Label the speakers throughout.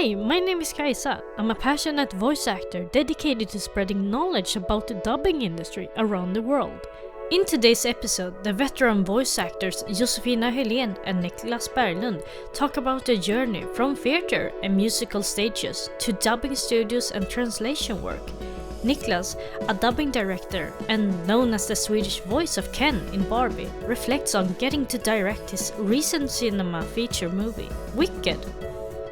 Speaker 1: Hi, my name is Kajsa. I'm a passionate voice actor dedicated to spreading knowledge about the dubbing industry around the world. In today's episode, the veteran voice actors Josefina Hylén and Nicklas Berglund talk about their journey from theater and musical stages to dubbing studios and translation work. Nicklas, a dubbing director and known as the Swedish voice of Ken in Barbie, reflects on getting to direct his recent cinema feature movie, Wicked.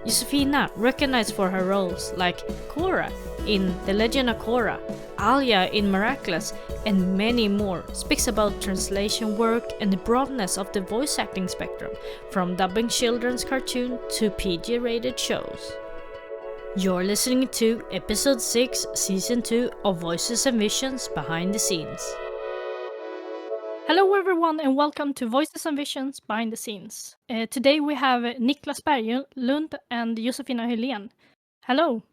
Speaker 1: Josefina, recognized for her roles like Kora in The Legend of Kora, Alia in Miraculous, and many more, speaks about translation work and the broadness of the voice acting spectrum, from dubbing children's cartoon to PG-rated shows. You're listening to Episode 6, Season 2 of Voices and Visions Behind the Scenes. Hello everyone and welcome to Voices and Visions Behind the Scenes. Today we have Nicklas Berglund and Josefina Hylén. Hello.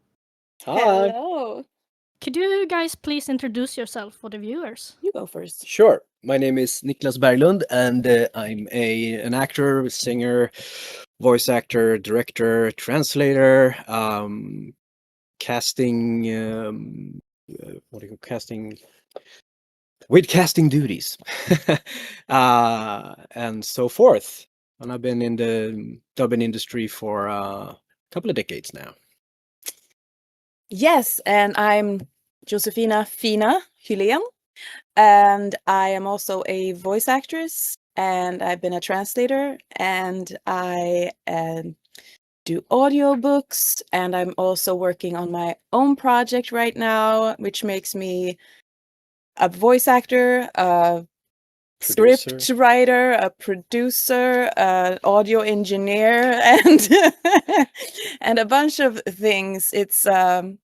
Speaker 2: Hi.
Speaker 3: Hello.
Speaker 1: Could you guys please introduce yourself for the viewers?
Speaker 3: You go first.
Speaker 2: Sure. My name is Nicklas Berglund, and I'm an actor, singer, voice actor, director, translator, casting. Casting? With casting duties, and so forth. And I've been in the dubbing industry for a couple of decades now.
Speaker 3: Yes, and I'm Josefina Hylén, and I am also a voice actress, and I've been a translator, and I do audiobooks, and I'm also working on my own project right now, which makes me a voice actor, a script writer, a producer, an audio engineer, and and a bunch of things. It's a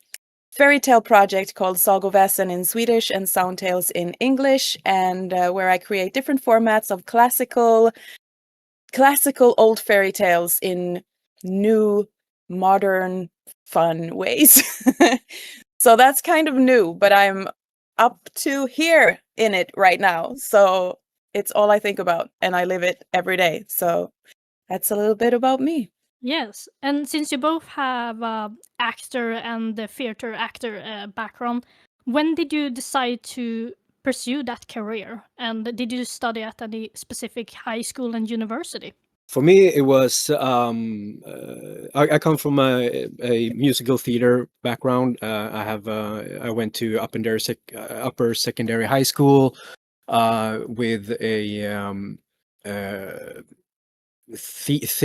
Speaker 3: fairy tale project called Sagoväsen in Swedish and Sound Tales in English, and where I create different formats of classical old fairy tales in new, modern, fun ways. So that's kind of new, but I'm up to here in it right now. So it's all I think about and I live it every day. So that's a little bit about me.
Speaker 1: Yes, and since you both have actor and the theater actor background, when did you decide to pursue that career? And did you study at any specific high school and university?
Speaker 2: For me, it was I come from a musical theater background. I went to upper secondary high school with a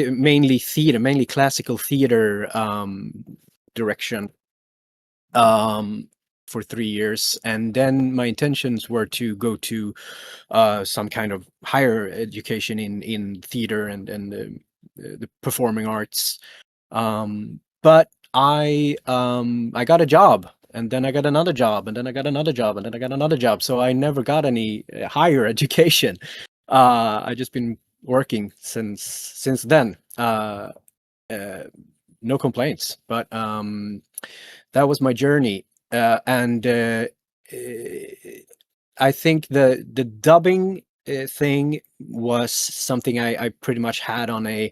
Speaker 2: mainly classical theater direction for 3 years, and then my intentions were to go to some kind of higher education in theater and the performing arts, but I got a job, and then I got another job, and then I got another job, and then I got another job, so I never got any higher education. I just been working since then. No complaints, but that was my journey, and I think the dubbing thing was something I pretty much had on a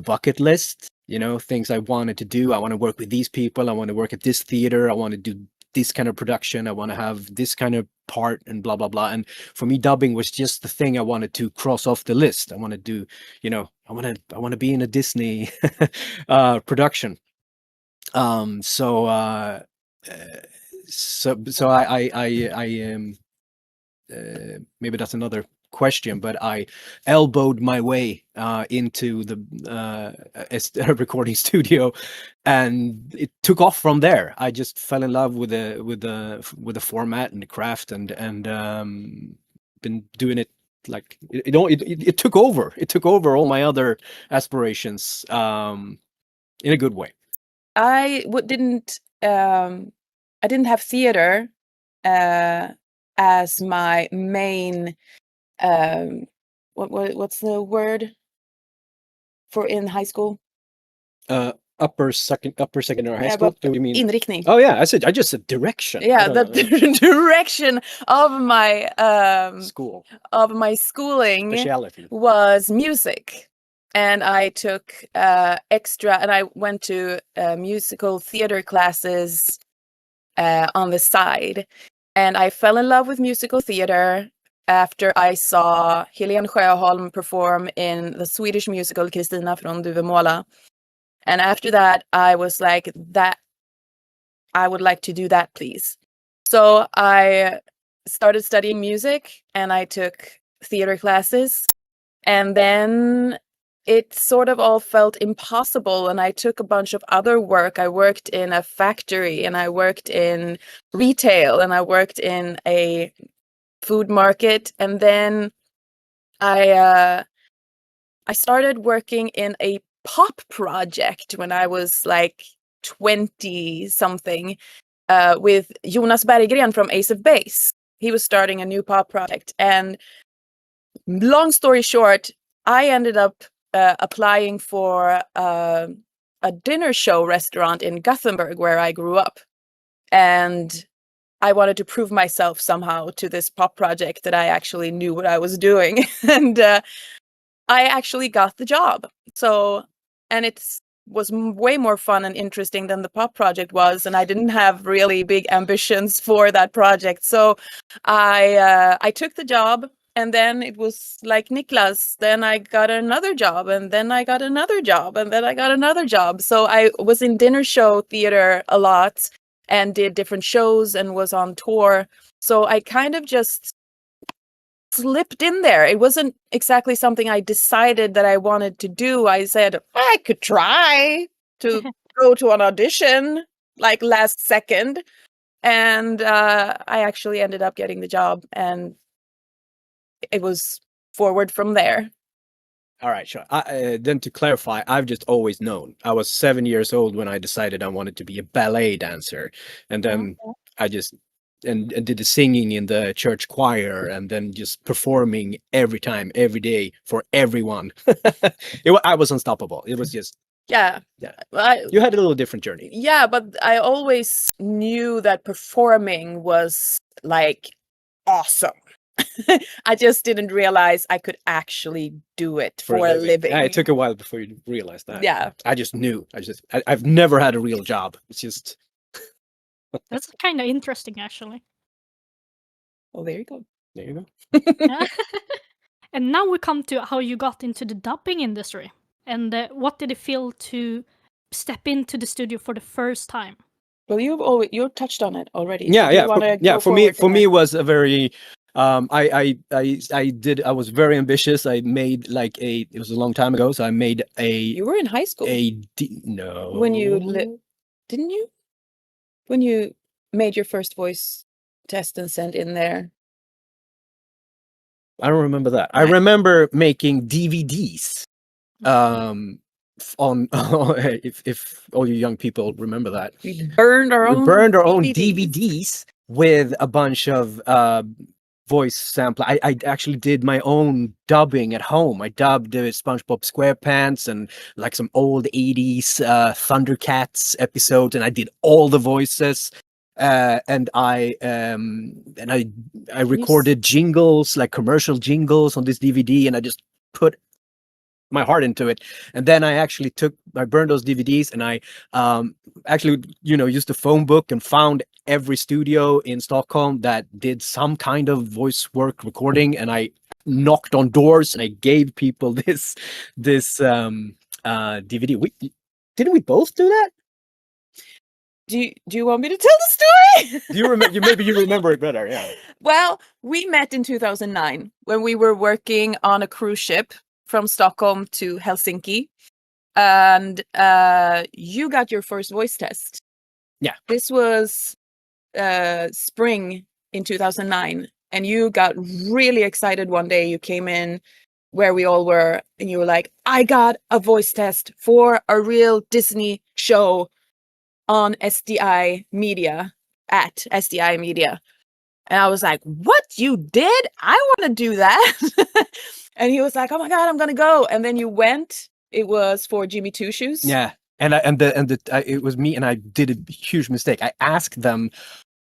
Speaker 2: bucket list. You know, things I wanted to do. I want to work with these people. I want to work at this theater. I want to do this kind of production. I want to have this kind of part, and blah blah blah. And for me, dubbing was just the thing I wanted to cross off the list. I want to do, I want to be in a Disney production. So I maybe that's another question, but I elbowed my way into the recording studio, and it took off from there. I just fell in love with the format and the craft, and been doing it like it took over. It took over all my other aspirations in a good way.
Speaker 3: I didn't have theater as my main what's the word for in high school?
Speaker 2: Upper secondary high school.
Speaker 3: What do you mean? Inriktning.
Speaker 2: Oh yeah, I just said direction.
Speaker 3: Yeah, the direction of my
Speaker 2: school
Speaker 3: of my schooling
Speaker 2: speciality
Speaker 3: was music. and I took extra, and I went to musical theater classes on the side. And I fell in love with musical theater after I saw Helen Sjöholm perform in the Swedish musical Kristina från Duvemåla. And after that, I was like, that I would like to do that, please. So I started studying music and I took theater classes. And then it sort of all felt impossible. And I took a bunch of other work. I worked in a factory and I worked in retail and I worked in a food market. And then I started working in a pop project when I was like 20 something with Jonas Berggren from Ace of Base. He was starting a new pop project. And long story short, I ended up applying for a dinner show restaurant in Gothenburg where I grew up. And I wanted to prove myself somehow to this pop project that I actually knew what I was doing. And I actually got the job. So, and it was way more fun and interesting than the pop project was. And I didn't have really big ambitions for that project. So I took the job. And then it was like Nicklas. Then I got another job, and then I got another job, and then I got another job. So I was in dinner show theater a lot and did different shows and was on tour. So I kind of just slipped in there. It wasn't exactly something I decided that I wanted to do. I said, I could try to go to an audition like last second. And I actually ended up getting the job, and it was forward from there.
Speaker 2: All right, sure. Then to clarify, I've just always known. I was 7 years old when I decided I wanted to be a ballet dancer. And then I just and did the singing in the church choir and then just performing every time, every day for everyone. I was unstoppable. It was just...
Speaker 3: Yeah.
Speaker 2: You had a little different journey.
Speaker 3: Yeah, but I always knew that performing was like awesome. I just didn't realize I could actually do it for a living.
Speaker 2: Yeah, it took a while before you realized that.
Speaker 3: Yeah.
Speaker 2: I just knew. I've never had a real job. It's just...
Speaker 1: That's kind of interesting, actually.
Speaker 3: Well, there you go.
Speaker 2: There you go.
Speaker 1: Yeah. And now we come to how you got into the dubbing industry. And what did it feel to step into the studio for the first time?
Speaker 3: Well, you touched on it already.
Speaker 2: Yeah. For me, it was a very... I was very ambitious. I made it was a long time ago, so I made
Speaker 3: You were in high school.
Speaker 2: No.
Speaker 3: When you didn't you? When you made your first voice test and sent in there.
Speaker 2: I don't remember that. I remember making DVDs. On if all you young people remember that.
Speaker 3: We burned our own
Speaker 2: DVDs with a bunch of voice sample. I actually did my own dubbing at home. I dubbed SpongeBob SquarePants and like some old 80s Thundercats episodes, and I did all the voices. And I recorded jingles, like commercial jingles on this DVD, and I just put my heart into it. And then I burned those DVDs, and I actually used the phone book and found every studio in Stockholm that did some kind of voice work recording, and I knocked on doors and I gave people this DVD. Didn't we both do that?
Speaker 3: Do you want me to tell the story?
Speaker 2: Do you remember? Maybe you remember it better. Yeah.
Speaker 3: Well, we met in 2009 when we were working on a cruise ship from Stockholm to Helsinki, and you got your first voice test.
Speaker 2: Yeah.
Speaker 3: This was spring in 2009, and you got really excited one day. You came in where we all were, and you were like, I got a voice test for a real Disney show on SDI Media, at SDI Media. And I was like, what, you did? I want to do that. And he was like, oh my God, I'm going to go. And then you went. It was for Jimmy Two Shoes.
Speaker 2: Yeah. And it was me, and I did a huge mistake. I asked them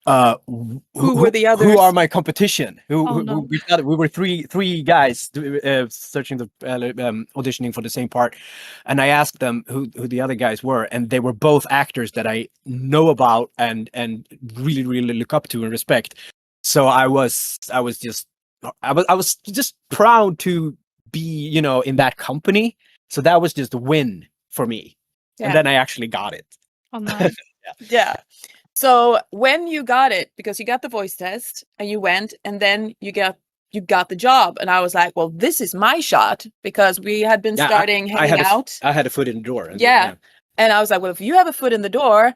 Speaker 3: Who were the others?
Speaker 2: Who are my competition?
Speaker 1: No.
Speaker 2: We were three guys searching the auditioning for the same part, and I asked them who the other guys were, and they were both actors that I know about and really look up to and respect. So I was just proud to be, you know, in that company. So that was just a win for me.
Speaker 3: Yeah.
Speaker 2: And then I actually got it.
Speaker 1: Oh, nice.
Speaker 3: Yeah. So when you got it, because you got the voice test and you went, and then you got the job, and I was like, well, this is my shot, because we had been starting hanging out.
Speaker 2: I had a foot in the door.
Speaker 3: Yeah. And I was like, well, if you have a foot in the door,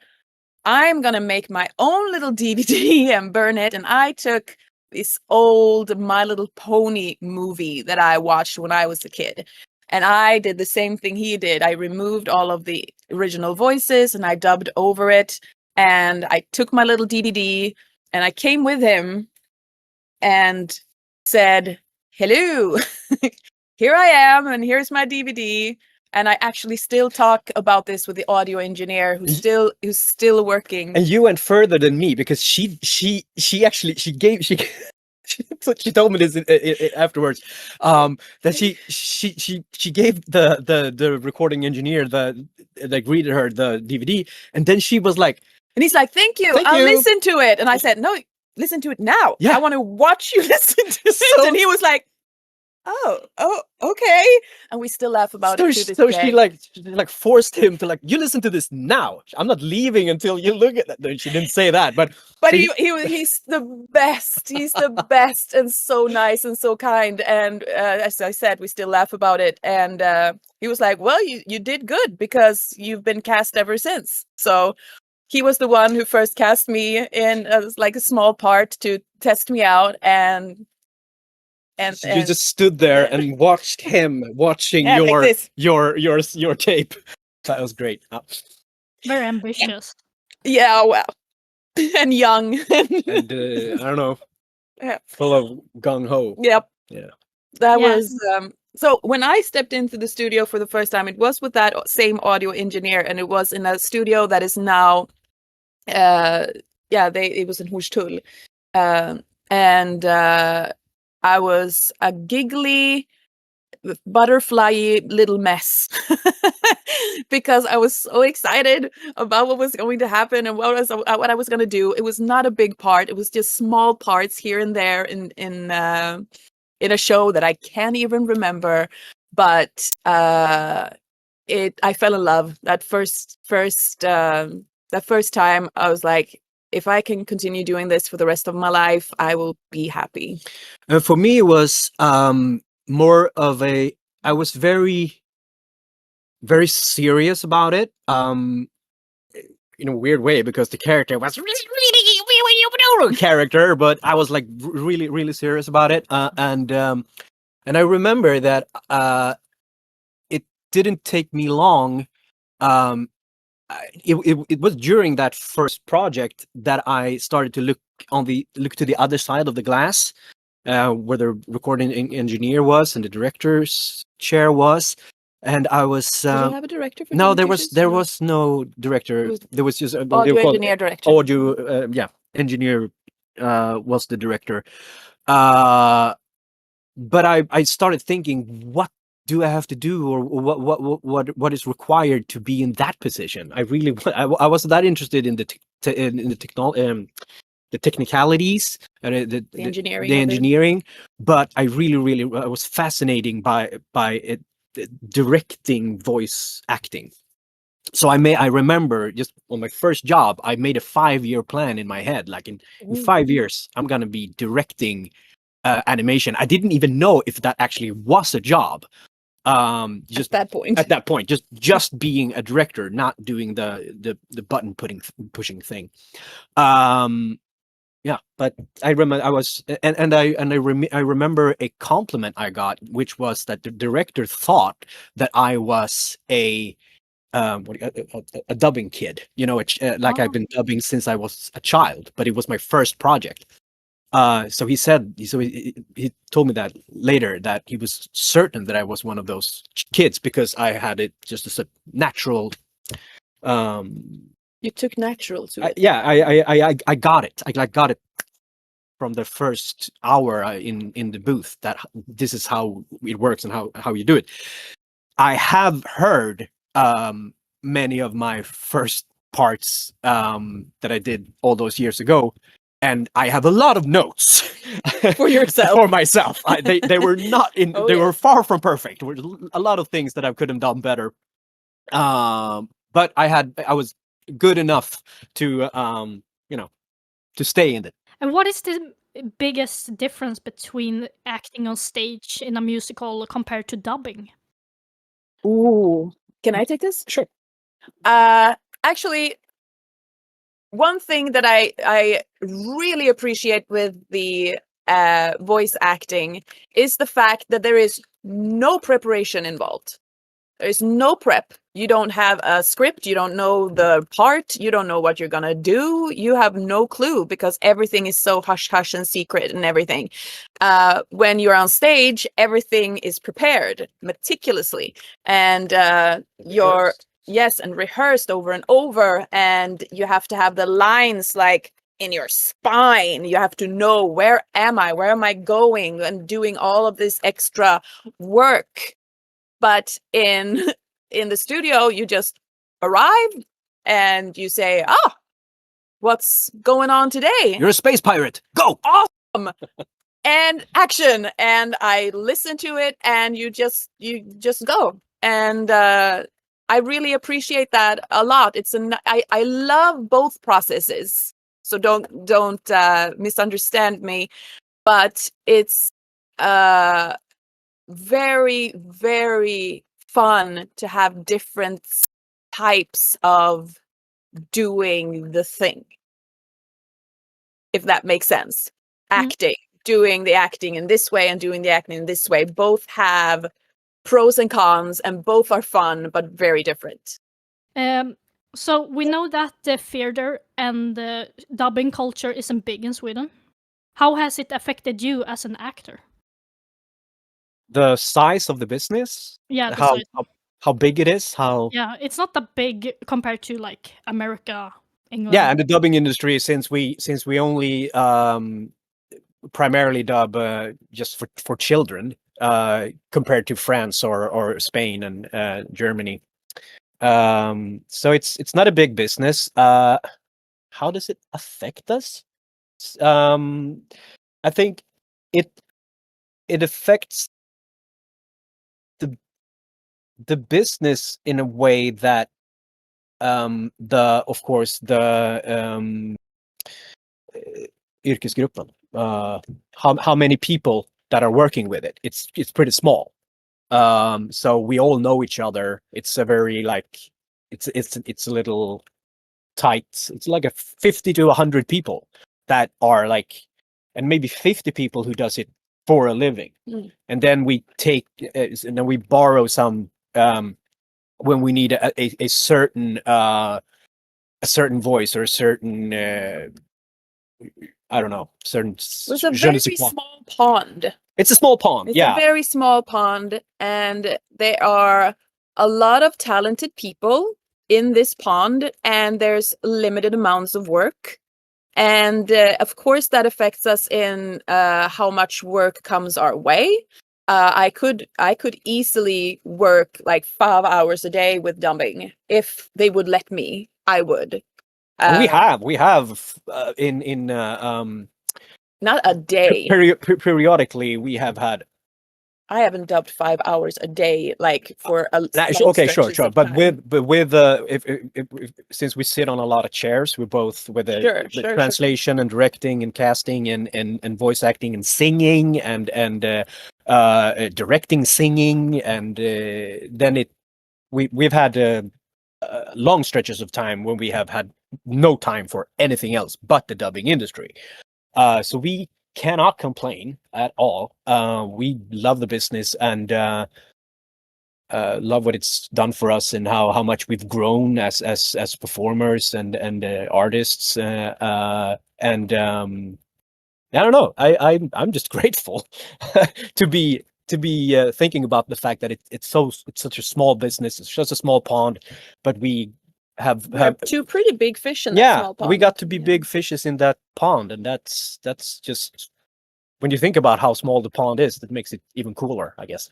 Speaker 3: I'm gonna make my own little DVD and burn it. And I took this old My Little Pony movie that I watched when I was a kid, and I did the same thing he did. I removed all of the original voices and I dubbed over it. And I took my little DVD and I came with him and said, hello, here I am, and here's my DVD. And I actually still talk about this with the audio engineer who's still working.
Speaker 2: And you went further than me, because she told me this afterwards, that she gave the recording engineer that greeted her the DVD, and then she was like,
Speaker 3: and he's like, thank you, I'll listen to it. And I said, no, listen to it now.
Speaker 2: Yeah.
Speaker 3: I want to watch you listen to it. And he was like, oh, okay. And we still laugh about it to this day.
Speaker 2: She like forced him to, like, you listen to this now. I'm not leaving until you look at that. No, she didn't say that, but
Speaker 3: he's the best. He's the best, and so nice and so kind. And as I said, we still laugh about it. And he was like, well, you did good, because you've been cast ever since. So he was the one who first cast me in like a small part to test me out, and
Speaker 2: you just stood there and watched him watching your tape. That was great.
Speaker 1: Very ambitious.
Speaker 3: Yeah, well, and young,
Speaker 2: and I don't know, full of gung ho.
Speaker 3: Yep.
Speaker 2: Yeah.
Speaker 3: That was so when I stepped into the studio for the first time, it was with that same audio engineer, and it was in a studio that is now it was in Hornstull. And I was a giggly, butterfly little mess because I was so excited about what was going to happen and what I was going to do. It was not a big part. It was just small parts here and there in a show that I can't even remember. But I fell in love that first time. I was like, if I can continue doing this for the rest of my life, I will be happy.
Speaker 2: For me, it was more of I was very, very serious about it, in a weird way, because the character was really character, but I was like really, really serious about it. And I remember that it didn't take me long. It was during that first project that I started to look to the other side of the glass, where the recording engineer was and the director's chair was, and I was.
Speaker 3: Did you have a director?
Speaker 2: No, there was no director. There was just
Speaker 3: audio engineer director.
Speaker 2: Audio, engineer was the director. But I started thinking, what do I have to do, or what is required to be in that position? I wasn't that interested in the technicalities and the engineering, but I really I was fascinated by it, directing voice acting. So I remember just on my first job, I made a 5-year plan in my head, like in 5 years I'm gonna be directing animation. I didn't even know if that actually was a job. Just at that point, just being a director, not doing the button pushing thing. But I remember I remember a compliment I got, which was that the director thought that I was a dubbing kid, I've been dubbing since I was a child, but it was my first project. So he told me that later, that he was certain that I was one of those kids, because I had it just as a natural
Speaker 3: You took natural to it.
Speaker 2: Yeah, I got it. I got it from the first hour in the booth that this is how it works and how you do it. I have heard many of my first parts that I did all those years ago, and I have a lot of notes
Speaker 3: For yourself.
Speaker 2: for myself. They were not in.
Speaker 3: Oh,
Speaker 2: they
Speaker 3: yeah.
Speaker 2: were far from perfect. There were a lot of things that I could have done better. But I was good enough to to stay in it.
Speaker 1: And what is the biggest difference between acting on stage in a musical compared to dubbing?
Speaker 3: Ooh. Can I take this?
Speaker 2: Sure.
Speaker 3: Actually, one thing that I really appreciate with the voice acting is the fact that there is no preparation involved. There is no prep. You don't have a script. You don't know the part. You don't know what you're gonna do. You have no clue because everything is so hush hush and secret and everything. When you're on stage, everything is prepared meticulously, and you're and rehearsed over and over, and you have to have the lines like in your spine. You have to know, where am I going, and doing all of this extra work. But in the studio, you just arrive and you say, what's going on today?
Speaker 2: You're a space pirate. Go!
Speaker 3: Awesome! And action. And I listen to it, and you just go. And I really appreciate that a lot. I love both processes. So don't misunderstand me. But it's very, very fun to have different types of doing the thing, if that makes sense. Acting, doing the acting in this way and doing the acting in this way, both have pros and cons, and both are fun but very different.
Speaker 1: So we know that the theater and the dubbing culture isn't big in Sweden. How has it affected you as an actor?
Speaker 2: The size of the business,
Speaker 1: Yeah, the size.
Speaker 2: how big it is, how
Speaker 1: Yeah, it's not that big compared to like America, England.
Speaker 2: yeah, and the dubbing industry, since we only primarily dub just for children compared to France or Spain and Germany. So it's not a big business. How does it affect us? I think it affects the business in a way that of course the yrkesgruppen, how many people that are working with it, it's pretty small. So we all know each other. It's a very it's a little tight. It's like a 50 to 100 people that are like, and maybe 50 people who does it for a living. And then we take and then we borrow some when we need a certain voice or a certain I don't know, certain.
Speaker 3: It's a very small pond.
Speaker 2: It's a small pond.
Speaker 3: It's a very small pond, and there are a lot of talented people in this pond, and there's limited amounts of work. And of course, that affects us in how much work comes our way. I could easily work like 5 hours a day with dubbing if they would let me. I would.
Speaker 2: We have in
Speaker 3: not a day.
Speaker 2: Periodically, we have had.
Speaker 3: I haven't dubbed 5 hours a day, like for a
Speaker 2: okay, sure. But with if since we sit on a lot of chairs, we're both with the translation and directing and casting and voice acting and singing and directing singing, and then we've had long stretches of time when we have had no time for anything else but the dubbing industry. So we cannot complain at all. We love the business and love what it's done for us and how much we've grown as performers and artists. I don't know. I'm just grateful to be thinking about the fact that it's such a small business. It's just a small pond, but we have
Speaker 3: two pretty big fish in that small pond.
Speaker 2: we got to be big fishes in that pond, and that's just, when you think about how small the pond is, that makes it even cooler, I guess.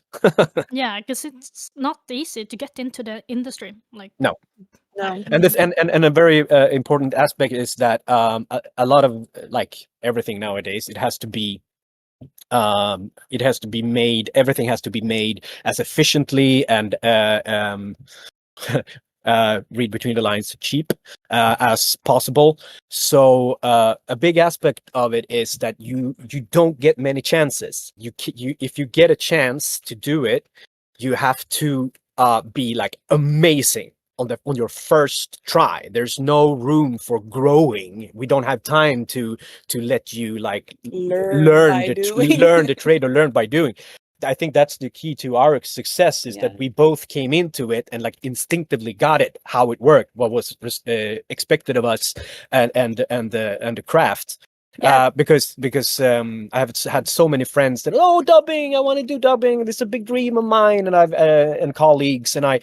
Speaker 1: Yeah, because it's not easy to get into the industry. Like
Speaker 2: No.
Speaker 3: No.
Speaker 2: And this and a very important aspect is that a lot of, like everything nowadays, it has to be made. Everything has to be made as efficiently and read between the lines, cheap as possible. So a big aspect of it is that you don't get many chances. You if you get a chance to do it, you have to be like amazing on your first try. There's no room for growing. We don't have time to let you like learn the trade or learn by doing. I think that's the key to our success, is that we both came into it and like instinctively got it, how it worked, what was expected of us, and the craft. Because I have had so many friends that, dubbing, I want to do dubbing, this is a big dream of mine, and I've and colleagues, and I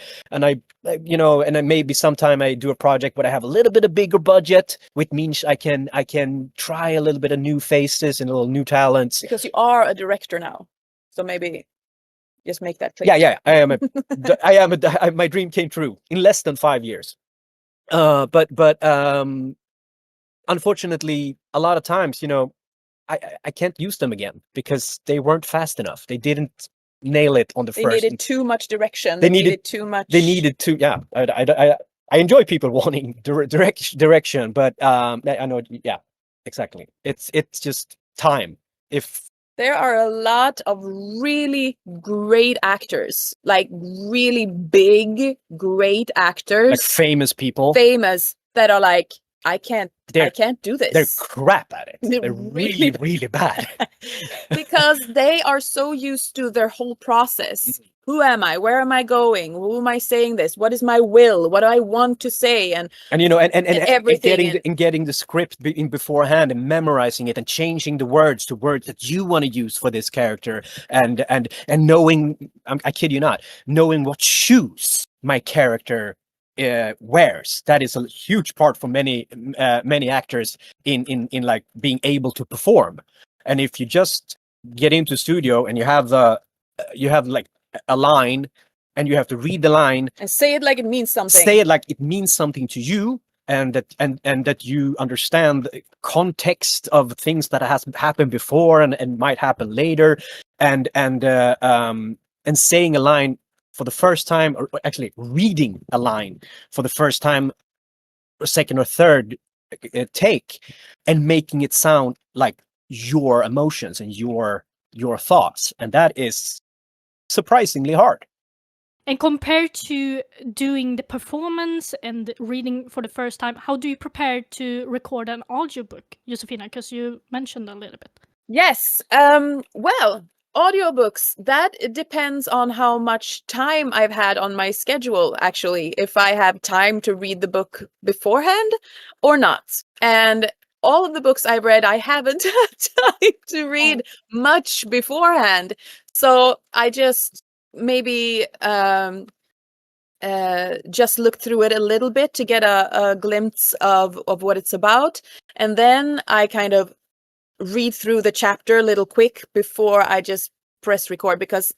Speaker 2: you know, and then maybe sometime I do a project but I have a little bit of bigger budget, which means I can try a little bit of new faces and a little new talents,
Speaker 3: because you are a director now, so maybe just make that clear.
Speaker 2: Yeah, I am my dream came true in less than 5 years. But unfortunately, a lot of times, you know, I can't use them again because they weren't fast enough. They didn't nail it on the first.
Speaker 3: They needed too much direction.
Speaker 2: They needed
Speaker 3: too much.
Speaker 2: They needed to. Yeah, I enjoy people wanting direction, but I know. Yeah, exactly. It's just time. If
Speaker 3: there are a lot of really great actors, like really big, great actors,
Speaker 2: like famous people,
Speaker 3: that are like, I can't do this.
Speaker 2: They're crap at it. They're really, really bad.
Speaker 3: Because they are so used to their whole process. Who am I? Where am I going? Who am I saying this? What is my will? What do I want to say? And
Speaker 2: you know, and
Speaker 3: everything.
Speaker 2: Getting the script in beforehand and memorizing it and changing the words to words that you want to use for this character, and knowing, I kid you not, knowing what shoes my character wears. That is a huge part for many actors in like being able to perform. And if you just get into studio and you have like a line and you have to read the line
Speaker 3: and say it like it means something.
Speaker 2: Say it like it means something to you, and that you understand the context of things that has happened before and might happen later, and saying a line for the first time, or actually reading a line for the first time, or second or third take, and making it sound like your emotions and your thoughts, and that is surprisingly hard.
Speaker 1: And compared to doing the performance and reading for the first time, how do you prepare to record an audiobook, Josefina? Because you mentioned a little bit.
Speaker 3: Yes. Well, audiobooks, that depends on how much time I've had on my schedule, actually, if I have time to read the book beforehand or not. And all of the books I've read, I haven't had time to read much beforehand. So I just maybe just look through it a little bit to get a glimpse of what it's about. And then I kind of read through the chapter a little quick before I just press record, because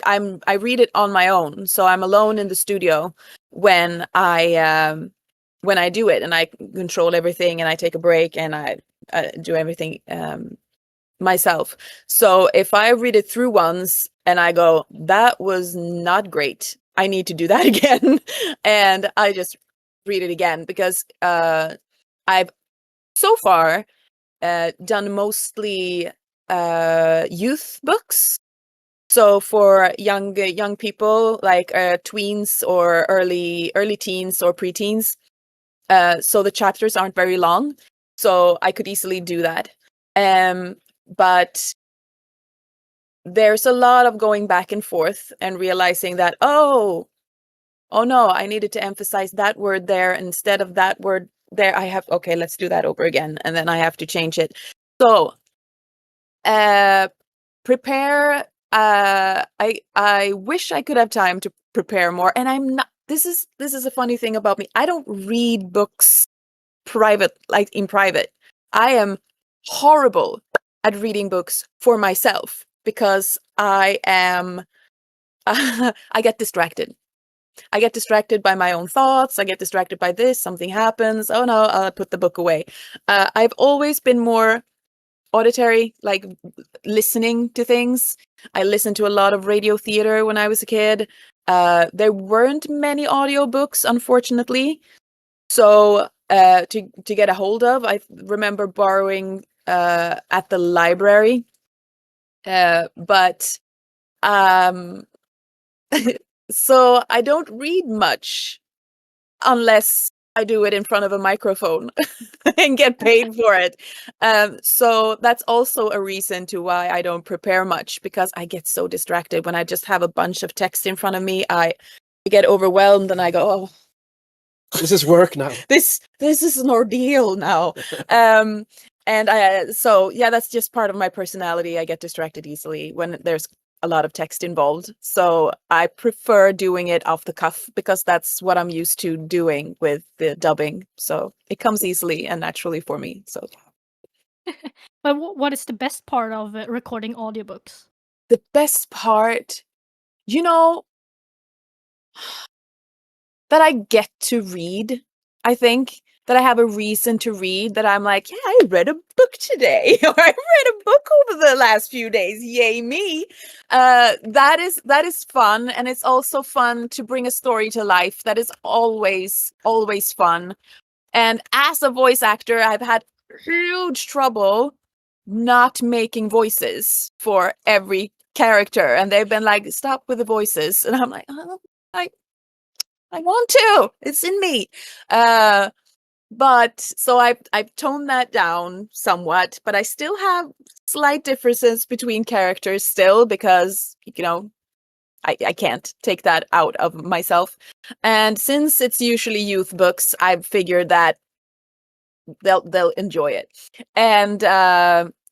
Speaker 3: I read it on my own. So I'm alone in the studio when I do it, and I control everything, and I take a break, and I do everything myself. So if I read it through once and I go, that was not great, I need to do that again, and I just read it again, because I've so far done mostly youth books. So for young people, like tweens or early teens or preteens. So the chapters aren't very long, so I could easily do that. But there's a lot of going back and forth and realizing that, oh no, I needed to emphasize that word there instead of that word there. Okay, let's do that over again. And then I have to change it. So prepare. I wish I could have time to prepare more, and this is a funny thing about me. I don't read books in private. I am horrible at reading books for myself because I am I get distracted. I get distracted by my own thoughts. I get distracted by this. Something happens. Oh no, I'll put the book away. I've always been more auditory, like listening to things. I listened to a lot of radio theater when I was a kid. There weren't many audiobooks, unfortunately. So to get a hold of, I remember borrowing at the library. But so I don't read much unless I do it in front of a microphone and get paid for it. So that's also a reason to why I don't prepare much, because I get so distracted when I just have a bunch of text in front of me. I get overwhelmed and I go, oh,
Speaker 2: This is work now.
Speaker 3: this is an ordeal now. So yeah, that's just part of my personality. I get distracted easily when there's a lot of text involved. So I prefer doing it off the cuff because that's what I'm used to doing with the dubbing. So it comes easily and naturally for me. So
Speaker 1: But what is the best part of recording audiobooks?
Speaker 3: the best part, you know, that I get to read, I think. That I have a reason to read, that I'm like, yeah, I read a book today, or I read a book over the last few days. Yay me. That is fun. And it's also fun to bring a story to life. That is always fun. And as a voice actor, I've had huge trouble not making voices for every character. And they've been like, stop with the voices. And I'm like, oh, I want to. It's in me. But so I've toned that down somewhat, but I still have slight differences between characters still, because, you know, I can't take that out of myself. And since it's usually youth books, I've figured that they'll enjoy it. And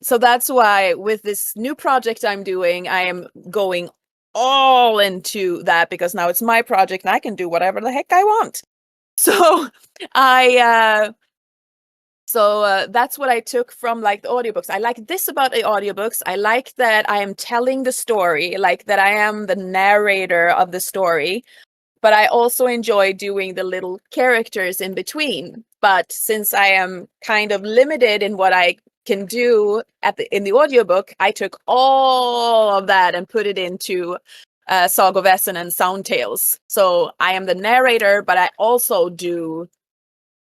Speaker 3: so that's why with this new project I'm doing, I am going all into that, because now it's my project and I can do whatever the heck I want. So that's what I took from like the audiobooks. I like this about the audiobooks. I like that I am telling the story, like that I am the narrator of the story, but I also enjoy doing the little characters in between. But since I am kind of limited in what I can do in the audiobook, I took all of that and put it into Sagoväsen and Sound Tales. So I am the narrator, but I also do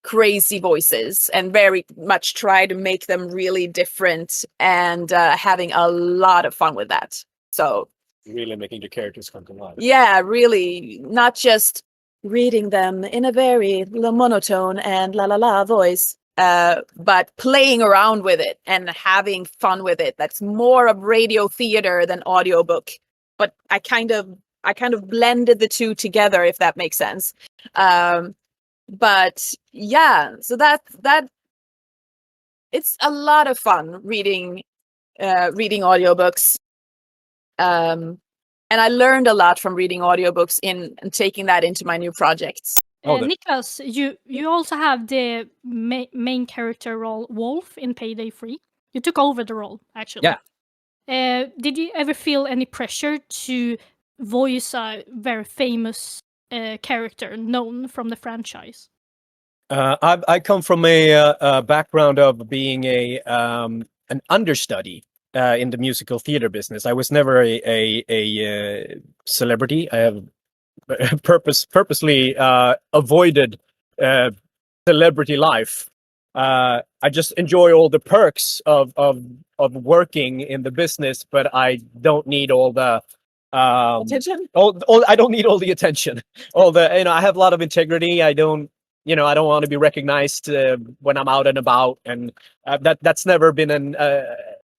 Speaker 3: crazy voices and very much try to make them really different, and having a lot of fun with that. So
Speaker 2: Really making the characters come to life.
Speaker 3: yeah, really, not just reading them in a very monotone and la la la voice, but playing around with it and having fun with it. That's more of radio theater than audiobook. But I kind of blended the two together, if that makes sense. But yeah, so that it's a lot of fun reading audiobooks. And I learned a lot from reading audiobooks and taking that into my new projects.
Speaker 1: Nicklas, you also have the main character role Wolf in Payday 3. You took over the role, actually.
Speaker 2: Yeah.
Speaker 1: Did you ever feel any pressure to voice a very famous character known from the franchise?
Speaker 2: I come from a background of being an understudy in the musical theater business. I was never a celebrity. I have purposely avoided celebrity life. I just enjoy all the perks of working in the business, but I don't need all the
Speaker 3: Attention?
Speaker 2: I don't need all the attention. I have a lot of integrity. I don't want to be recognized when I'm out and about, and that's never been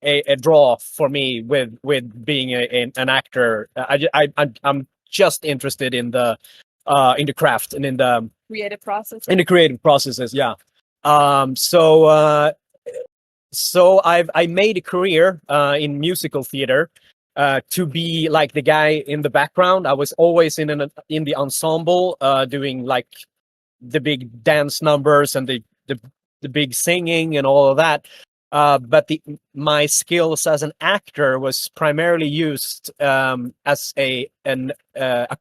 Speaker 2: a draw for me with being an actor. I'm just interested in the craft and in the
Speaker 3: Creative process.
Speaker 2: In the creative processes, yeah. So I made a career in musical theater, to be like the guy in the background. I was always in the ensemble, doing like the big dance numbers and the big singing and all of that. But my skills as an actor was primarily used as a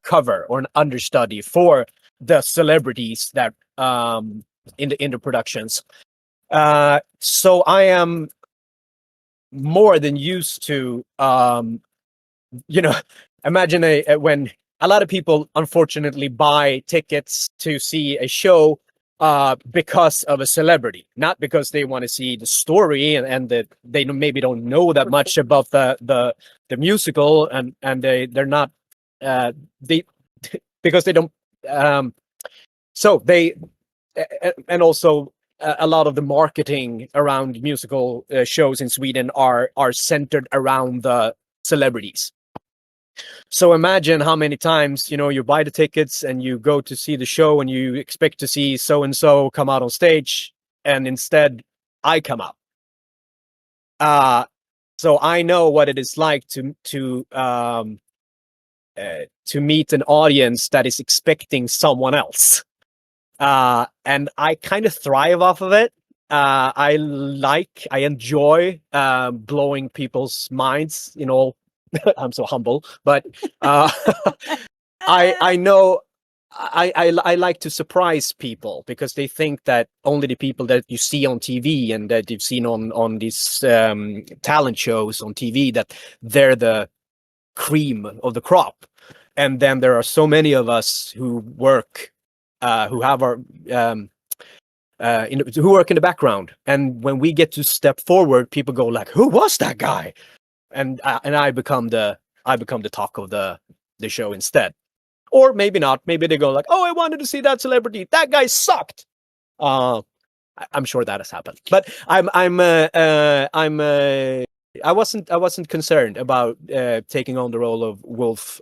Speaker 2: cover or an understudy for the celebrities that in the productions. So I am more than used to imagine when a lot of people unfortunately buy tickets to see a show because of a celebrity, not because they want to see the story and that they maybe don't know that much about the musical, and they're not they because they don't so they and also a lot of the marketing around musical shows in Sweden are centered around the celebrities. So imagine how many times, you buy the tickets and you go to see the show and you expect to see so and so come out on stage, and instead I come out. So I know what it is like to meet an audience that is expecting someone else. And I kind of thrive off of it. I enjoy blowing people's minds, I'm so humble, but I know I like to surprise people, because they think that only the people that you see on TV and that you've seen on these talent shows on TV, that they're the cream of the crop. And then there are so many of us who work, who have our who work in the background, and when we get to step forward, people go like, "Who was that guy?" And I become the talk of the show instead. Or maybe not. Maybe they go like, "Oh, I wanted to see that celebrity. That guy sucked." I'm sure that has happened. But I wasn't concerned about taking on the role of Wolf.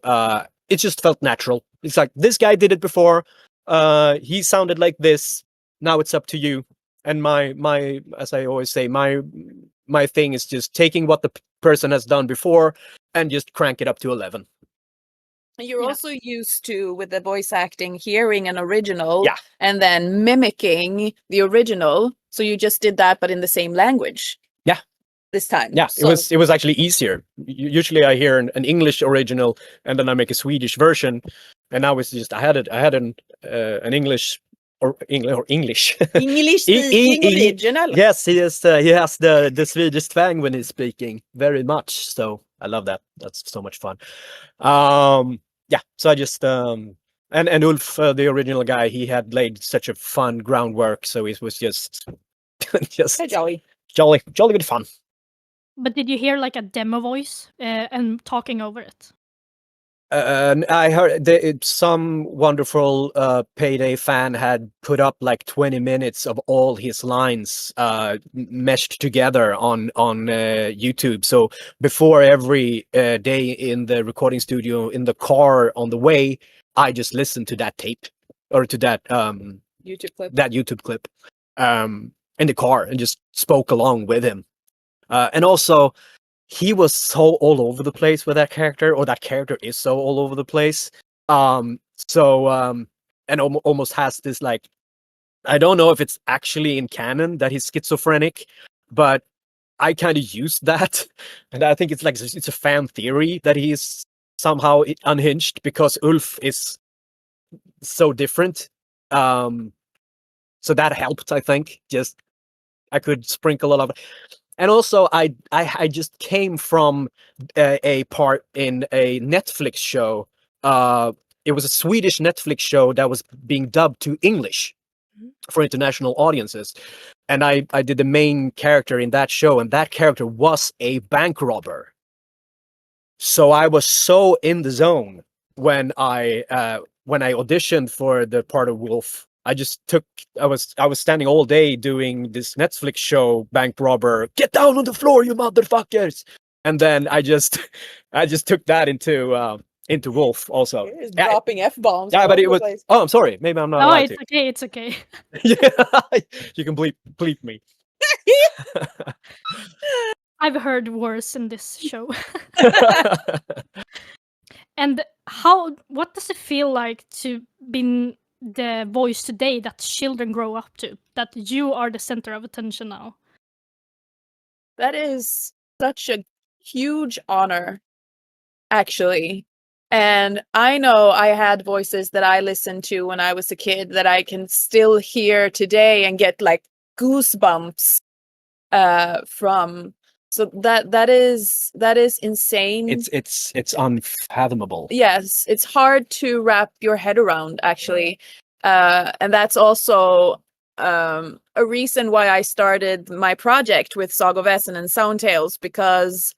Speaker 2: It just felt natural. It's like, this guy did it before. He sounded like this. Now it's up to you. And my as I always say, my thing is just taking what the person has done before and just crank it up to 11.
Speaker 3: You're also used to, with the voice acting, hearing an original
Speaker 2: Yeah.
Speaker 3: and then mimicking the original. So you just did that, but in the same language.
Speaker 2: Yeah.
Speaker 3: This time.
Speaker 2: Yeah,
Speaker 3: So
Speaker 2: it was actually easier. Usually I hear an English original and then I make a Swedish version, and now it's just I had an English or English
Speaker 3: English speaking original.
Speaker 2: Yes, he has the Swedish twang when he's speaking, very much. So I love that. That's so much fun. Yeah, so I just and Ulf, the original guy, he had laid such a fun groundwork, so it was just
Speaker 3: Jolly
Speaker 2: good fun.
Speaker 1: But did you hear like a demo voice and talking over it?
Speaker 2: I heard some wonderful Payday fan had put up like 20 minutes of all his lines meshed together on YouTube. So before every day in the recording studio, in the car on the way, I just listened to that tape, or to that YouTube clip in the car, and just spoke along with him. And also, he was so all over the place with that character, or that character is so all over the place. And almost has this, like, I don't know if it's actually in canon that he's schizophrenic, but I kind of used that, and I think it's a fan theory that he's somehow unhinged because Ulf is so different. So that helped, I think. Just I could sprinkle a lot of. And also, I just came from a part in a Netflix show. It was a Swedish Netflix show that was being dubbed to English for international audiences. And I did the main character in that show, and that character was a bank robber. So I was so in the zone when I auditioned for the part of Wolf. I was standing all day doing this Netflix show, bank robber, get down on the floor, you motherfuckers. And then I just took that into Wolf also.
Speaker 3: He's dropping F-bombs.
Speaker 2: Yeah, but it was, I'm sorry, maybe I'm not allowed to.
Speaker 1: It's okay.
Speaker 2: Yeah, you can bleep me.
Speaker 1: I've heard worse in this show. And what does it feel like to be the voice today that children grow up to? That you are the center of attention now?
Speaker 3: That is such a huge honor, actually. And I know I had voices that I listened to when I was a kid that I can still hear today and get like goosebumps from. So that is insane.
Speaker 2: It's unfathomable.
Speaker 3: Yes, it's hard to wrap your head around, actually. And that's also a reason why I started my project with Sagoväsen and Soundtales, because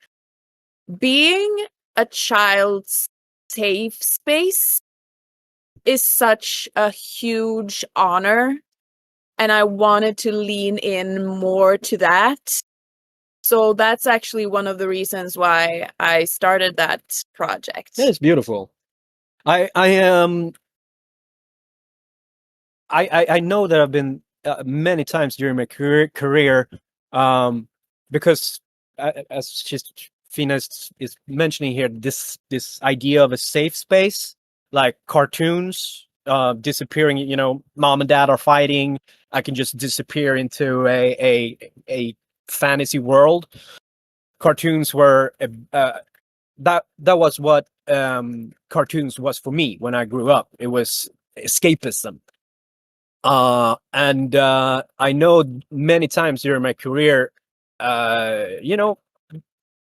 Speaker 3: being a child's safe space is such a huge honor, and I wanted to lean in more to that. So that's actually one of the reasons why I started that project.
Speaker 2: That is beautiful. I know that I've been many times during my career because as Josefina is mentioning here, this idea of a safe space, like cartoons disappearing. You know, mom and dad are fighting. I can just disappear into a fantasy world. Cartoons were that was what cartoons was for me when I grew up. It was escapism. And I know many times during my career, you know,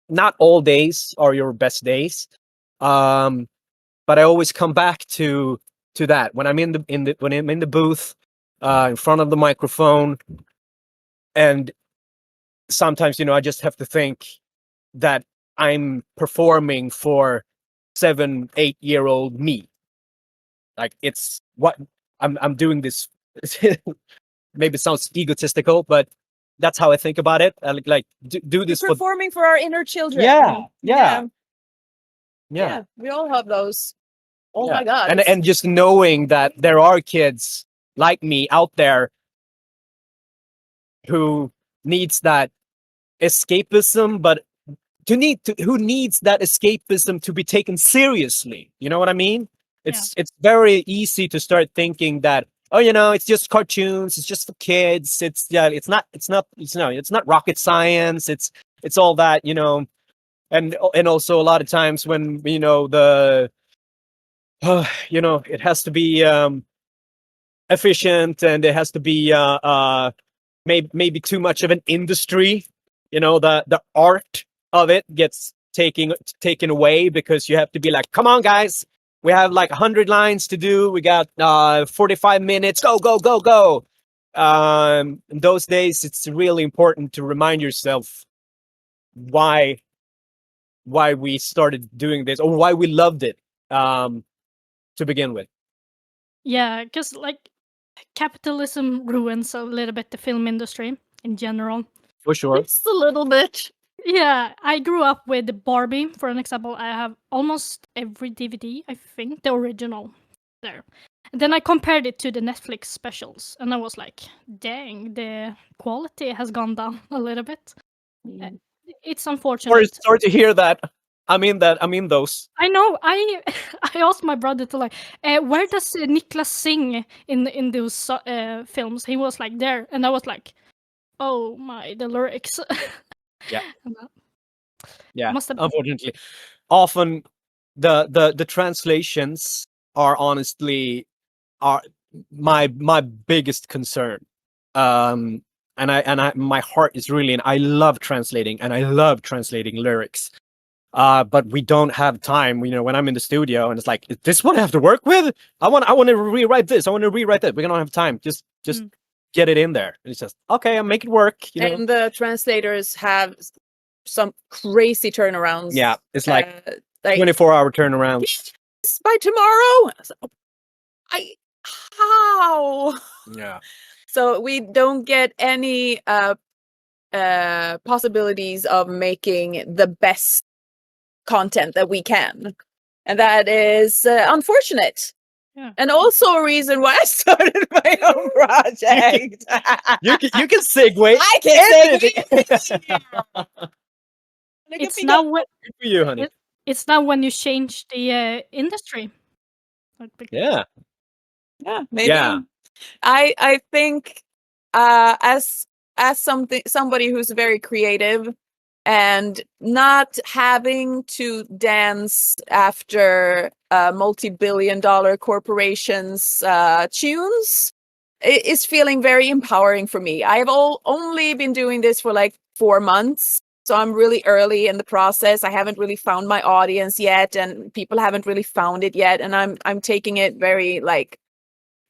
Speaker 2: not all days are your best days, but I always come back to that when I'm when I'm in the booth, in front of the microphone, and sometimes, you know, I just have to think that I'm performing for 7-8-year-old me. Like, it's what I'm doing this. Maybe it sounds egotistical, but that's how I think about it. I like do this
Speaker 3: We're performing for our inner children.
Speaker 2: Yeah.
Speaker 3: We all have those. Oh my God.
Speaker 2: And just knowing that there are kids like me out there who needs that escapism, but who needs that escapism to be taken seriously. You know what I mean? It's very easy to start thinking that, oh, you know, it's just cartoons, it's just for kids. It's not rocket science. It's all that, you know. And also a lot of times when, you know, you know, it has to be efficient, and it has to be maybe too much of an industry. You know, the art of it gets taken away because you have to be like, come on, guys. We have like 100 lines to do. We got 45 minutes. Go. In those days, it's really important to remind yourself why we started doing this, or why we loved it to begin with.
Speaker 1: Yeah, because like capitalism ruins a little bit the film industry in general.
Speaker 2: For sure.
Speaker 3: Just a little bit.
Speaker 1: Yeah, I grew up with Barbie, for an example. I have almost every DVD, I think, the original there. And then I compared it to the Netflix specials, and I was like, dang, the quality has gone down a little bit. It's unfortunate.
Speaker 2: Sorry to hear that. I mean those.
Speaker 1: I know. I asked my brother to like, where does Nicklas sing in those films? He was like, there, and I was like, oh my, the lyrics.
Speaker 2: Yeah.
Speaker 1: Yeah.
Speaker 2: Unfortunately, often the translations are honestly my biggest concern. And I my heart is really, and I love translating, lyrics. But we don't have time. You know, when I'm in the studio and it's like, is this what I have to work with? I want to rewrite this. I want to rewrite that. We don't have time. Just get it in there. And it's just, okay, I'll make it work. You know?
Speaker 3: And the translators have some crazy turnarounds.
Speaker 2: Yeah, it's like 24-hour turnaround.
Speaker 3: By tomorrow. How?
Speaker 2: Yeah.
Speaker 3: So we don't get any possibilities of making the best content that we can, and that is unfortunate.
Speaker 1: Yeah.
Speaker 3: And also a reason why I started my own project.
Speaker 2: You can segue.
Speaker 3: I can segue.
Speaker 1: it's now when
Speaker 2: Good for you, honey.
Speaker 1: it's now when you change the industry.
Speaker 2: Yeah.
Speaker 3: Yeah, maybe.
Speaker 2: Yeah.
Speaker 3: I think as somebody who's very creative and not having to dance after multi-billion-dollar corporations tunes is feeling very empowering for me. I've only been doing this for like 4 months, so I'm really early in the process. I haven't really found my audience yet, and people haven't really found it yet, and I'm taking it very like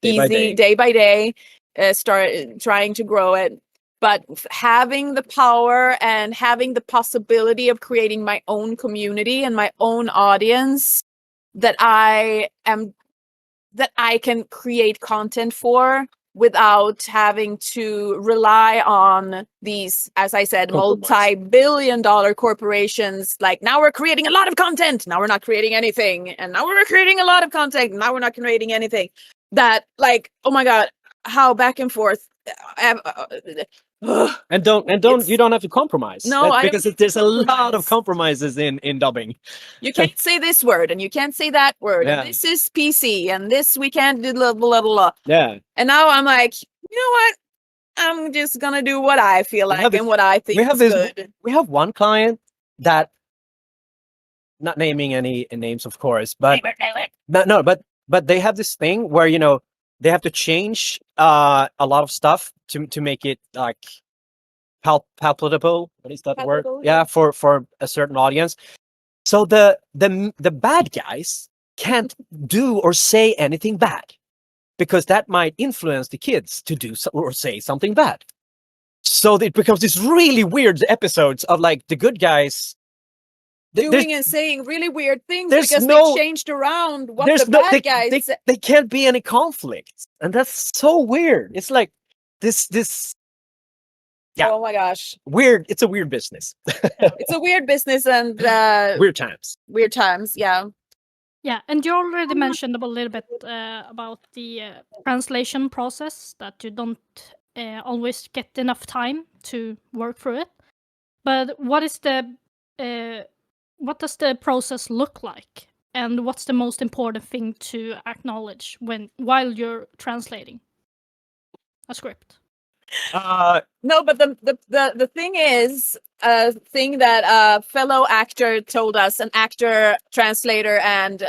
Speaker 3: easy, day by day, start trying to grow it. But having the power and having the possibility of creating my own community and my own audience that I can create content for without having to rely on these, as I said, multi-billion-dollar corporations. Like, now we're creating a lot of content, now we're not creating anything, and now we're creating a lot of content, now we're not creating anything. That, like, oh my god, how back and forth.
Speaker 2: And you don't have to compromise.
Speaker 3: No,
Speaker 2: because there's a lot of compromises in dubbing.
Speaker 3: You can't say this word and you can't say that word.
Speaker 2: Yeah.
Speaker 3: And this is PC and this we can't do blah blah blah.
Speaker 2: Yeah.
Speaker 3: And now I'm like, you know what? I'm just gonna do what I feel like and what I think is good.
Speaker 2: We have one client that, not naming any names, of course, but but they have this thing where, you know, they have to change a lot of stuff to make it like palpable. What is that word? Yeah, for a certain audience. So the bad guys can't do or say anything bad, because that might influence the kids to do or say something bad. So it becomes this really weird episodes of like the good guys
Speaker 3: doing and saying really weird things because they changed around what the bad guys said.
Speaker 2: They can't be any conflict, and that's so weird. It's like this. Yeah.
Speaker 3: Oh my gosh.
Speaker 2: Weird. It's a weird business.
Speaker 3: It's a weird business and
Speaker 2: weird times.
Speaker 3: Weird times, yeah.
Speaker 1: Yeah, and you already mentioned a little bit about the translation process, that you don't always get enough time to work through it. But what does the process look like, and what's the most important thing to acknowledge while you're translating a script?
Speaker 3: No, but the thing is, a thing that a fellow actor told us, an actor, translator, and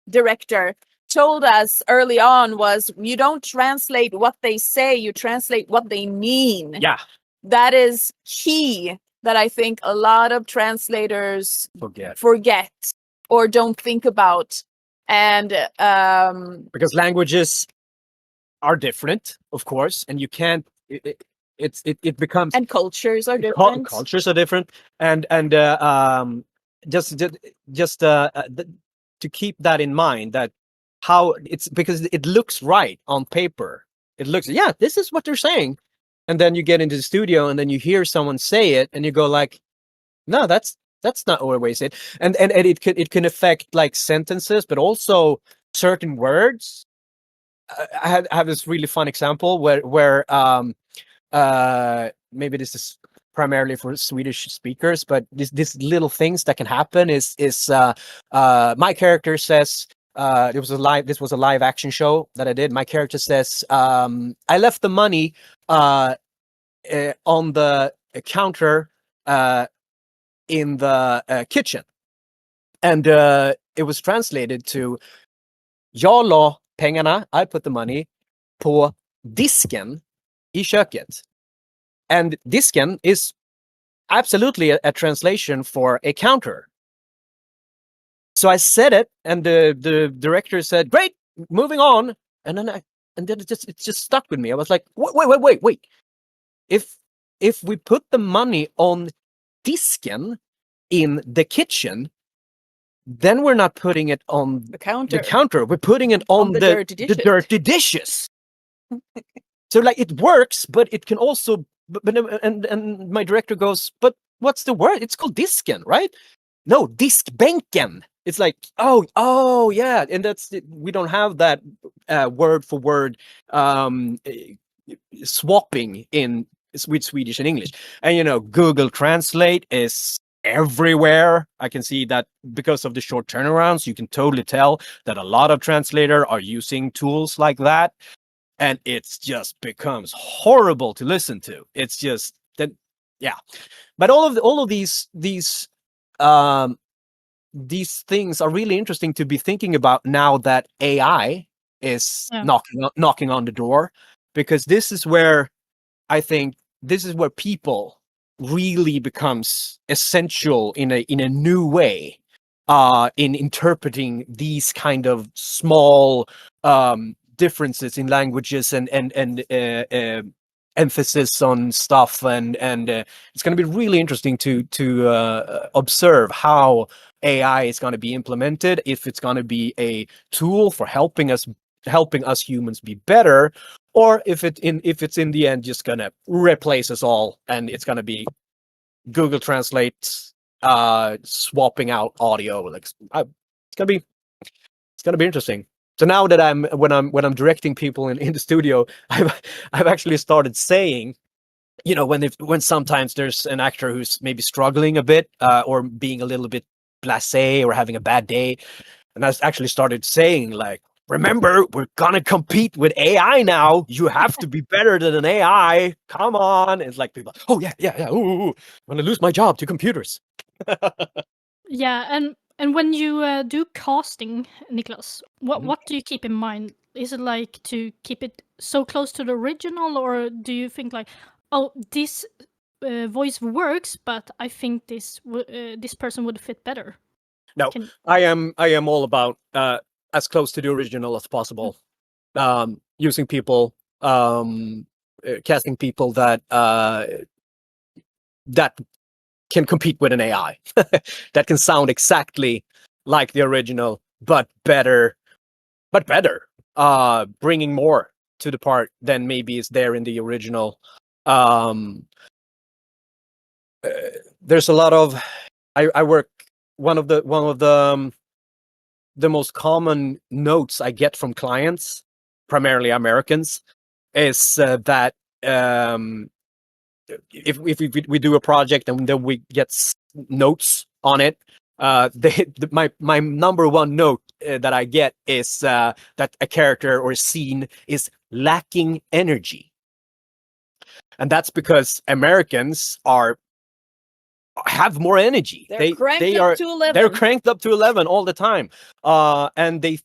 Speaker 3: director told us early on, was you don't translate what they say, you translate what they mean.
Speaker 2: Yeah.
Speaker 3: That is key, that I think a lot of translators forget or don't think about. And
Speaker 2: because languages are different, of course, and you can't. It becomes,
Speaker 3: and cultures are different.
Speaker 2: Cultures are different, and just to keep that in mind, that how it's, because it looks right on paper. It looks, yeah, this is what they're saying, and then you get into the studio and then you hear someone say it, and you go like, no, that's not always it, and it can affect like sentences, but also certain words. I have this really fun example where maybe this is primarily for Swedish speakers, but this little things that can happen is my character says, this was a live action show that I did. My character says, I left the money on the counter in the kitchen, and it was translated to, jag la pengarna, I put the money, på disken i köket. And disken is absolutely a translation for a counter. So I said it, and the director said, great, moving on. And then it just stuck with me. I was like, wait. If we put the money on disken in the kitchen, then we're not putting it on
Speaker 3: the counter.
Speaker 2: We're putting it on the dirty dishes. So like it works, but it can also. And my director goes, but what's the word? It's called disken, right? No, diskbänken. It's like, oh yeah, and we don't have that word for word swapping in with Swedish and English. And Google Translate is everywhere. I can see that because of the short turnarounds, you can totally tell that a lot of translators are using tools like that. And it's just becomes horrible to listen to. It's just that, yeah. But all of these things are really interesting to be thinking about now that AI is knocking on the door, because this is where I think people really becomes essential in a new way in interpreting these kind of small differences in languages and emphasis on stuff, and it's going to be really interesting to observe how AI is going to be implemented, if it's going to be a tool for helping us humans be better, or if it's in the end just going to replace us all, and it's going to be Google Translate swapping out audio. Like it's going to be interesting. So now that when I'm directing people in the studio, I've actually started saying, you know, when sometimes there's an actor who's maybe struggling a bit or being a little bit blasé or having a bad day, and I actually started saying, like, remember, we're gonna compete with AI now. You have to be better than an AI. Come on. It's like people, oh yeah. Ooh, I'm gonna lose my job to computers.
Speaker 1: Yeah, and when you do casting, Nicklas, what do you keep in mind? Is it like to keep it so close to the original, or do you think like, oh, this voice works, but I think this person would fit better?
Speaker 2: No, I am all about as close to the original as possible. Using people, casting people that can compete with an AI, that can sound exactly like the original, but better, bringing more to the part than maybe is there in the original. There's a lot of, I work, one of the most common notes I get from clients, primarily Americans, is that if we do a project and then we get notes on it, my number one note that I get is that a character or a scene is lacking energy, and that's because Americans have more energy.
Speaker 3: They're cranked up to 11.
Speaker 2: They're cranked up to 11 all the time, and they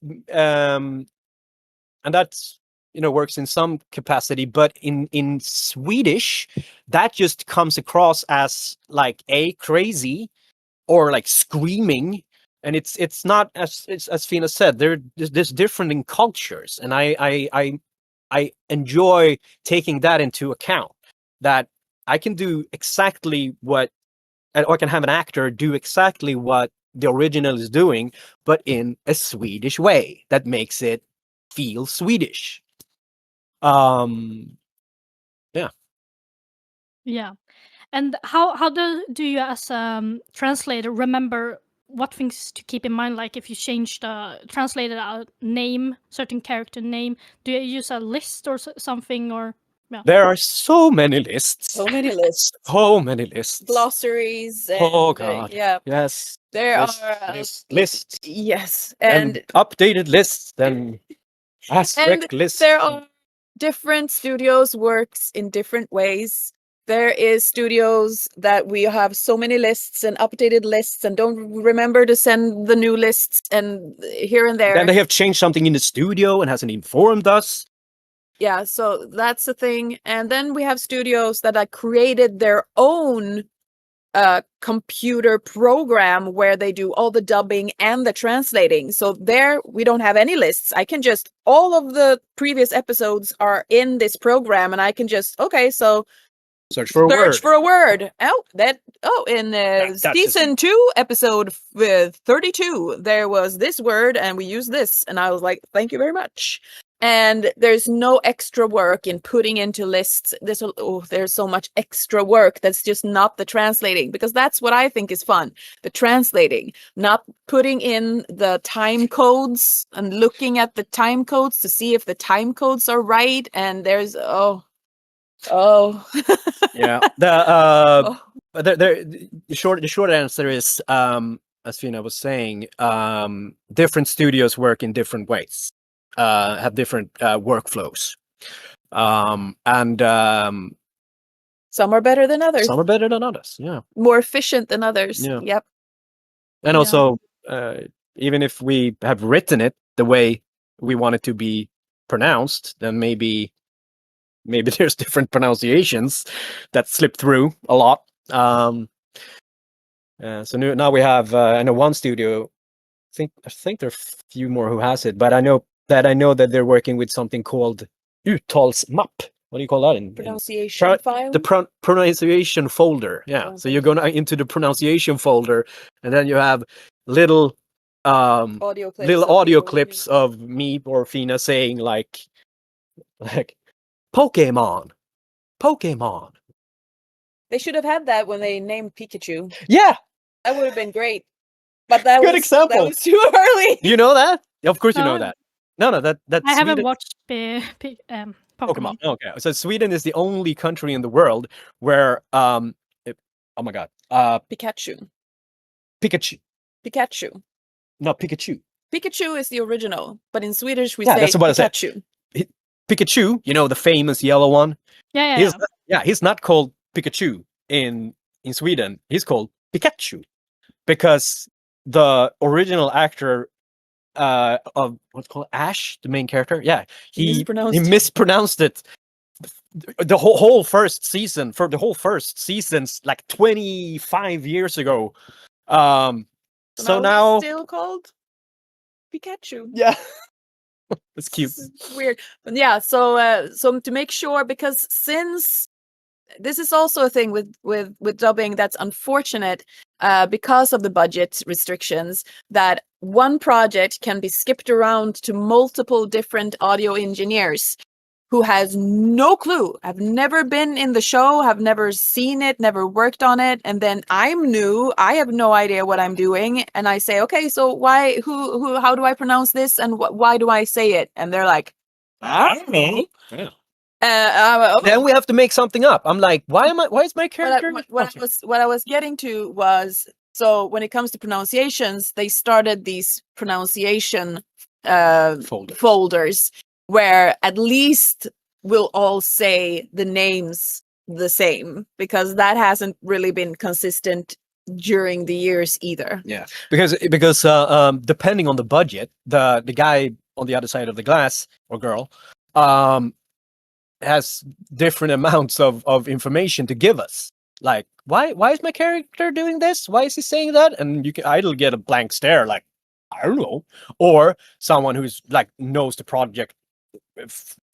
Speaker 2: and that's, you know, works in some capacity, but in Swedish that just comes across as like crazy or like screaming, and it's not, as Fina said, there's different in cultures, and I enjoy taking that into account, that I can do exactly what, or I can have an actor do exactly what the original is doing, but in a Swedish way that makes it feel Swedish.
Speaker 1: Yeah. And how do you as translator remember what things to keep in mind? Like if you change the translated name, certain character name, do you use a list or something, or? Yeah.
Speaker 2: There are so many lists.
Speaker 3: So many lists.
Speaker 2: So many lists.
Speaker 3: Glossaries. And,
Speaker 2: oh God.
Speaker 3: Yeah.
Speaker 2: Yes.
Speaker 3: There
Speaker 2: lists,
Speaker 3: are
Speaker 2: lists.
Speaker 3: Yes,
Speaker 2: and updated lists, then asterisk lists.
Speaker 3: There are different studios works in different ways. There is studios that we have so many lists and updated lists and don't remember to send the new lists and here and there.
Speaker 2: Then they have changed something in the studio and hasn't informed us.
Speaker 3: Yeah, so that's the thing. And then we have studios that have created their own computer program where they do all the dubbing and the translating. So there we don't have any lists. I can just, all of the previous episodes are in this program and I can just, okay, so
Speaker 2: search for a word.
Speaker 3: In season 2 episode 32 there was this word and we used this, and I was like, thank you very much. And there's no extra work in putting into lists. There's so much extra work that's just not the translating, because that's what I think is fun. The translating, not putting in the time codes and looking at the time codes to see if the time codes are right. And there's, yeah.
Speaker 2: But the short answer is, as Fina was saying, different studios work in different ways, have different workflows, and
Speaker 3: some are better than others.
Speaker 2: some are better than others. Yeah,
Speaker 3: More efficient than others.
Speaker 2: Yeah.
Speaker 3: Yep.
Speaker 2: and
Speaker 3: Yeah.
Speaker 2: also, even if we have written it the way we want it to be pronounced, then maybe there's different pronunciations that slip through a lot. So now we have, I know one studio. I think there are a few more who has it, but I know that they're working with something called uttalsmapp. What do you call that in
Speaker 3: Pronunciation file.
Speaker 2: the pronunciation folder? Yeah. So you go into the pronunciation folder, and then you have little
Speaker 3: audio clips.
Speaker 2: audio clips of me or Fina saying like Pokemon.
Speaker 3: They should have had that when they named Pikachu.
Speaker 2: Yeah,
Speaker 3: That would have been great. But that
Speaker 2: Good
Speaker 3: was
Speaker 2: example.
Speaker 3: That was too early.
Speaker 2: do you know that? Of course you know
Speaker 1: No.
Speaker 2: that. No, that's
Speaker 1: I haven't
Speaker 2: Sweden.
Speaker 1: watched Pokemon.
Speaker 2: Okay, so Sweden is the only country in the world where oh my god,
Speaker 3: Pikachu.
Speaker 2: Pikachu,
Speaker 3: Not
Speaker 2: Pikachu.
Speaker 3: Pikachu is the original, but in Swedish we
Speaker 2: Yeah,
Speaker 3: say
Speaker 2: that's what I said.
Speaker 3: Pikachu.
Speaker 2: Pikachu, you know, the famous yellow one.
Speaker 1: Yeah.
Speaker 2: He's not called Pikachu in Sweden. He's called Pikachu because the original actor of what's called Ash, the main character. Yeah, he mispronounced it. The whole first season, for the whole first seasons, like 25 years ago. So now
Speaker 3: it's still called Pikachu.
Speaker 2: yeah, it's cute.
Speaker 3: It's weird. But yeah, so to make sure, because since this is also a thing with dubbing that's unfortunate, because of the budget restrictions, that one project can be skipped around to multiple different audio engineers who has no clue, have never been in the show, have never seen it, never worked on it, and then I'm new, I have no idea what I'm doing, and I say, okay, so how do I pronounce this, and why do I say it? And they're like, I don't know.
Speaker 2: Yeah.
Speaker 3: Then
Speaker 2: we have to make something up. I'm like, why is my character?
Speaker 3: What I was getting to was, so when it comes to pronunciations, they started these pronunciation folders where at least we'll all say the names the same, because that hasn't really been consistent during the years either.
Speaker 2: Yeah, because depending on the budget, the guy on the other side of the glass, or girl, has different amounts of information to give us. Like, why is my character doing this? Why is he saying that? And you can either get a blank stare, like, I don't know, or someone who's like knows the project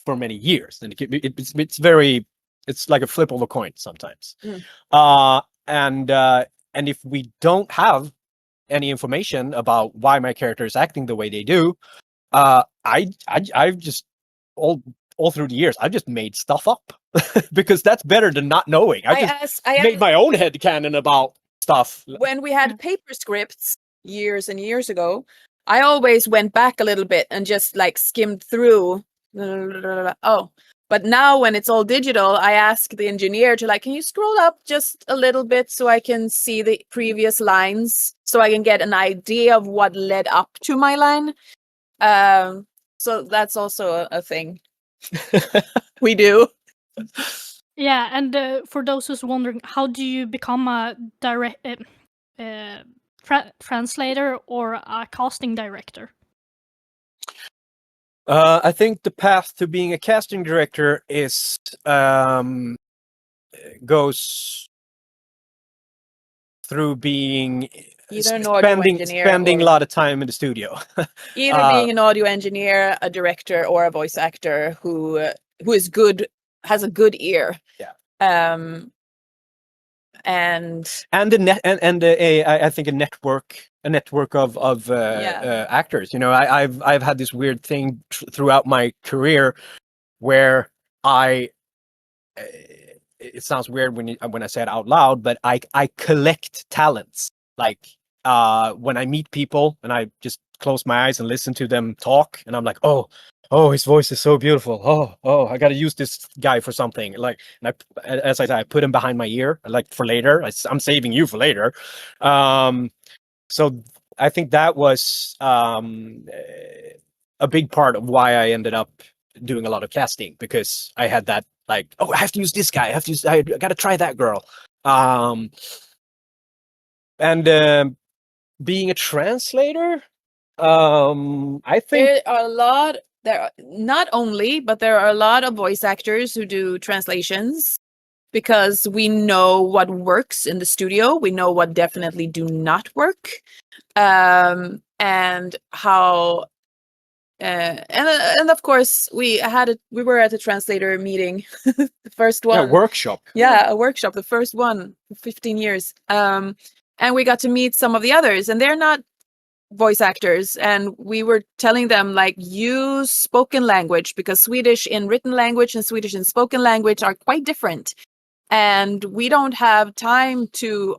Speaker 2: for many years, and it's like a flip of a coin sometimes. And if we don't have any information about why my character is acting the way they do, I've just all through the years I've just made stuff up because that's better than not knowing. I made my own headcanon about stuff.
Speaker 3: When we had Paperscripts years and years ago, I always went back a little bit and just like skimmed through. Oh, but now when it's all digital, I ask the engineer to like, can you scroll up just a little bit so I can see the previous lines, so I can get an idea of what led up to my line. So that's also a thing we do.
Speaker 1: Yeah, and for those who's wondering, how do you become a translator or a casting director?
Speaker 2: I think the path to being a casting director is goes through being spending a lot of time in the studio.
Speaker 3: Either being an audio engineer, a director, or a voice actor who is good, has a good ear.
Speaker 2: Yeah.
Speaker 3: And
Speaker 2: I think a network of actors. You know, I've had this weird thing throughout my career where it sounds weird when I say it out loud, but I collect talents. Like when I meet people and I just close my eyes and listen to them talk, and I'm like, oh, oh, his voice is so beautiful. Oh, I got to use this guy for something. Like, and as I said, I put him behind my ear, like for later. I'm saving you for later. So I think that was a big part of why I ended up doing a lot of casting, because I had that, like, oh, I have to use this guy. I got to try that girl. And being a translator, I think
Speaker 3: There are a lot. Not only, but there are a lot of voice actors who do translations because we know what works in the studio. We know what definitely do not work, and how. And of course we were at a translator meeting, the first one.
Speaker 2: workshop.
Speaker 3: Yeah, a workshop, the first one, 15 years. And we got to meet some of the others, and they're not voice actors. And we were telling them, like, use spoken language, because Swedish in written language and Swedish in spoken language are quite different. And we don't have time to.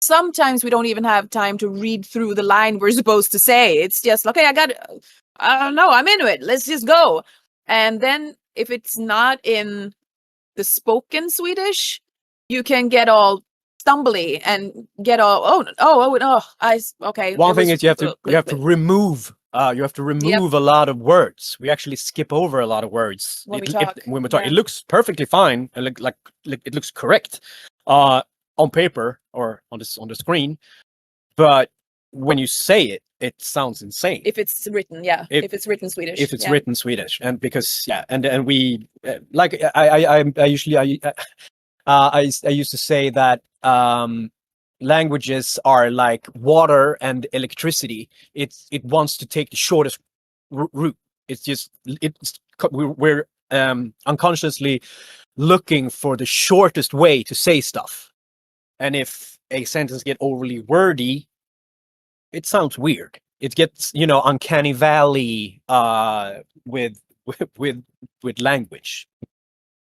Speaker 3: Sometimes we don't even have time to read through the line we're supposed to say. It's just, okay, I don't know, I'm into it. Let's just go. And then if it's not in the spoken Swedish, you can get all stumbly and get all okay.
Speaker 2: One thing is you have to remove a lot of words. We actually skip over a lot of words
Speaker 3: When we talk.
Speaker 2: Yeah. It looks perfectly fine, and like it looks correct on paper or on the screen, but when you say it, it sounds insane.
Speaker 3: If it's written, yeah. If it's written Swedish.
Speaker 2: If it's written Swedish, and because and we like I usually I used to say that languages are like water and electricity. It wants to take the shortest route. We're unconsciously looking for the shortest way to say stuff. And if a sentence get overly wordy, it sounds weird. It gets, uncanny valley with language.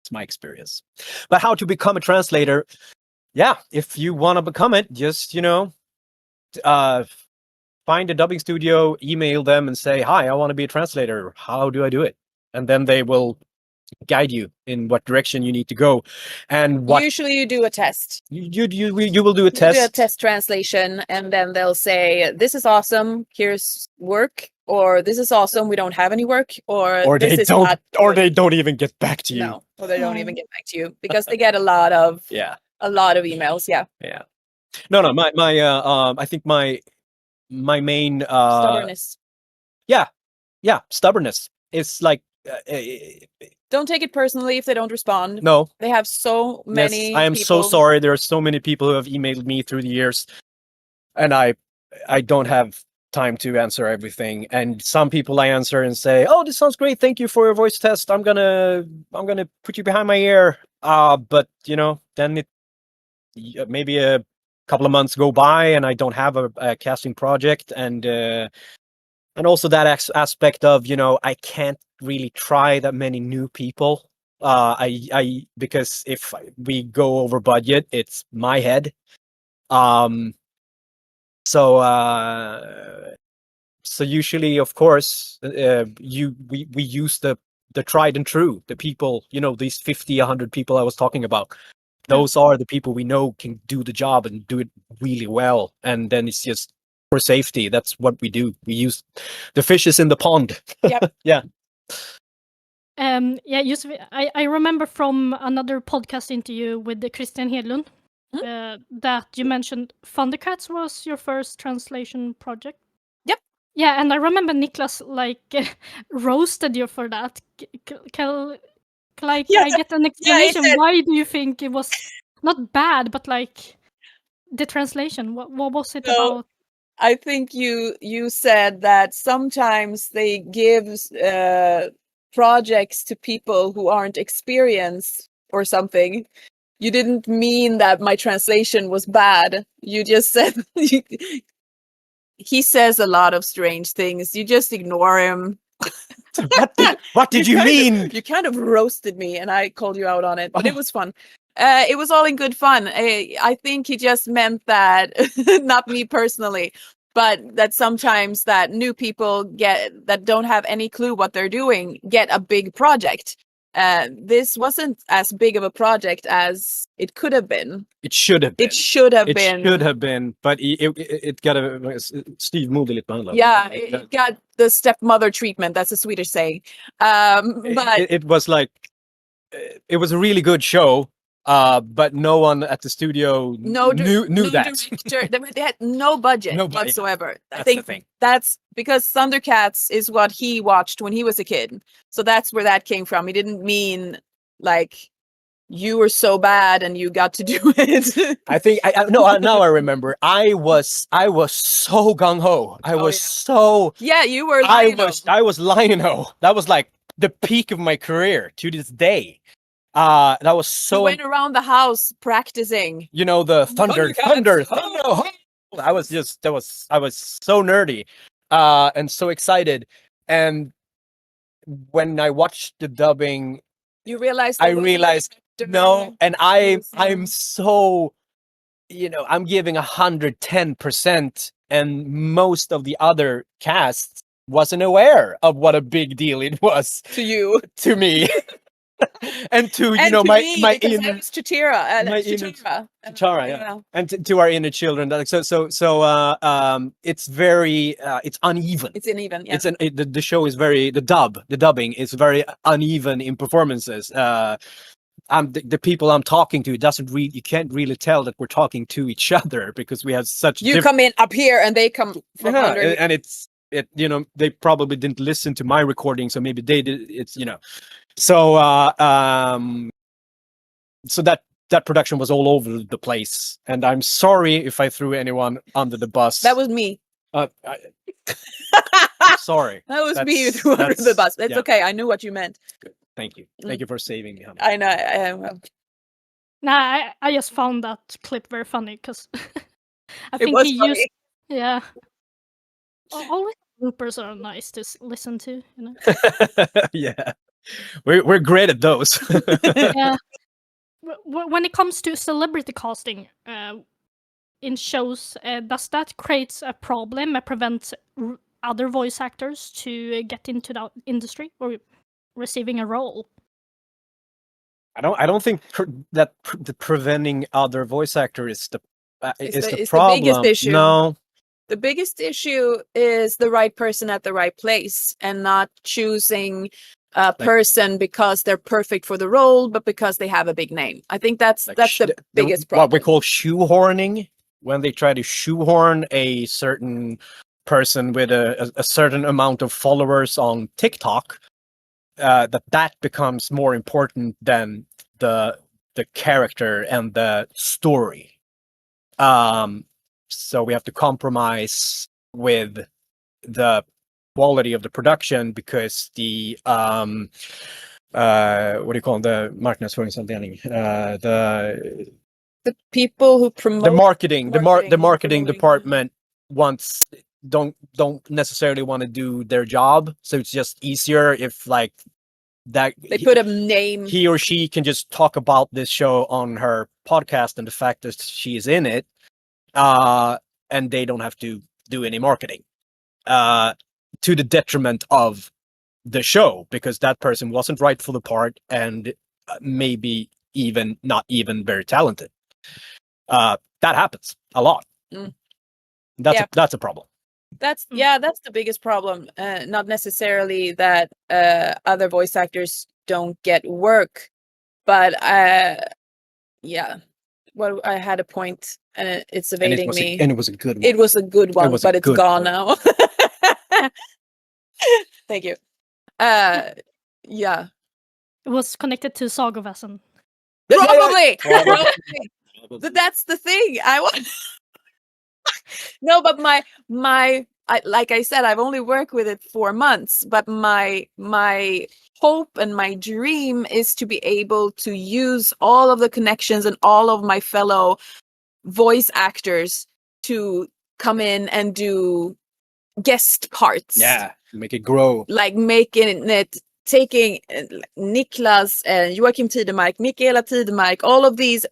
Speaker 2: It's my experience. But how to become a translator? Yeah, if you want to become it, just find a dubbing studio, email them, and say, "Hi, I want to be a translator. How do I do it?" And then they will guide you in what direction you need to go. And
Speaker 3: usually you do a test.
Speaker 2: You will do a test.
Speaker 3: You do a test translation, and then they'll say, "This is awesome. Here's work." Or "This is awesome. We don't have any work." Or
Speaker 2: they don't even get back to you.
Speaker 3: No, or they don't even get back to you, because they get a lot of emails. Yeah.
Speaker 2: Yeah. No. My I think my main
Speaker 3: stubbornness.
Speaker 2: Yeah. Stubbornness. It's like.
Speaker 3: Don't take it personally if they don't respond.
Speaker 2: No.
Speaker 3: They have so many.
Speaker 2: Yes, I am so sorry. There are so many people who have emailed me through the years, and I don't have time to answer everything. And some people I answer and say, "Oh, this sounds great. Thank you for your voice test. I'm gonna put you behind my ear." But then maybe a couple of months go by and I don't have a casting project, and also that aspect of I can't really try that many new people. Because if we go over budget, it's my head. So usually, of course, we use the tried and true, the people, these 50, 100 people I was talking about. Those are the people we know can do the job and do it really well. And then it's just for safety. That's what we do. We use the fishes in the pond.
Speaker 3: Yep.
Speaker 2: Yeah.
Speaker 1: Josefina, I remember from another podcast interview with Christian Hedlund that you mentioned Thundercats was your first translation project.
Speaker 3: Yep.
Speaker 1: Yeah, and I remember Nicklas roasted you for that. I get an explanation. Why do you think it was not bad, but like the translation? What was it about?
Speaker 3: I think you said that sometimes they give projects to people who aren't experienced or something. You didn't mean that my translation was bad. You just said he says a lot of strange things. You just ignore him.
Speaker 2: What did you mean?
Speaker 3: You kind of roasted me and I called you out on it, but it was fun. It was all in good fun. I think he just meant that, not me personally. but that sometimes that new people that don't have any clue what they're doing get a big project. This wasn't as big of a project as it could have been.
Speaker 2: It should have been.
Speaker 3: It should have
Speaker 2: It
Speaker 3: been.
Speaker 2: should have been, but it got a Steve moved a little.
Speaker 3: Yeah, it got the stepmother treatment. That's a Swedish saying. But
Speaker 2: it was like it was a really good show. But no one at the studio knew that.
Speaker 3: Director, they had no budget whatsoever. I think that's because Thundercats is what he watched when he was a kid. So that's where that came from. He didn't mean like you were so bad and you got to do it.
Speaker 2: I think now I remember. I was so gung ho.
Speaker 3: You were
Speaker 2: I was lion-ho. That was like the peak of my career to this day. That was so.
Speaker 3: You went around the house practicing.
Speaker 2: You know, the thunder. I was so nerdy, and so excited. And when I watched the dubbing,
Speaker 3: you realized.
Speaker 2: I realized no, and I'm so, I'm giving 110%, and most of the other casts wasn't aware of what a big deal it was to me. And to my inner Chitara, and to our inner children. It's very it's uneven.
Speaker 3: It's uneven. Yeah.
Speaker 2: The show is very the dubbing is very uneven in performances. The people I'm talking to you can't really tell that we're talking to each other because we have such.
Speaker 3: You come in up here and they come from underneath.
Speaker 2: And they probably didn't listen to my recording, so maybe they did. So that production was all over the place, and I'm sorry if I threw anyone under the bus.
Speaker 3: That was me.
Speaker 2: Sorry.
Speaker 3: That was me who threw under the bus. It's okay. I knew what you meant.
Speaker 2: Good. Thank you. Thank you for saving me, honey.
Speaker 3: I know.
Speaker 1: I just found that clip very funny because I think
Speaker 3: he used.
Speaker 1: Yeah. Always bloopers are nice to listen to.
Speaker 2: Yeah. We're great at those.
Speaker 1: Yeah. When it comes to celebrity casting in shows, does that create a problem and prevent other voice actors to get into the industry or receiving a role?
Speaker 2: I don't think that preventing other voice actors is the problem.
Speaker 3: The biggest issue.
Speaker 2: No.
Speaker 3: The biggest issue is the right person at the right place and not choosing a person because they're perfect for the role, but because they have a big name. I think that's the biggest problem.
Speaker 2: What we call shoehorning, when they try to shoehorn a certain person with a certain amount of followers on TikTok, that becomes more important than the character and the story. So we have to compromise with the quality of the production because the what do you call them? The marknadsföringsavdelning, the
Speaker 3: people who promote
Speaker 2: the marketing department don't necessarily want to do their job, so it's just easier if like that
Speaker 3: they put a name.
Speaker 2: He or she can just talk about this show on her podcast and the fact that she is in it, and they don't have to do any marketing. To the detriment of the show, because that person wasn't right for the part and maybe even not even very talented. That happens a lot. That's a problem.
Speaker 3: That's the biggest problem. Not necessarily that other voice actors don't get work, but well, I had a point and it's evading me.
Speaker 2: And it was a good one.
Speaker 3: It was a good one, but it's gone now. Thank you. Yeah.
Speaker 1: It was connected to Sagoväsen.
Speaker 3: Probably. But that's the thing. I want. No, but like I said, I've only worked with it 4 months. But my hope and my dream is to be able to use all of the connections and all of my fellow voice actors to come in and do guest parts.
Speaker 2: Yeah, make it grow.
Speaker 3: Like making it, taking Nicklas and Joakim Tidemark, Mikaela Tidemark, all of these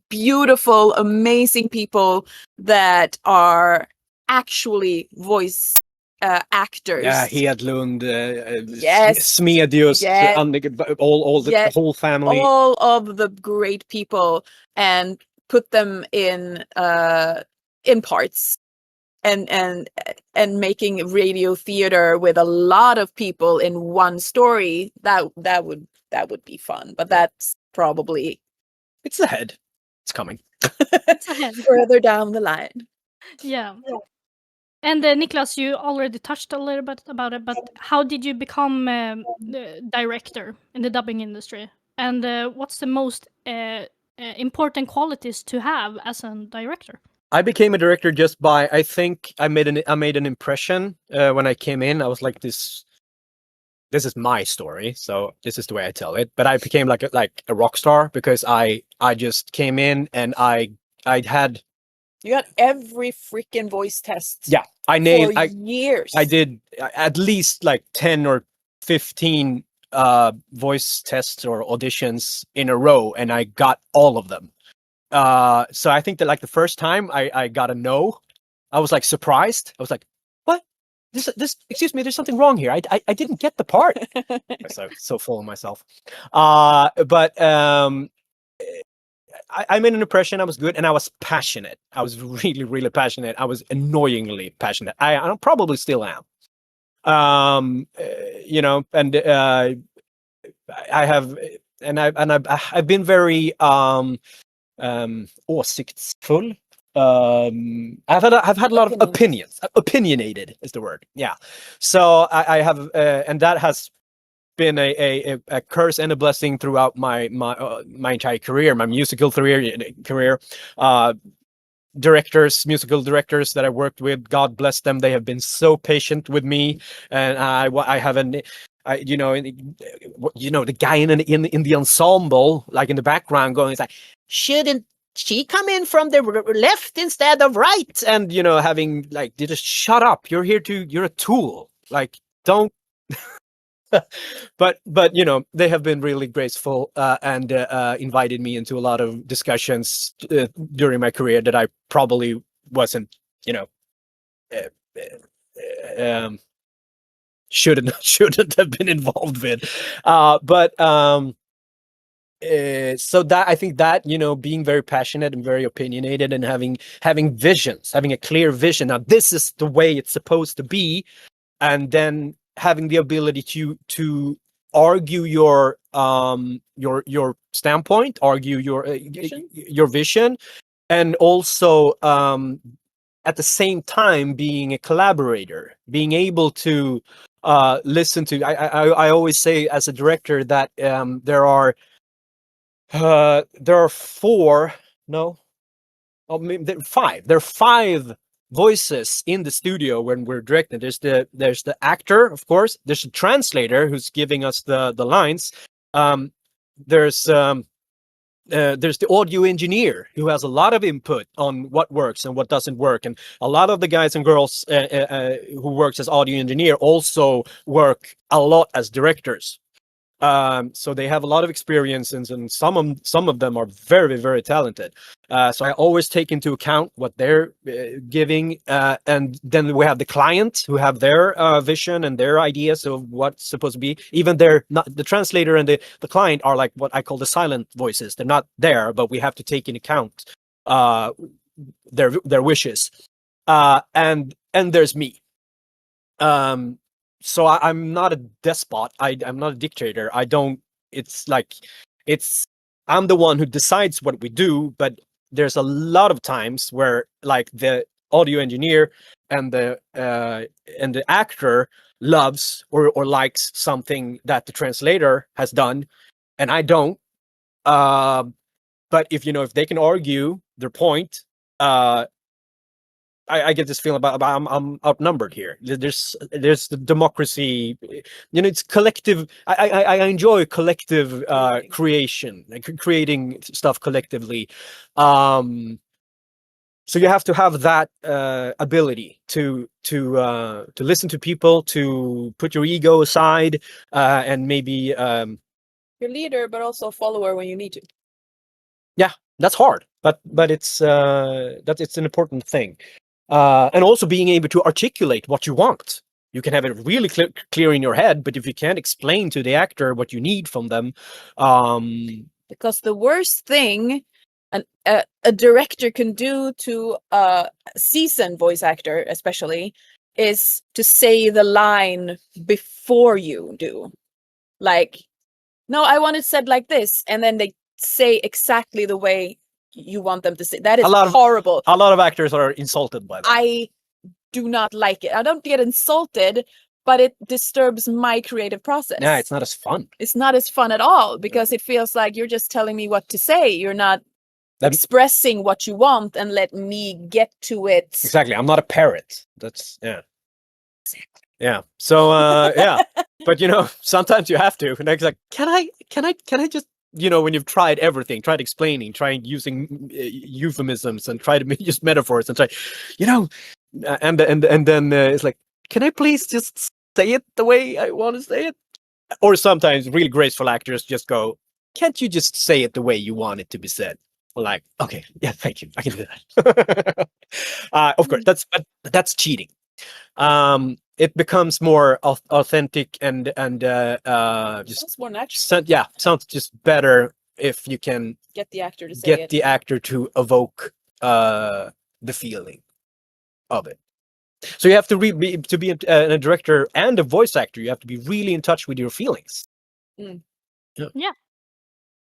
Speaker 3: beautiful, amazing people that are actually voice actors.
Speaker 2: Yeah, Hedlund,
Speaker 3: Yes.
Speaker 2: Smedius,
Speaker 3: Yeah.
Speaker 2: all the
Speaker 3: Yeah.
Speaker 2: whole family.
Speaker 3: All of the great people, and put them in parts, and making radio theater with a lot of people in one story. That would be fun, but that's probably
Speaker 2: It's ahead. It's coming.
Speaker 1: It's ahead.
Speaker 3: further down the line.
Speaker 1: Yeah. And Nicklas, you already touched a little bit about it, but how did you become the director in the dubbing industry? And what's the most important qualities to have as a director?
Speaker 2: I became a director just by, I think I made an impression when I came in. I was like, this is my story, so this is the way I tell it. But I became like a rock star because I just came in and I had.
Speaker 3: You got every freaking voice test.
Speaker 2: Yeah, I nailed.
Speaker 3: For years.
Speaker 2: I did at least like 10 or 15 voice tests or auditions in a row, and I got all of them. So I think that like the first time I got a no, I was like surprised. I was like, what? This excuse me, there's something wrong here. I didn't get the part. so full of myself. But I made an impression. I was good, and I was passionate. I was really, really passionate. I was annoyingly passionate. I probably still am. You know, and I have, and I've been very åsiktsfull. I've had a lot of opinions. Opinionated is the word. Yeah. So I have, and that has been a curse and a blessing throughout my entire career, my musical career. Musical directors that I worked with, God bless them, they have been so patient with me, and I have you know, the guy in the ensemble, like in the background, going, it's like, shouldn't she come in from the left instead of right? And having like, you just shut up. You're a tool. Like, don't. But they have been really graceful and invited me into a lot of discussions during my career that I probably wasn't, shouldn't have been involved with. So that I think that being very passionate and very opinionated and having visions, having a clear vision. Now this is the way it's supposed to be, and then having the ability to argue your standpoint, argue your vision, and also at the same time being a collaborator, being able to listen to. I always say as a director that there are four, no, oh, maybe five. There are five voices in the studio when we're directing. There's the actor, of course. There's the translator who's giving us the lines. There's the audio engineer who has a lot of input on what works and what doesn't work, and a lot of the guys and girls who works as audio engineer also work a lot as directors. So they have a lot of experience, and some of them are very, very talented. So I always take into account what they're giving, and then we have the client who have their vision and their ideas of what's supposed to be. Even they're not, the translator and the client are like what I call the silent voices. They're not there, but we have to take into account their wishes. And there's me. So I'm not a despot. I'm not a dictator. I'm the one who decides what we do, but there's a lot of times where like the audio engineer and the actor loves or likes something that the translator has done, and I don't. But if they can argue their point, I get this feeling about I'm outnumbered here. There's the democracy, it's collective. I enjoy collective creation, like creating stuff collectively. So you have to have that ability to listen to people, to put your ego aside, and maybe
Speaker 3: your leader, but also follower when you need to.
Speaker 2: Yeah, that's hard, but it's an important thing. and also being able to articulate what you want. You can have it really clear in your head, but if you can't explain to the actor what you need from them,
Speaker 3: because the worst thing a director can do to a seasoned voice actor, especially, is to say the line before you do. Like, no, I want it said like this, and then they say exactly the way you want them to say. That is horrible.
Speaker 2: A lot of actors are insulted by that.
Speaker 3: I do not like it. I don't get insulted, but it disturbs my creative process.
Speaker 2: Yeah, it's not as fun.
Speaker 3: It's not as fun at all, because it feels like you're just telling me what to say. You're not expressing what you want and let me get to it.
Speaker 2: Exactly. I'm not a parrot. That's exactly. Yeah. So yeah. But sometimes you have to. And it's like, can I just, when you've tried everything, tried explaining, tried using euphemisms and tried to use metaphors and try, and then it's like, can I please just say it the way I want to say it? Or sometimes really graceful actors just go, can't you just say it the way you want it to be said? Like, okay, yeah, thank you, I can do that. Of course, that's cheating. It becomes more authentic and just
Speaker 3: more natural.
Speaker 2: Sounds just better if you can
Speaker 3: get the actor to say it.
Speaker 2: Get the actor to evoke the feeling of it. So you have to be a director and a voice actor. You have to be really in touch with your feelings.
Speaker 3: Mm.
Speaker 1: Yeah.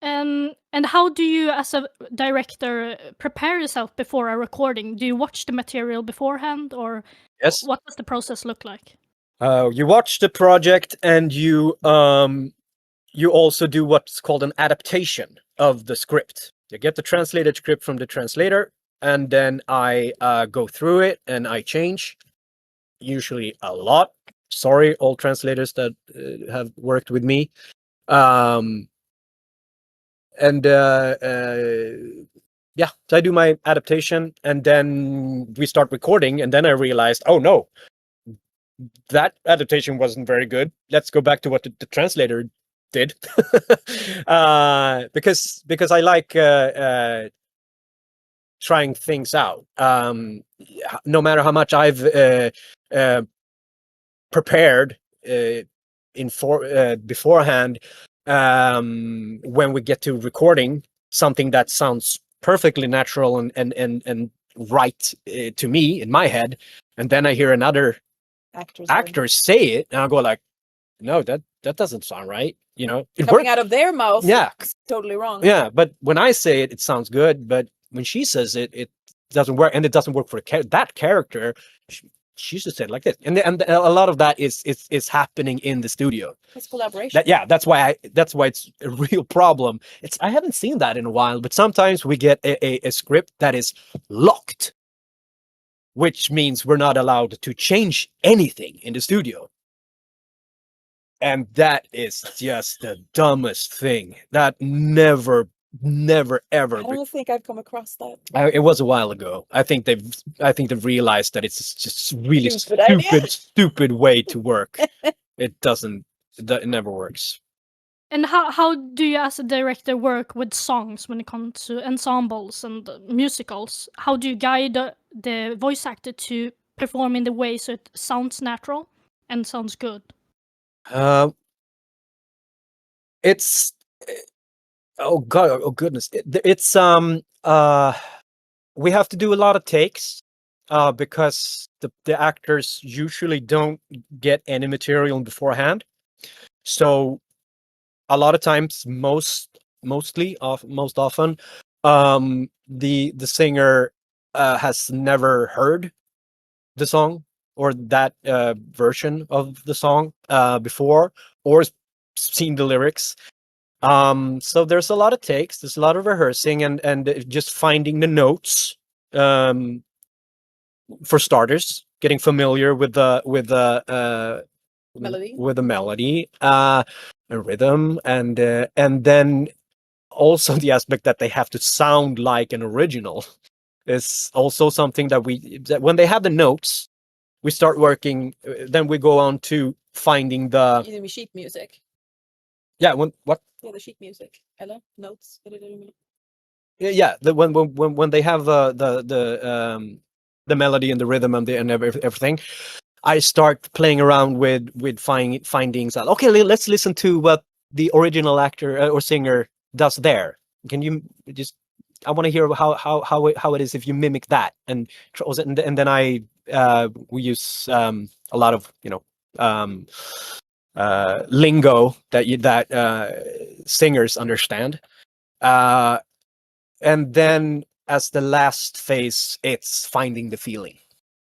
Speaker 1: And how do you, as a director, prepare yourself before a recording? Do you watch the material beforehand, or
Speaker 2: yes?
Speaker 1: What does the process look like?
Speaker 2: You watch the project, and you also do what's called an adaptation of the script. You get the translated script from the translator, and then I go through it and I change, usually a lot. Sorry, all translators that have worked with me. Yeah, so I do my adaptation, and then we start recording, and then I realized, oh no, that adaptation wasn't very good. Let's go back to what the translator did. Because I like trying things out. No matter how much I've prepared beforehand, when we get to recording something that sounds perfectly natural and right to me in my head, and then I hear another actor say it, and I'll go like, no, that doesn't sound right.
Speaker 3: Coming out of their mouth,
Speaker 2: yeah,
Speaker 3: it's totally wrong.
Speaker 2: Yeah, but when I say it, it sounds good. But when she says it, it doesn't work, and it doesn't work for that character. She should say it like this, and a lot of that is happening in the studio.
Speaker 3: It's collaboration.
Speaker 2: That's why it's a real problem. I haven't seen that in a while, but sometimes we get a script that is locked, which means we're not allowed to change anything in the studio. And that is just the dumbest thing. That never, ever.
Speaker 3: I don't think I've come across that.
Speaker 2: It was a while ago. I think they've realized that it's just really stupid way to work. It never works.
Speaker 1: And how do you, as a director, work with songs when it comes to ensembles and musicals? How do you guide the voice actor to perform in the way so it sounds natural and sounds good?
Speaker 2: It's oh goodness. It's we have to do a lot of takes because the actors usually don't get any material beforehand. So a lot of times, most often, the singer has never heard the song or that version of the song before, or seen the lyrics. So there's a lot of takes, there's a lot of rehearsing and just finding the notes. For starters, getting familiar with the
Speaker 3: melody,
Speaker 2: a rhythm, and then also the aspect that they have to sound like an original is also something that when they have the notes, we start working. Then we go on to finding the
Speaker 3: sheet music.
Speaker 2: Yeah, what?
Speaker 3: Yeah, the sheet music. Hello, notes.
Speaker 2: Yeah, when they have the the melody and the rhythm and everything, I start playing around with findings out. Okay, let's listen to what the original actor or singer does there. Can you just? I want to hear how it is if you mimic that, and then we use a lot of lingo that singers understand, and then as the last phase, it's finding the feeling.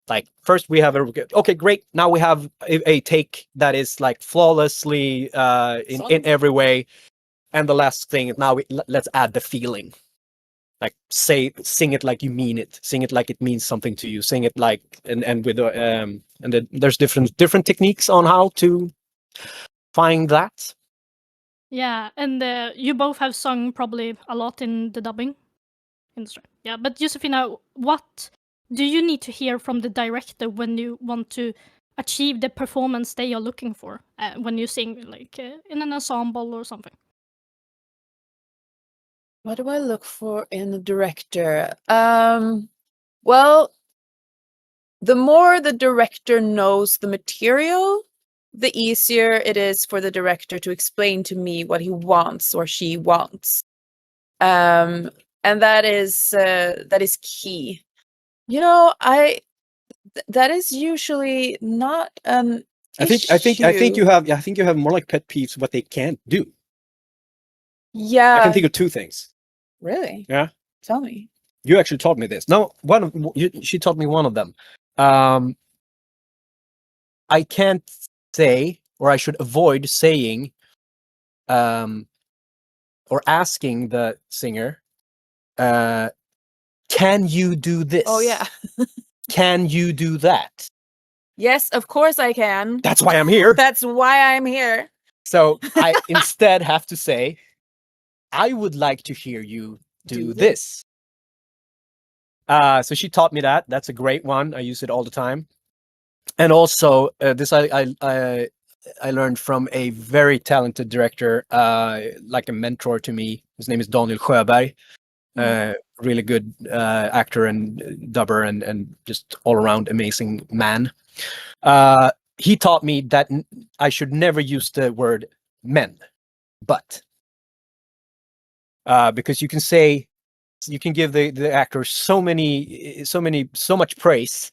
Speaker 2: Like first we have okay, great. Now we have a take that is like flawlessly in every way, and the last thing now let's add the feeling. Like sing it like you mean it. Sing it like it means something to you. Sing it like and with and then there's different techniques on how to find that.
Speaker 1: Yeah, and you both have sung probably a lot in the dubbing industry. Yeah, but Josefina, what do you need to hear from the director when you want to achieve the performance they are looking for when you sing, like in an ensemble or something?
Speaker 3: What do I look for in a director? Well, the more the director knows the material, the easier it is for the director to explain to me what he wants or she wants. And that is key. You know, that is usually not
Speaker 2: I think you have more like pet peeves what they can't do.
Speaker 3: Yeah.
Speaker 2: I can think of two things.
Speaker 3: Really?
Speaker 2: Yeah.
Speaker 3: Tell me.
Speaker 2: You actually taught me this. No, she taught me one of them. I can't say, or I should avoid saying, or asking the singer, can you do this?
Speaker 3: Oh yeah.
Speaker 2: Can you do that?
Speaker 3: Yes, of course I can.
Speaker 2: That's why I'm here.
Speaker 3: That's why I'm here.
Speaker 2: So I instead have to say, I would like to hear you do this. So she taught me that. That's a great one. I use it all the time. And also, this I learned from a very talented director, like a mentor to me. His name is Daniel Sjöberg. Really good actor and dubber and just all around amazing man. He taught me that I should never use the word men, but because you can give the actor so much praise,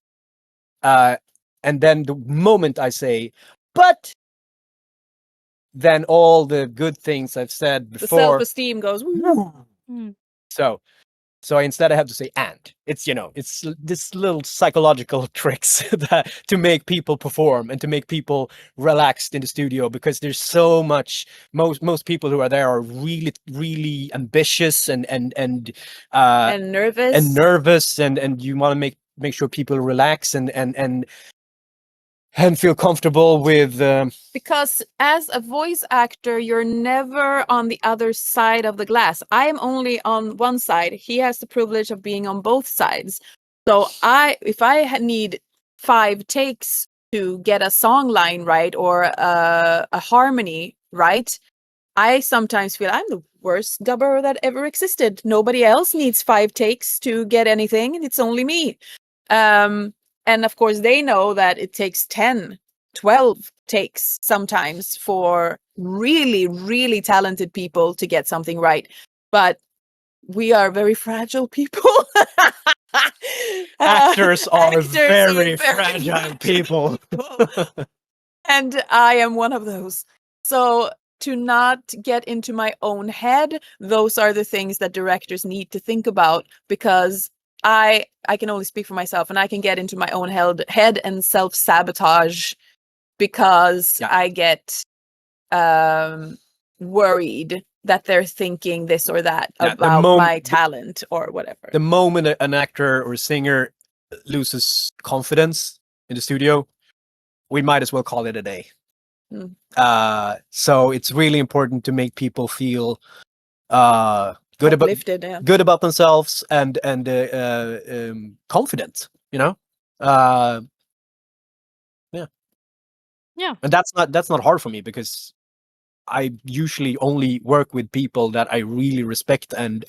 Speaker 2: and then the moment I say, but then all the good things I've said before,
Speaker 3: the self-esteem goes.
Speaker 2: So instead I have to say and. It's it's this little psychological tricks that to make people perform and to make people relaxed in the studio, because there's so much. Most people who are there are really really ambitious and nervous and you want to make sure people relax and feel comfortable with
Speaker 3: because as a voice actor you're never on the other side of the glass. I am only on one side. He has the privilege of being on both sides. So if I need 5 takes to get a song line right or a harmony right, I sometimes feel I'm the worst dubber that ever existed. Nobody else needs 5 takes to get anything. It's only me. And of course, they know that it takes 10, 12 takes sometimes for really, really talented people to get something right. But we are very fragile people.
Speaker 2: Actors are very fragile people.
Speaker 3: And I am one of those. So to not get into my own head, those are the things that directors need to think about, because I can only speak for myself, and I can get into my own head and self-sabotage because I get worried that they're thinking this or that about my talent or whatever.
Speaker 2: The moment an actor or a singer loses confidence in the studio, we might as well call it a day. So it's really important to make people feel good about themselves and confident, yeah. And that's not hard for me, because I usually only work with people that I really respect and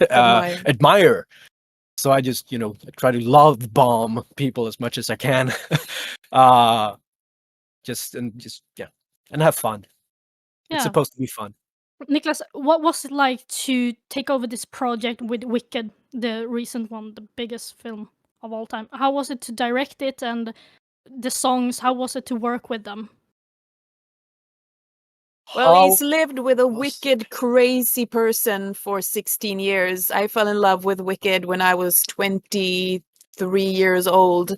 Speaker 2: admire. So I just, try to love bomb people as much as I can. uh, and have fun. It's
Speaker 1: Yeah.
Speaker 2: supposed to be fun.
Speaker 1: Nicklas, what was it like to take over this project with Wicked, the recent one, the biggest film of all time? How was it to direct it, and the songs, how was it to work with them?
Speaker 3: Well, he's lived with a wicked, crazy person for 16 years. I fell in love with Wicked when I was 23 years old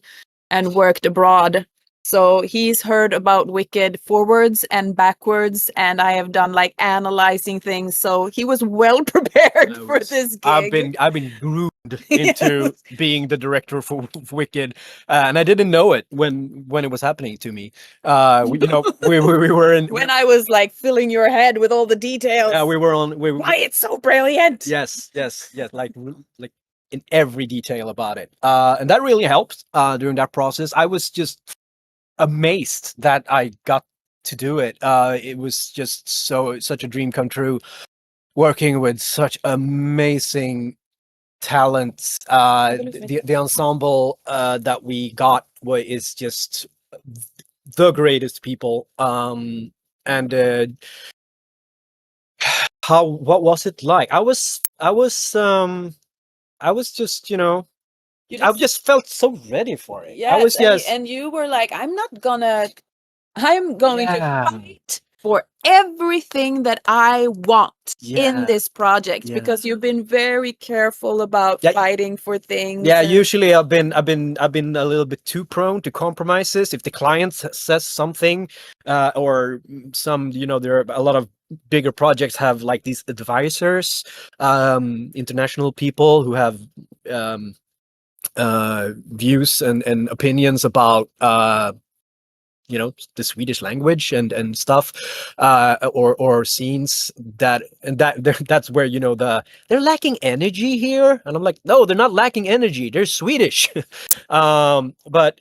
Speaker 3: and worked abroad. So he's heard about Wicked forwards and backwards, and I have done like analyzing things. So he was well prepared for this gig.
Speaker 2: I've been groomed into being the director for Wicked, and I didn't know it when it was happening to me. We were in
Speaker 3: when I was like filling your head with all the details.
Speaker 2: we were on.
Speaker 3: Why it's so brilliant?
Speaker 2: Yes, like in every detail about it, and that really helped during that process. I was just amazed that I got to do it. It was just such a dream come true, working with such amazing talents. The ensemble that we got is just the greatest people. And what was it like? I was just, I just felt so ready for it.
Speaker 3: Yes,
Speaker 2: I was
Speaker 3: and you were like, I'm going to fight for everything that I want in this project, because you've been very careful about fighting for things.
Speaker 2: Yeah, usually I've been a little bit too prone to compromises. If the client says something, or some, there are a lot of bigger projects have like these advisors, international people who have views and opinions about the Swedish language and stuff, or scenes that's where they're lacking energy here, and I'm like, no, they're not lacking energy, they're Swedish. But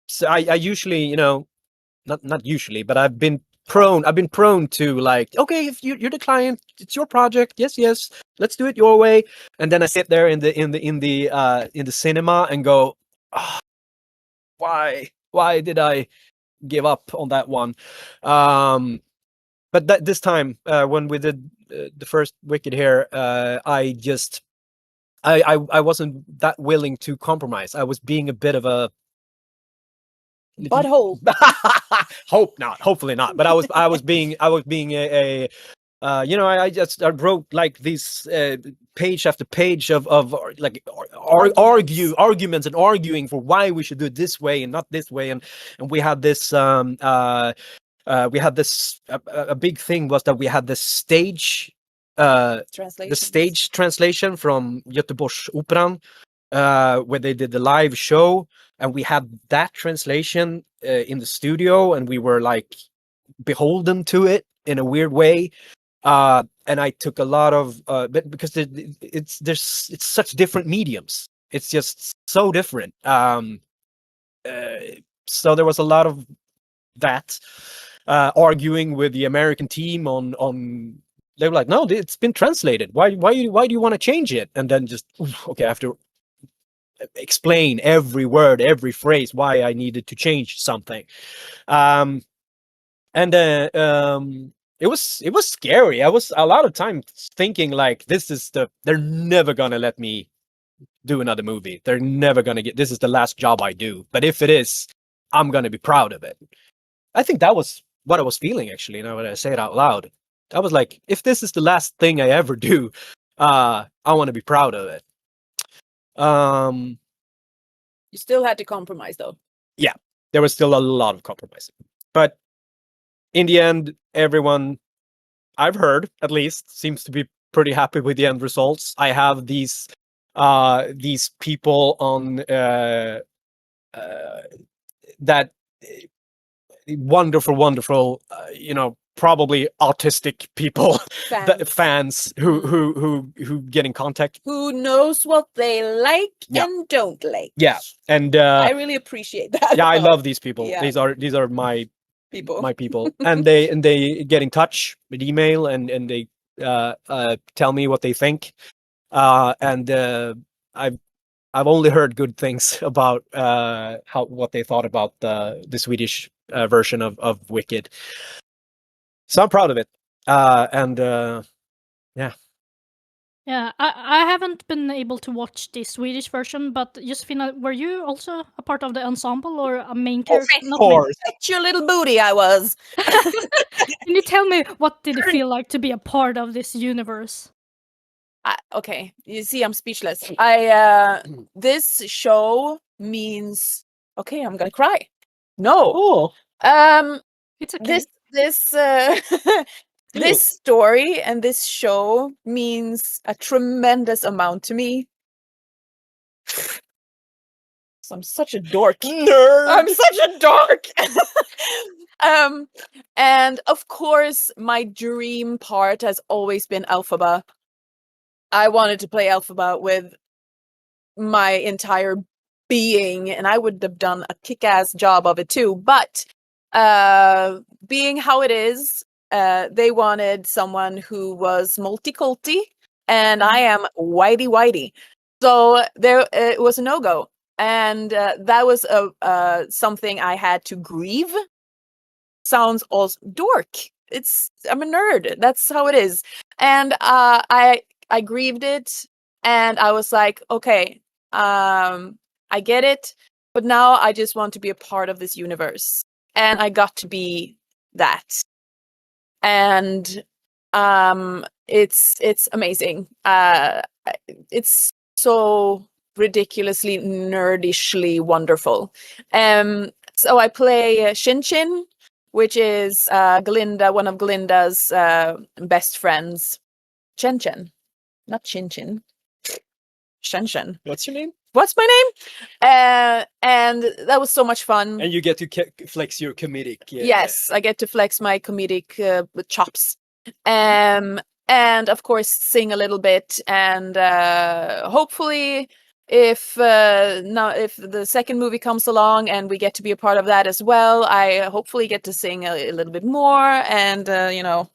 Speaker 2: so I usually, not usually, but I've been prone to like, okay, if you're the client, it's your project, yes, let's do it your way. And then I sit there in the cinema and go, oh, why did I give up on that one? But this time, when we did the first Wicked here, I wasn't that willing to compromise. I was being a bit of a
Speaker 3: butthole.
Speaker 2: Hopefully not. But I was being a I wrote like these page after page of like arguments and arguing for why we should do it this way and not this way, and we had this a big thing was that we had the stage translation from Göteborgs Operan, where they did the live show, and we had that translation in the studio, and we were like beholden to it in a weird way. And I took a lot of because it's such different mediums. It's just so different. So there was a lot of that arguing with the American team on. They were like, no, it's been translated. Why do you want to change it? And then just okay, I have to explain every word, every phrase, why I needed to change something. And it was scary. I was a lot of time thinking like, they're never gonna let me do another movie. They're never gonna this is the last job I do. But if it is, I'm gonna be proud of it. I think that was what I was feeling, actually, now when I say it out loud. I was like, if this is the last thing I ever do, I want to be proud of it.
Speaker 3: You still had to compromise, though.
Speaker 2: Yeah, there was still a lot of compromising. But in the end, everyone I've heard, at least, seems to be pretty happy with the end results. I have these people on that wonderful, probably autistic people, fans who get in contact,
Speaker 3: who knows what they like and don't like.
Speaker 2: Yeah, and
Speaker 3: I really appreciate that.
Speaker 2: Yeah, I love these people.
Speaker 3: Yeah.
Speaker 2: These are my
Speaker 3: people.
Speaker 2: My people, and they get in touch with email and they tell me what they think. and I've only heard good things about what they thought about the Swedish version of Wicked. So I'm proud of it. Yeah.
Speaker 1: Yeah, I haven't been able to watch the Swedish version, but Josefina, were you also a part of the ensemble or a main character?
Speaker 2: Of course.
Speaker 3: Bet your little booty I was.
Speaker 1: Can you tell me what did it feel like to be a part of this universe?
Speaker 3: Okay, you see, I'm speechless. I this show means. Okay, I'm gonna cry. No.
Speaker 2: Oh.
Speaker 1: It's okay.
Speaker 3: This this story and this show means a tremendous amount to me. So I'm such a dork.
Speaker 2: Nerd.
Speaker 3: I'm such a dork. And of course, my dream part has always been Elphaba. I wanted to play Elphaba with my entire being, and I would have done a kick-ass job of it too. But being how it is, they wanted someone who was multiculti, and I am whitey. So there, it was a no-go, and that was something I had to grieve. Sounds also dork. I'm a nerd. That's how it is, and I grieved it, and I was like, okay, I get it, but now I just want to be a part of this universe, and I got to be that, and it's amazing. It's so ridiculously nerdishly wonderful. So I play Shin Chin, which is Glinda, one of Glinda's best friends. Chen Chen, not Chin Chin. Shen Shen.
Speaker 2: What's your name?
Speaker 3: What's my name? And that was so much fun.
Speaker 2: And you get to flex your comedic.
Speaker 3: Yes, I get to flex my comedic chops. And of course sing a little bit, and hopefully if the second movie comes along and we get to be a part of that as well, I hopefully get to sing a little bit more, and you know,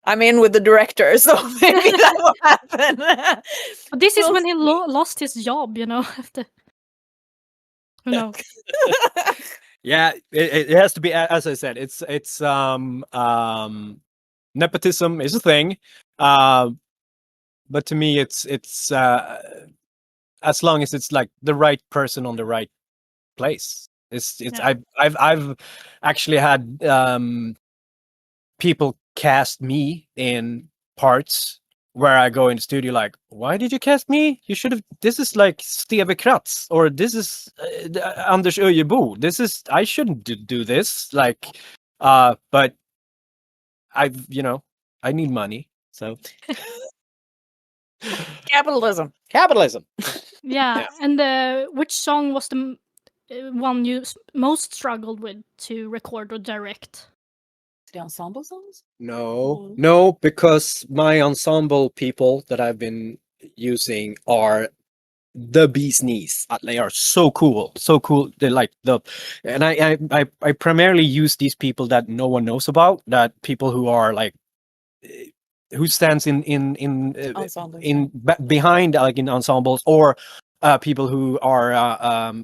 Speaker 3: I'm in with the director, so maybe that will happen.
Speaker 1: But this is when he lost his job, you know, after. Who knows?
Speaker 2: Yeah, it has to be, as I said, it's nepotism is a thing, but to me it's as long as it's like the right person on the right place.
Speaker 1: Yeah.
Speaker 2: I've actually had people cast me in parts where I go in the studio like, why did you cast me? You should have. This is like Steve Kratz, or this is Anders Öjebo. I shouldn't do this. Like, but I need money, so
Speaker 3: Capitalism.
Speaker 1: Yeah, and which song was the one you most struggled with to record or direct?
Speaker 3: The ensemble songs?
Speaker 2: No, because my ensemble people that I've been using are the bee's knees. They are so cool. They're like and I primarily use these people that no one knows about. That people who are like, who stands behind, like in ensembles, or people who are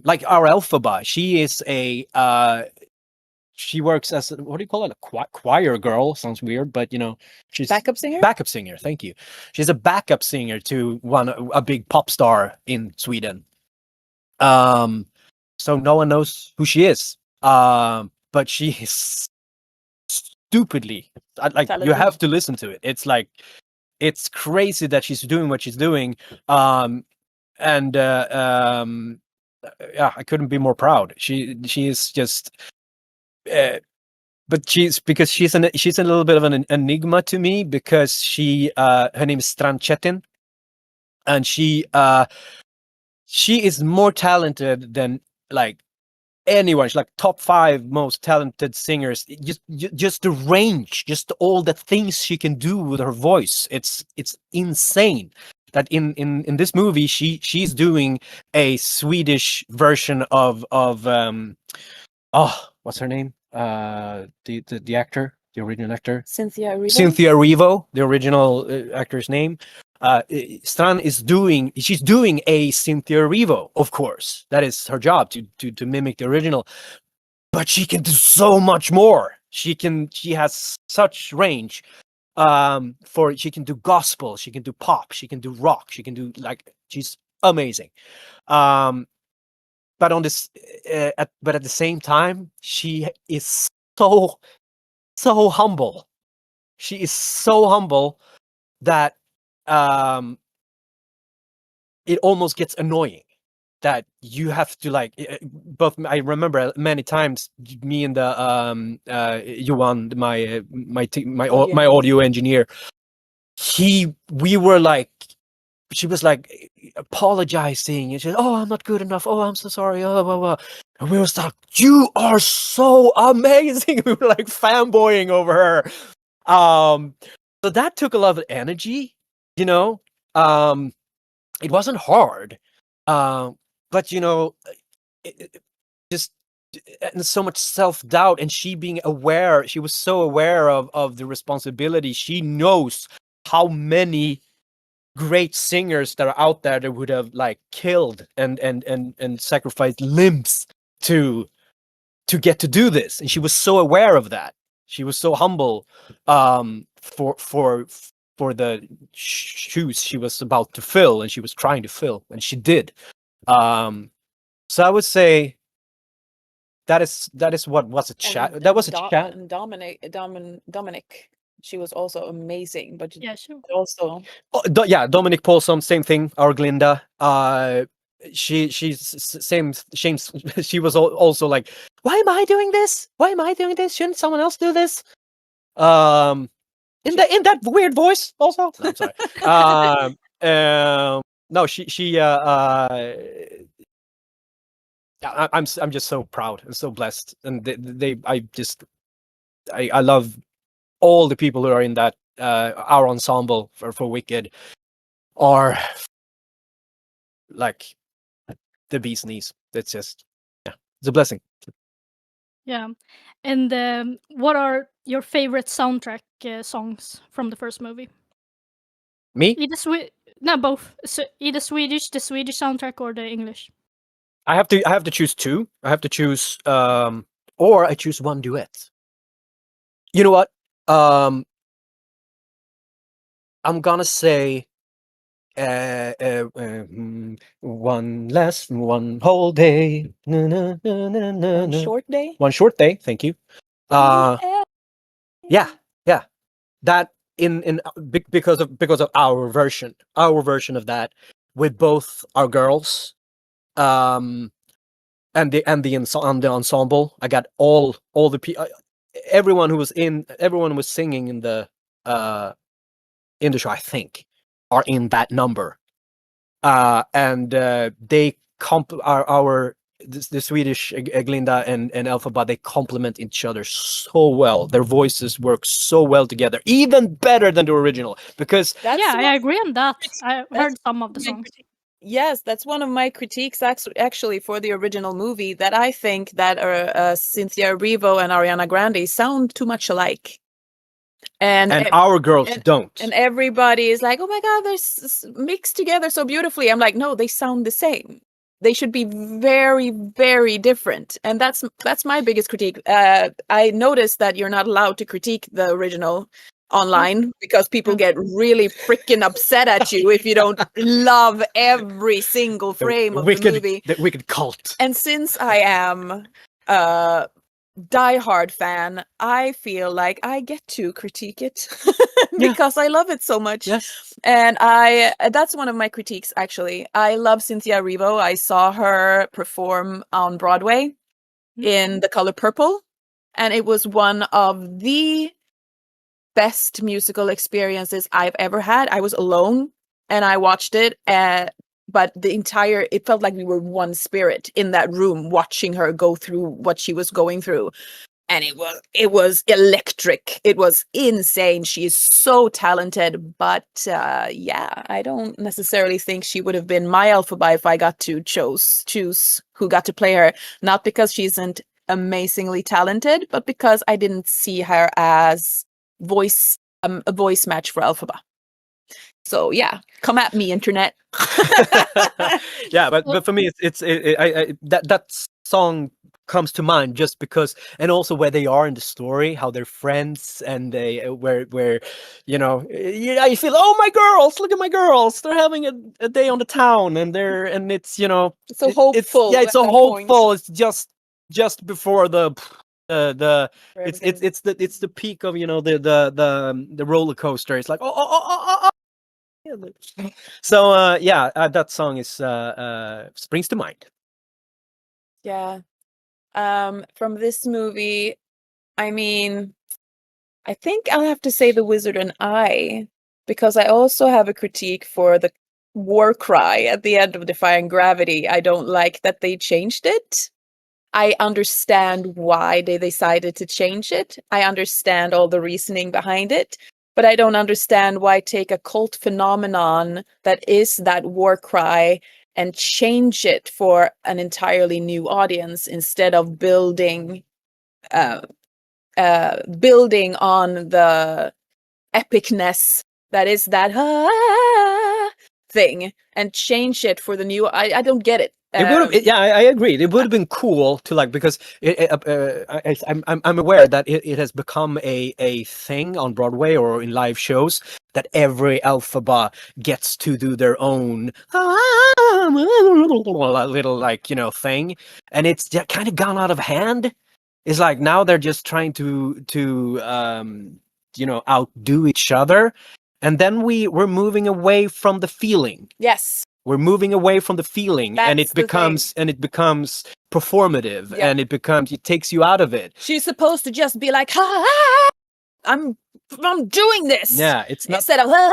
Speaker 2: like our Elphaba. She is she works as what do you call it? A choir girl. Sounds weird, but you know, she's
Speaker 3: Backup singer.
Speaker 2: Backup singer. Thank you. She's a backup singer to a big pop star in Sweden. So no one knows who she is. But she is stupidly like
Speaker 3: Talented.
Speaker 2: You have to listen to it. It's like, it's crazy that she's doing what she's doing. Yeah, I couldn't be more proud. She is just. But she's a little bit of an enigma to me, because her name is Strandchetin, and she is more talented than like anyone. She's like top 5 most talented singers. Just the range, just all the things she can do with her voice. It's insane. That in this movie she's doing a Swedish version of what's her name? The actor, the original actor.
Speaker 3: Cynthia Erivo.
Speaker 2: Cynthia Erivo, the original actor's name. Strand is doing. She's doing a Cynthia Erivo, of course. That is her job to mimic the original. But she can do so much more. She has such range. She can do gospel, she can do pop, she can do rock, she can do she's amazing. But on this, but at the same time, she is so humble. She is so humble that it almost gets annoying. That you have to both. I remember many times me and the Johan, my audio engineer. We were she was apologizing, and she said, "Oh, I'm not good enough. Oh, I'm so sorry." Oh, blah, blah. And we were like, "You are so amazing." We were fanboying over her. So that took a lot of energy, you know. It wasn't hard, but just and so much self-doubt, and she being aware. She was so aware of the responsibility. She knows how many great singers that are out there that would have killed and sacrificed limbs to get to do this, and she was so aware of that. She was so humble for the shoes she was about to fill, and she was trying to fill, and she did. So I would say that is what was a chat. That was a chat.
Speaker 3: And Dominic, she was also amazing, but
Speaker 1: Yeah, sure.
Speaker 3: also
Speaker 2: Dominic Paulson, same thing. Our Glinda. She's same. She was also why am I doing this? Why am I doing this? Shouldn't someone else do this? In that weird voice also. No, I'm sorry. No, I'm just so proud and so blessed, and I love all the people who are in that our ensemble for Wicked are the bee's knees. It's just it's a blessing.
Speaker 1: Yeah. And what are your favorite soundtrack songs from the first movie?
Speaker 2: Me?
Speaker 1: Both. So either the Swedish soundtrack or the English.
Speaker 2: I have to choose two. I have to choose or I choose one duet. You know what? I'm gonna say one whole day.
Speaker 3: One short day.
Speaker 2: One short day. Thank you. Yeah. That because of our version of that with both our girls, and the ensemble. I got all the everyone was singing in the show, I think, are in that number, and they the Swedish Glinda and Elphaba, they complement each other so well. Their voices work so well together, even better than the original. Because
Speaker 1: I agree on that. I heard some of the songs.
Speaker 3: Yes, that's one of my critiques actually for the original movie, that I think that Cynthia Erivo and Ariana Grande sound too much alike. And
Speaker 2: our girls don't.
Speaker 3: And everybody is like, "Oh my God, they're mixed together so beautifully." I'm like, no, they sound the same. They should be very, very different. And that's my biggest critique. I noticed that you're not allowed to critique the original online because people get really freaking upset at you if you don't love every single frame of the movie.
Speaker 2: The Wicked cult.
Speaker 3: And since I am diehard fan, I feel like I get to critique it because I love it so much.
Speaker 2: Yes.
Speaker 3: And that's one of my critiques, actually. I love Cynthia Erivo. I saw her perform on Broadway in The Color Purple, and it was one of the best musical experiences I've ever had. I was alone and I watched it, but it felt like we were one spirit in that room watching her go through what she was going through. And it was electric. It was insane. She is so talented, but I don't necessarily think she would have been my Elphaba if I got to choose who got to play her. Not because she isn't amazingly talented, but because I didn't see her as a voice match for Elphaba. So yeah, come at me, internet.
Speaker 2: Yeah, but for me, that song comes to mind just because, and also where they are in the story, how they're friends, and they where you feel, oh, my girls, look at my girls, they're having a day on the town, and it's
Speaker 3: It's so hopeful.
Speaker 2: It's so hopeful. It's just before the it's the peak of the roller coaster. It's like oh. So that song is springs to mind.
Speaker 3: Yeah. From this movie, I mean, I think I'll have to say The Wizard and I, because I also have a critique for the war cry at the end of Defying Gravity. I don't like that they changed it. I understand why they decided to change it. I understand all the reasoning behind it, but I don't understand why take a cult phenomenon that is that war cry and change it for an entirely new audience instead of building on the epicness that is that thing and change it for the new. I don't get it.
Speaker 2: It would have, I agree. It would have been cool to because I'm aware that it has become a thing on Broadway or in live shows that every Elphaba gets to do their own little thing, and it's kind of gone out of hand. It's like now they're just trying to outdo each other, and then we're moving away from the feeling.
Speaker 3: Yes.
Speaker 2: We're moving away from the feeling, and it becomes performative, and it takes you out of it.
Speaker 3: She's supposed to just be like, I'm doing this.
Speaker 2: Yeah, it's not
Speaker 3: instead of I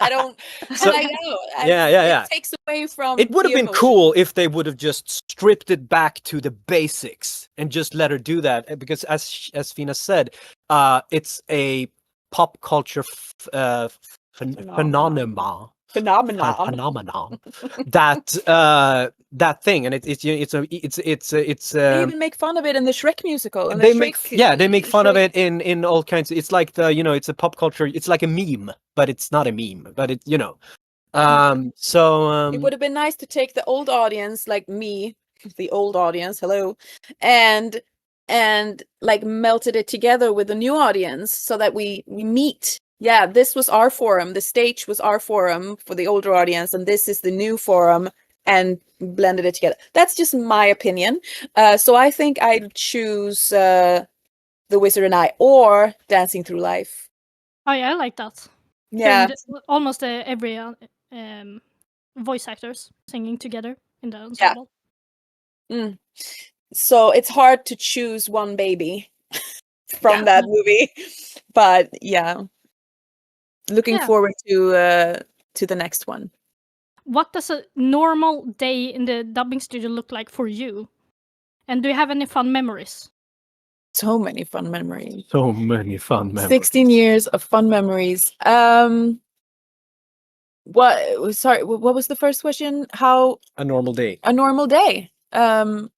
Speaker 3: don't. So, I know. It takes away from.
Speaker 2: It would have been cool if they would have just stripped it back to the basics and just let her do that, because as Fina said, it's a pop culture phenomenon. That thing, and it's
Speaker 3: they even make fun of it in the Shrek musical, and
Speaker 2: they make fun of it in all kinds. It's like it's a pop culture. It's like a meme, but it's not a meme. But it
Speaker 3: it would have been nice to take the old audience, like me, the old audience, hello, and like melted it together with the new audience so that we meet. Yeah, this was our forum. The stage was our forum for the older audience, and this is the new forum, and blended it together. That's just my opinion. So I think I'd choose The Wizard and I or Dancing Through Life.
Speaker 1: Oh, yeah, I like that.
Speaker 3: Yeah.
Speaker 1: Almost every voice actors singing together in the ensemble.
Speaker 3: Yeah. So it's hard to choose one baby from that movie, but yeah. Looking forward to the next one.
Speaker 1: What does a normal day in the dubbing studio look like for you? And do you have any fun memories?
Speaker 3: So many fun memories.
Speaker 2: 16
Speaker 3: years of fun memories. What was the first question? How
Speaker 2: a normal day.
Speaker 3: A normal day. A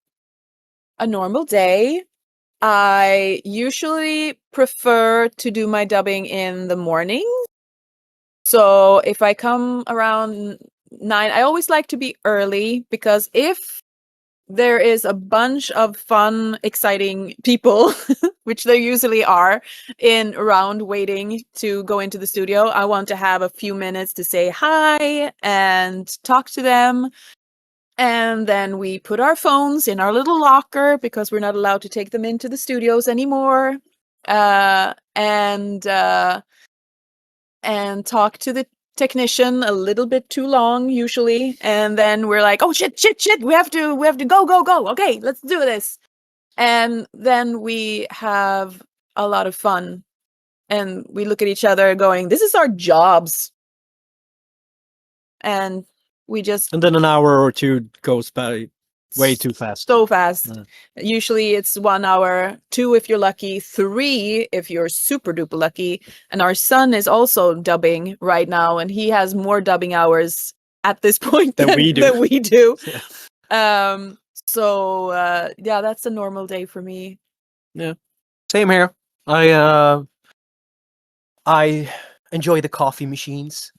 Speaker 3: normal day. I usually prefer to do my dubbing in the morning. So if I come around 9, I always like to be early, because if there is a bunch of fun, exciting people, which there usually are, around waiting to go into the studio, I want to have a few minutes to say hi and talk to them. And then we put our phones in our little locker, because we're not allowed to take them into the studios anymore. And talk to the technician a little bit too long usually, and then we're like, oh shit, we have to go, okay, let's do this. And then we have a lot of fun, and we look at each other going, this is our jobs, and
Speaker 2: then an hour or two goes by way too fast.
Speaker 3: So fast. Usually it's 1 hour, 2 if you're lucky, 3 if you're super duper lucky. And our son is also dubbing right now, and he has more dubbing hours at this point than we do. Yeah. So that's a normal day for me.
Speaker 2: Yeah. Same here. I enjoy the coffee machines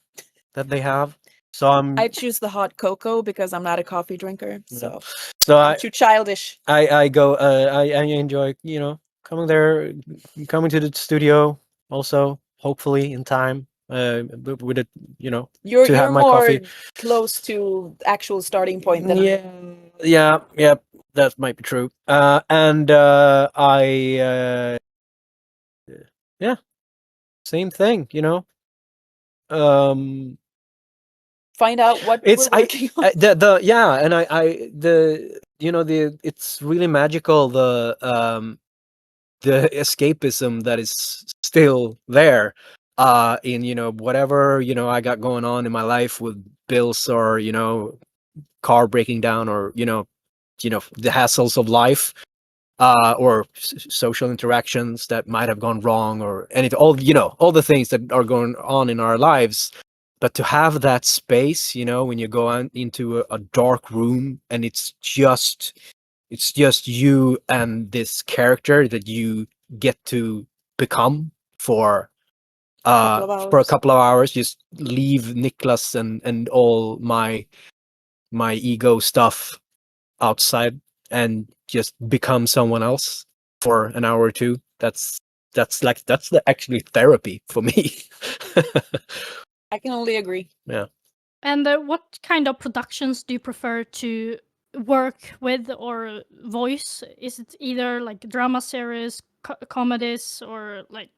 Speaker 2: that they have. So
Speaker 3: I choose the hot cocoa because I'm not a coffee drinker. So,
Speaker 2: so
Speaker 3: I'm too childish.
Speaker 2: I go I enjoy, you know, coming to the studio also, hopefully in time, with it, you know,
Speaker 3: You're
Speaker 2: to have my
Speaker 3: more
Speaker 2: coffee.
Speaker 3: close to actual starting point than I am.
Speaker 2: Yeah, that might be true. And yeah, same thing, you know.
Speaker 3: Find out what
Speaker 2: It's
Speaker 3: we're working on.
Speaker 2: the yeah, and I the you know the it's really magical, the escapism that is still there in, you know, whatever, you know, I got going on in my life with bills, or, you know, car breaking down, or, you know, the hassles of life, or social interactions that might have gone wrong, or anything, all, you know, all the things that are going on in our lives. But to have that space, you know, when you go into a dark room, and it's just you and this character that you get to become for a couple of hours, just leave Nicklas and all my ego stuff outside, and just become someone else for an hour or two. That's actually therapy for me.
Speaker 3: I can only agree.
Speaker 2: Yeah.
Speaker 1: And what kind of productions do you prefer to work with or voice? Is it either like drama series, comedies, or like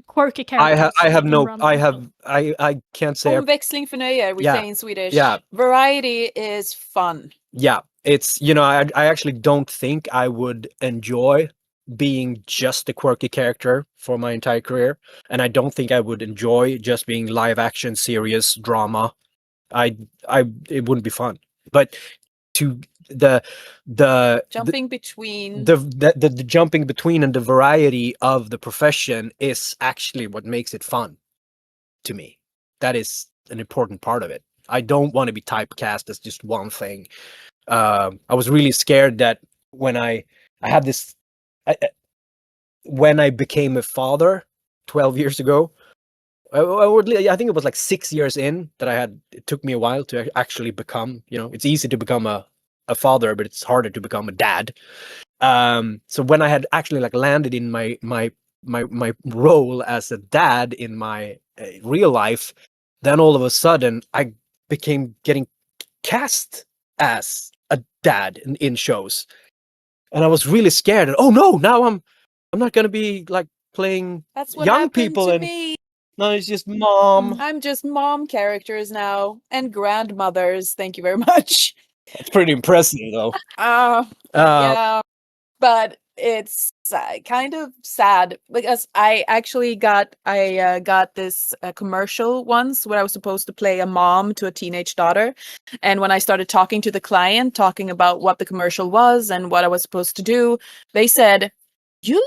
Speaker 1: quirky characters?
Speaker 2: I can't say.
Speaker 3: Omväxling för nöje, we say in Swedish.
Speaker 2: Yeah.
Speaker 3: Variety is fun.
Speaker 2: Yeah, it's, you know, I actually don't think I would enjoy being just a quirky character for my entire career, and I don't think I would enjoy just being live action, serious drama. It wouldn't be fun. But to the
Speaker 3: jumping between
Speaker 2: the jumping between and the variety of the profession is actually what makes it fun to me. That is an important part of it. I don't want to be typecast as just one thing. I was really scared that when I had this, when I became a father 12 years ago, I think it was like 6 years in that it took me a while to actually become, you know, it's easy to become a father, but it's harder to become a dad. So when I had actually like landed in my role as a dad in my real life, then all of a sudden I became getting cast as a dad in shows, and I was really scared. And, oh no, now I'm not gonna be like playing young people, and
Speaker 3: me.
Speaker 2: no, it's just mom.
Speaker 3: I'm just mom characters now, and grandmothers. Thank you very much.
Speaker 2: That's pretty impressive, though.
Speaker 3: Yeah, but it's kind of sad because I actually got this commercial once where I was supposed to play a mom to a teenage daughter, and when I started talking to the client, talking about what the commercial was and what I was supposed to do, they said, you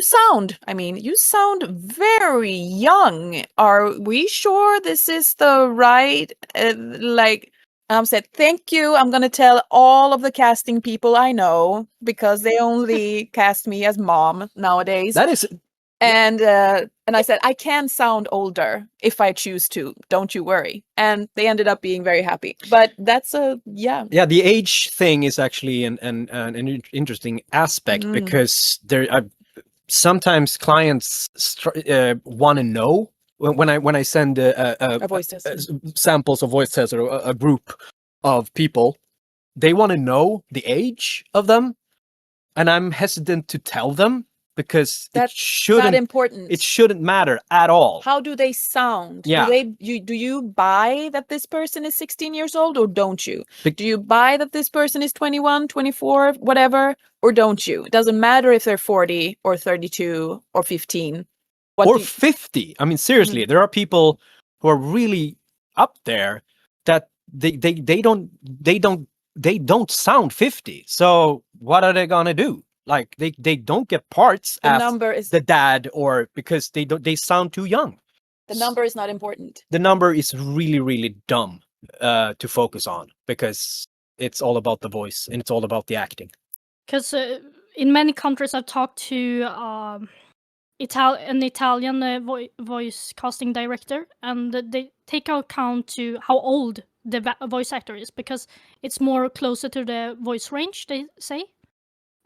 Speaker 3: sound very young. Are we sure this is the right said, thank you. I'm going to tell all of the casting people I know because they only cast me as mom nowadays.
Speaker 2: That is.
Speaker 3: And I said, I can sound older if I choose to. Don't you worry. And they ended up being very happy. But that's yeah.
Speaker 2: Yeah, the age thing is actually an interesting aspect because there sometimes clients want to know when I send a
Speaker 3: voice test.
Speaker 2: Samples of voice tests, or a group of people, they want to know the age of them, and I'm hesitant to tell them because
Speaker 3: that's not important.
Speaker 2: It shouldn't matter at all.
Speaker 3: How do they sound?
Speaker 2: Yeah.
Speaker 3: Do you buy that this person is 16 years old, or don't you? Do you buy that this person is 21, 24, whatever, or don't you? It doesn't matter if they're 40 or 32 or 15.
Speaker 2: Or 50. I mean, seriously, there are people who are really up there that they don't sound 50. So what are they gonna do? Like they don't get parts as the dad, or because they sound too young.
Speaker 3: The number is not important.
Speaker 2: The number is really, really dumb to focus on, because it's all about the voice and it's all about the acting.
Speaker 1: Because in many countries I've talked to an Italian voice casting director, and they take account to how old the voice actor is, because it's more closer to the voice range, they say.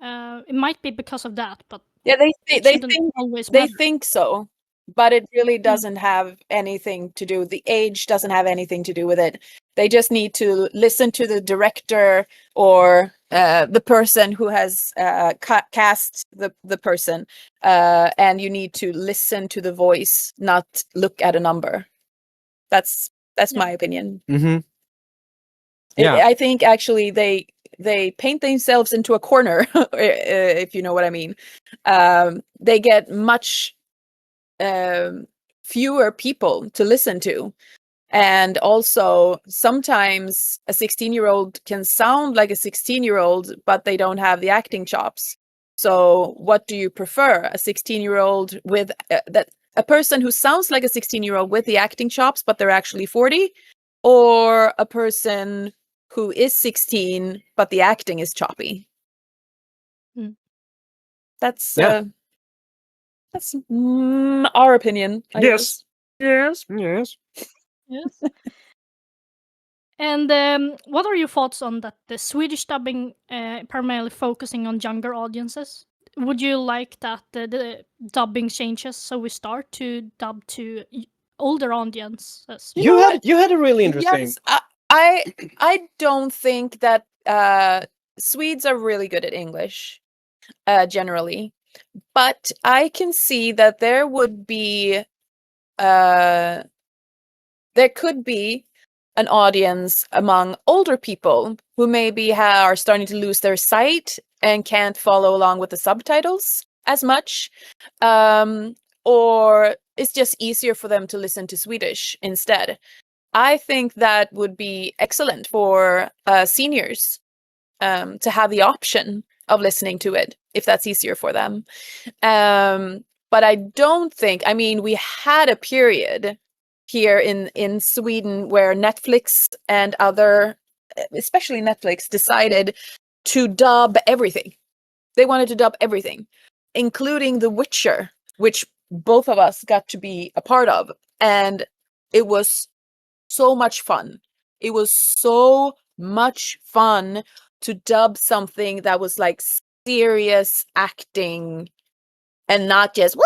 Speaker 1: It might be because of that, but
Speaker 3: Yeah, they
Speaker 1: shouldn't
Speaker 3: think
Speaker 1: always
Speaker 3: they
Speaker 1: matter.
Speaker 3: think so, but it really doesn't have anything to do. The age doesn't have anything to do with it. They just need to listen to the director or the person who has cast the person, and you need to listen to the voice, not look at a number. That's my opinion.
Speaker 2: Mm-hmm. Yeah.
Speaker 3: I think actually they paint themselves into a corner, if you know what I mean. They get much fewer people to listen to. And also, sometimes a 16-year-old can sound like a 16-year-old, but they don't have the acting chops. So what do you prefer? A 16-year-old with a person who sounds like a 16-year-old with the acting chops, but they're actually 40? Or a person who is 16, but the acting is choppy? That's our opinion, I guess.
Speaker 2: Yes.
Speaker 1: Yes. And what are your thoughts on that? The Swedish dubbing primarily focusing on younger audiences. Would you like that the dubbing changes, so we start to dub to older audiences?
Speaker 2: You had a really interesting.
Speaker 3: Yes, I don't think that Swedes are really good at English, generally, but I can see that there could be an audience among older people who maybe are starting to lose their sight and can't follow along with the subtitles as much, or it's just easier for them to listen to Swedish instead. I think that would be excellent for seniors to have the option of listening to it if that's easier for them. But I don't think, I mean, we had a period here in Sweden where Netflix and other, especially Netflix, decided to dub everything. They wanted to dub everything, including The Witcher, which both of us got to be a part of. And it was so much fun. It was so much fun to dub something that was like serious acting and not just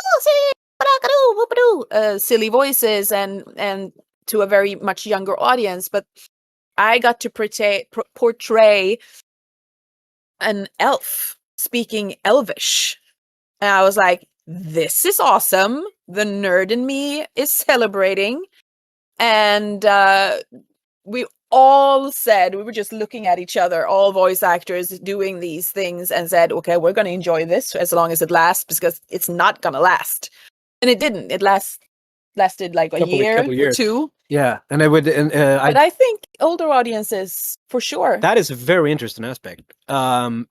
Speaker 3: silly voices and to a very much younger audience. But I got to portray an elf speaking Elvish, and I was like, this is awesome. The nerd in me is celebrating. And we all said, we were just looking at each other, all voice actors doing these things, and said, okay, we're going to enjoy this as long as it lasts, because it's not going to last. And it didn't. It lasted like a year or two.
Speaker 2: Yeah, and I would.
Speaker 3: But I think older audiences, for sure.
Speaker 2: That is a very interesting aspect. During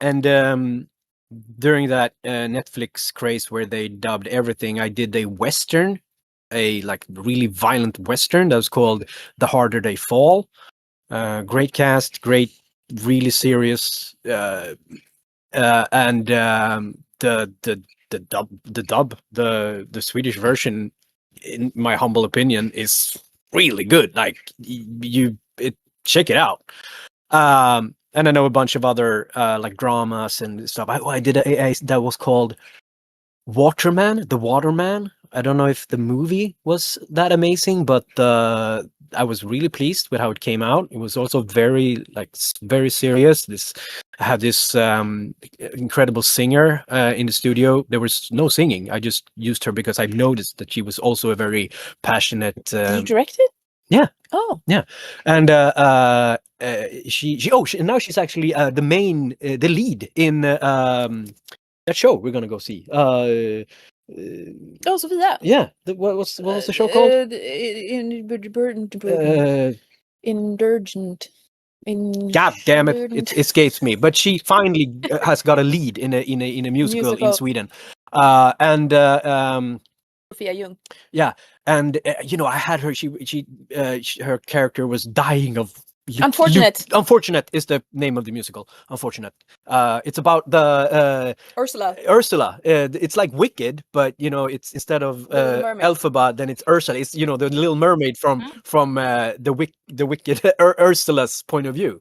Speaker 2: that Netflix craze where they dubbed everything, I did a Western, a like really violent Western that was called The Harder They Fall. Great cast, great, really serious, and the Swedish version, in my humble opinion, is really good. Like check it out. And I know a bunch of other like dramas and stuff. I did a that was called Waterman, The Waterman. I don't know if the movie was that amazing, but I was really pleased with how it came out. It was also very serious. I had this incredible singer in the studio. There was no singing. I just used her because I noticed that she was also a very passionate.
Speaker 3: You directed?
Speaker 2: Yeah.
Speaker 3: Oh.
Speaker 2: Yeah. And she now she's actually the lead in that show we're gonna go see.
Speaker 3: Sofia.
Speaker 2: Yeah. What was the show called?
Speaker 3: Indulgent.
Speaker 2: God damn it! It escapes me. But she finally has got a lead in a musical in Sweden.
Speaker 3: Sofia Jung.
Speaker 2: Yeah, and I had her. Her character was dying of
Speaker 3: Unfortunate.
Speaker 2: Unfortunate is the name of the musical. Unfortunate. It's about the
Speaker 3: Ursula.
Speaker 2: It's like Wicked, but it's instead of
Speaker 3: Little Mermaid.
Speaker 2: Elphaba, then it's Ursula. It's the Little Mermaid from the Wicked Ursula's point of view.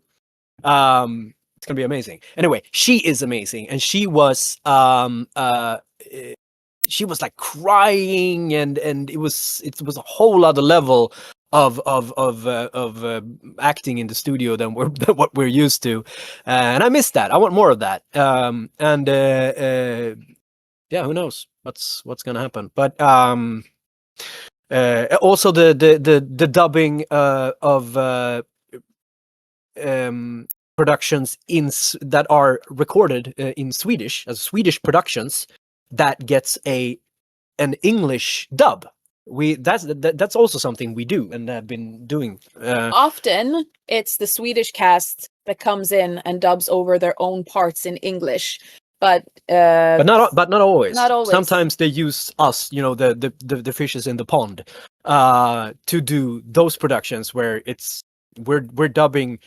Speaker 2: It's gonna be amazing. Anyway, she is amazing, and she was like crying, and it was a whole other level of acting in the studio than what we're used to, and I miss that. I want more of that. Yeah, who knows what's gonna happen? But also the dubbing of productions that are recorded in Swedish as Swedish productions that gets an English dub. That's also something we do and have been doing.
Speaker 3: Often it's the Swedish cast that comes in and dubs over their own parts in English, but
Speaker 2: not always.
Speaker 3: Not always.
Speaker 2: Sometimes they use us, the fishes in the pond, to do those productions where we're dubbing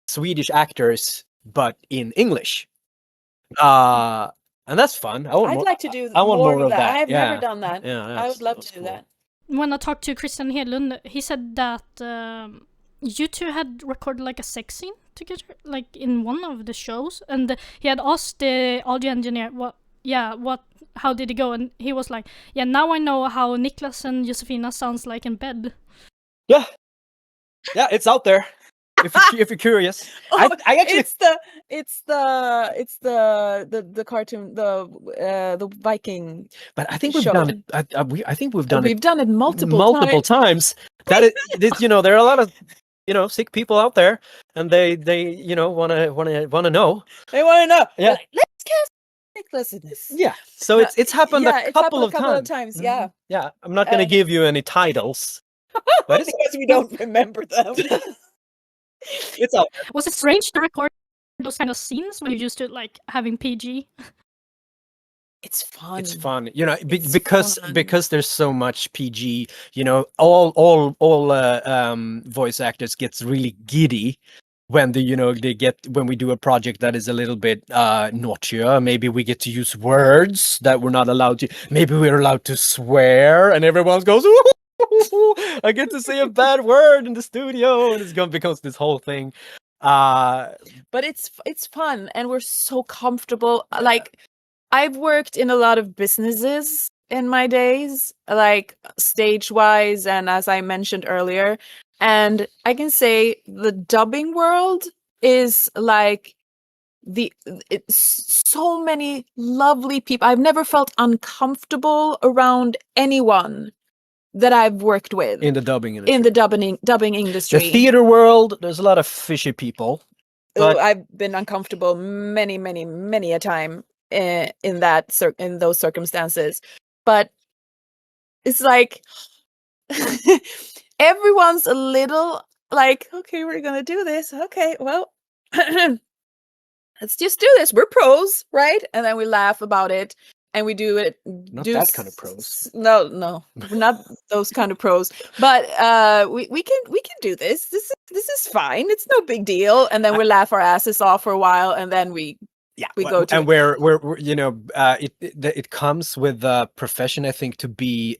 Speaker 2: Swedish actors but in English. And that's fun.
Speaker 3: I'd like to do more of that. I have never done that.
Speaker 2: Yeah,
Speaker 3: I would love to do that.
Speaker 1: When I talked to Christian Hedlund, he said that you two had recorded like a sex scene together, like in one of the shows, and he had asked the audio engineer, how did it go? And he was like, yeah, now I know how Nicklas and Josefina sounds like in bed.
Speaker 2: Yeah, it's out there. If you're curious, I actually
Speaker 3: it's the cartoon, the Viking.
Speaker 2: But I think we've done it. I think we've done it.
Speaker 3: We've done it multiple
Speaker 2: times. That it, there are a lot of sick people out there, and they want to know.
Speaker 3: They want to know.
Speaker 2: Yeah.
Speaker 3: Like, let's cast Nicklas in this.
Speaker 2: Yeah. So it's happened a couple of times.
Speaker 3: Yeah.
Speaker 2: Yeah. I'm not going to give you any titles, but it's
Speaker 3: because we don't remember them.
Speaker 2: It's out.
Speaker 1: Was it strange to record those kind of scenes when you used to like having PG?
Speaker 3: It's fun.
Speaker 2: It's fun, because there's so much PG. All voice actors gets really giddy when when we do a project that is a little bit naughtier. Maybe we get to use words that we're not allowed to. Maybe we're allowed to swear, and everyone goes, "Ooh, I get to say a bad word in the studio," and it becomes this whole thing.
Speaker 3: But it's fun, and we're so comfortable. Like, I've worked in a lot of businesses in my days, like stage-wise, and as I mentioned earlier, and I can say the dubbing world is like it's so many lovely people. I've never felt uncomfortable around anyone that I've worked with
Speaker 2: in the dubbing industry.
Speaker 3: In the dubbing industry.
Speaker 2: The theater world, there's a lot of fishy people. But
Speaker 3: I've been uncomfortable many a time in those circumstances. But it's like everyone's a little like, okay, we're gonna do this. Okay, well, let's just do this. We're pros, right? And then we laugh about it. And we do it.
Speaker 2: Not that kind of pros.
Speaker 3: No, not those kind of pros. But we can do this. This is fine. It's no big deal. And then we laugh our asses off for a while, and then we go to.
Speaker 2: And it comes with the profession, I think, to be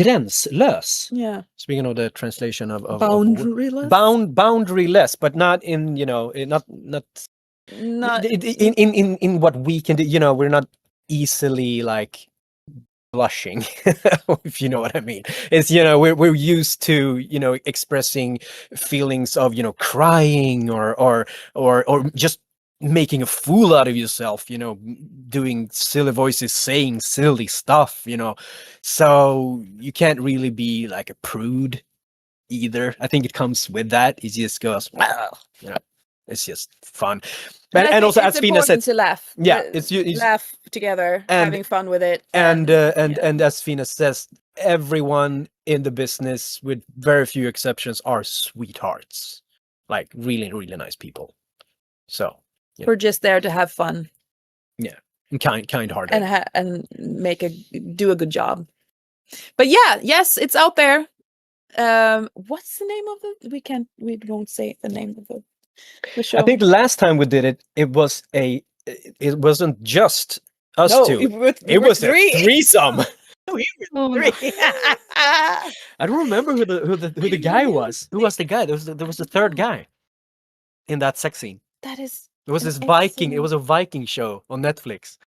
Speaker 2: gränslös.
Speaker 3: Yeah.
Speaker 2: Speaking of the translation of
Speaker 3: boundaryless.
Speaker 2: Boundaryless, but not in not in what we can do. We're not easily like blushing, if you know what I mean. It's we're used to expressing feelings of crying or just making a fool out of yourself, doing silly voices, saying silly stuff, so you can't really be like a prude either. I think it comes with that. It just goes, it's just fun. And also, as Fina said,
Speaker 3: to laugh.
Speaker 2: Yeah,
Speaker 3: it's laugh together, having fun with it.
Speaker 2: And as Fina says, everyone in the business, with very few exceptions, are sweethearts, like really, really nice people. So
Speaker 3: we're just there to have fun.
Speaker 2: Yeah, and kind-hearted,
Speaker 3: and do a good job. But yes, it's out there. What's the name of it? We won't say the name of the show.
Speaker 2: I think the last time we did it, it wasn't just us two.
Speaker 3: We were
Speaker 2: was
Speaker 3: three.
Speaker 2: a threesome.
Speaker 3: We
Speaker 1: Oh,
Speaker 3: were
Speaker 1: no.
Speaker 3: three.
Speaker 2: I don't remember who the guy was. Who was the guy? There was a third guy in that sex scene.
Speaker 3: That is.
Speaker 2: It was
Speaker 3: an
Speaker 2: this Viking. It
Speaker 3: excellent-
Speaker 2: was a Viking show on Netflix.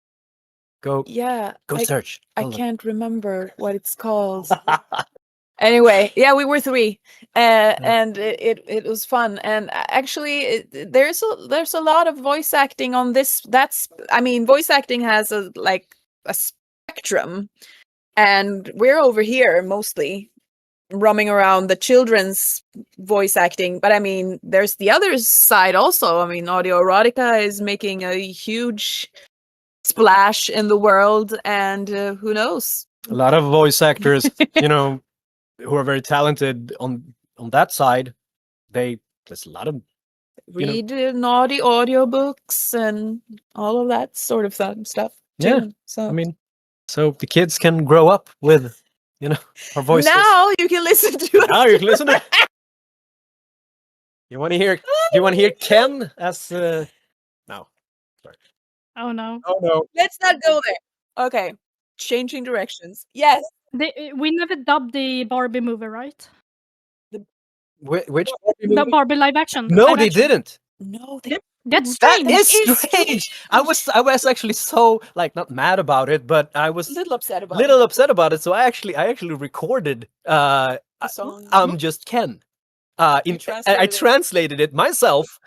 Speaker 2: Go search.
Speaker 3: I can't remember what it's called. Anyway, yeah, we were three, and it was fun. And actually, there's a lot of voice acting on this. Voice acting has a spectrum, and we're over here mostly roaming around the children's voice acting. But I mean, there's the other side also. I mean, audio erotica is making a huge splash in the world, and who knows?
Speaker 2: A lot of voice actors, who are very talented on that side. There's a lot of
Speaker 3: read naughty audiobooks and all of that sort of stuff too.
Speaker 2: Yeah.
Speaker 3: So
Speaker 2: I mean, so the kids can grow up with, our voices.
Speaker 3: now you can listen to us.
Speaker 2: Now you can listen to. You want to hear? You want to hear Ken as? No. Sorry.
Speaker 1: Oh no.
Speaker 2: Oh no.
Speaker 3: Let's not go there. Okay, changing directions. Yes.
Speaker 1: We never dubbed the Barbie movie, right?
Speaker 2: Which?
Speaker 1: The Barbie live action.
Speaker 2: No,
Speaker 1: live
Speaker 2: they
Speaker 1: action.
Speaker 2: didn't.
Speaker 3: No,
Speaker 1: That's
Speaker 2: That
Speaker 1: strange.
Speaker 2: is strange. I was actually so not mad about it, but I was
Speaker 3: a little upset about
Speaker 2: it. So I actually recorded
Speaker 3: the song.
Speaker 2: I'm Just Ken. I
Speaker 3: translated it.
Speaker 2: translated it myself,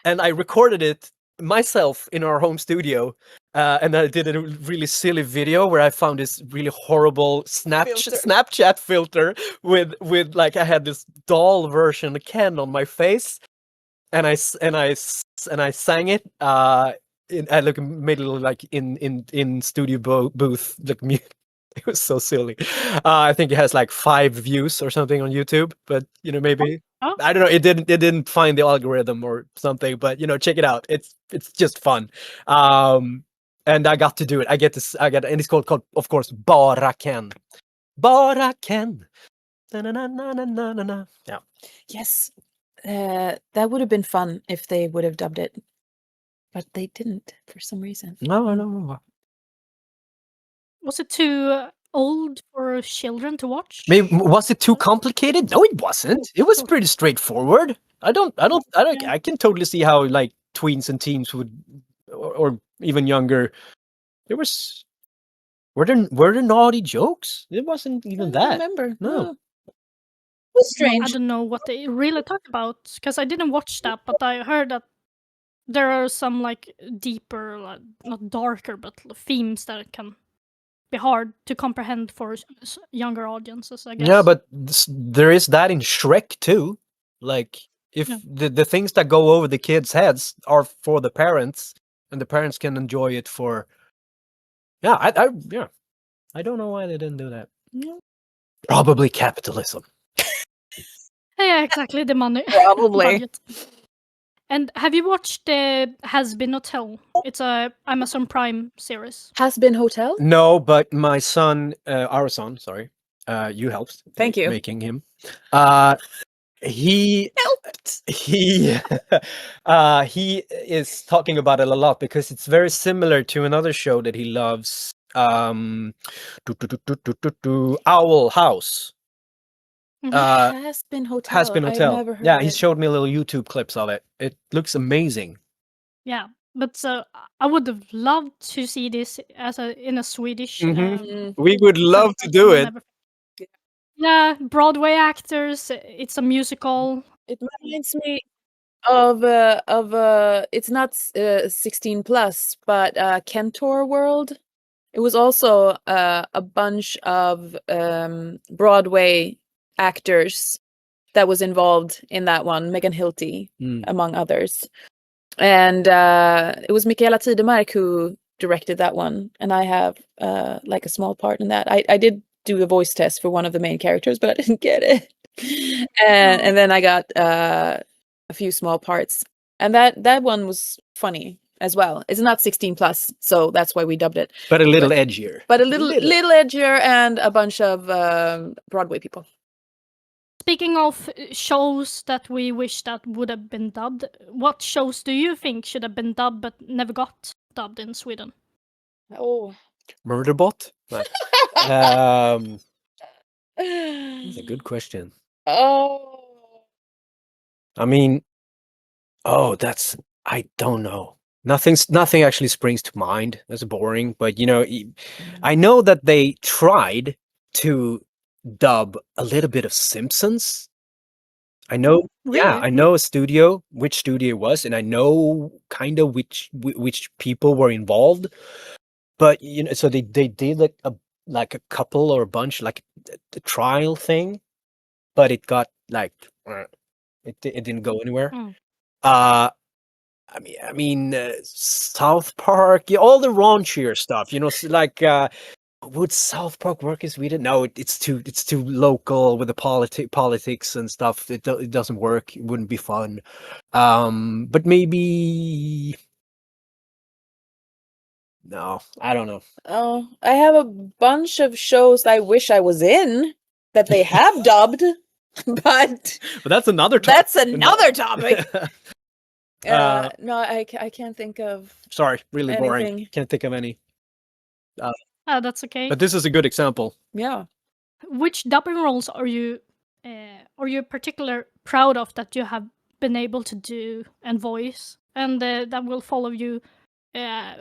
Speaker 2: and I recorded it myself in our home studio. And I did a really silly video where I found this really horrible Snapchat filter with I had this doll version of Ken on my face, and I sang it. I made it in studio booth It was so silly. I think it has 5 views or something on YouTube, but maybe
Speaker 1: Oh.
Speaker 2: I don't know. It didn't find the algorithm or something, but check it out. It's just fun. And I got to do it. And it's called of course Bara Ken. Bara Ken. Na-na-na-na-na-na-na. Yeah.
Speaker 3: Yes, that would have been fun if they would have dubbed it, but they didn't for some reason.
Speaker 2: No.
Speaker 1: Was it too old for children to watch?
Speaker 2: Maybe was it too complicated? No, it wasn't. It was pretty straightforward. I can totally see how tweens and teens would, or even younger. Were there naughty jokes? It wasn't even
Speaker 3: I
Speaker 2: that.
Speaker 3: don't remember.
Speaker 2: No.
Speaker 3: It was strange.
Speaker 1: I don't know what they really talk about because I didn't watch that, but I heard that there are some deeper, not darker, but themes that can be hard to comprehend for younger audiences, I guess.
Speaker 2: Yeah, but there is that in Shrek too. If the things that go over the kids' heads are for the parents, and the parents can enjoy it for. Yeah, I don't know why they didn't do that.
Speaker 3: No.
Speaker 2: Probably capitalism.
Speaker 1: Yeah, exactly, the money.
Speaker 3: Probably.
Speaker 1: budget. And have you watched the Hazbin Hotel? It's a Amazon Prime series.
Speaker 3: Hazbin Hotel.
Speaker 2: No, but my son, our son, sorry, you helped.
Speaker 3: Thank you.
Speaker 2: Making him. He
Speaker 3: helped.
Speaker 2: He is talking about it a lot because it's very similar to another show that he loves. Owl House.
Speaker 3: Hazbin Hotel.
Speaker 2: Hazbin Hotel.
Speaker 3: I've never heard
Speaker 2: He showed me little YouTube clips of it. It looks amazing.
Speaker 1: Yeah, but I would have loved to see this in a Swedish.
Speaker 2: We would love to do it.
Speaker 1: Yeah, Broadway actors. It's a musical.
Speaker 3: It reminds me of it's not 16 plus, but Kentor World. It was also a bunch of Broadway actors that was involved in that one. Megan Hilty, among others, and it was Mikaela Tidemark who directed that one, and I have a small part in that. I did do a voice test for one of the main characters, but I didn't get it. And then I got a few small parts, and that one was funny as well. It's not 16 plus, so that's why we dubbed it.
Speaker 2: But a little edgier.
Speaker 3: But a little edgier, and a bunch of Broadway people.
Speaker 1: speaking of shows that we wish that would have been dubbed, what shows do you think should have been dubbed but never got dubbed in Sweden?
Speaker 3: Oh.
Speaker 2: Murderbot? That's a good question.
Speaker 3: Oh.
Speaker 2: I mean, I don't know. Nothing actually springs to mind. That's boring, but I know that they tried to dub a little bit of Simpsons. I know, yeah,
Speaker 3: Really?
Speaker 2: I know which studio it was, and I know kind of which people were involved. But so they did like a couple or a bunch, like the trial thing, but it got like it didn't go anywhere. I mean, South Park, all the raunchier stuff, like would South Park work in Sweden? No, it's too local with the politics and stuff. It doesn't work. It wouldn't be fun. But maybe no, I don't know.
Speaker 3: Oh, I have a bunch of shows I wish I was in that they have dubbed, but
Speaker 2: that's another topic.
Speaker 3: That's another topic. No, I can't think of.
Speaker 2: Sorry, really boring.
Speaker 3: anything.
Speaker 2: Can't think of any.
Speaker 1: That's okay.
Speaker 2: But this is a good example.
Speaker 3: Yeah.
Speaker 1: Which dubbing roles are you particular proud of that you have been able to do and voice, and that will follow you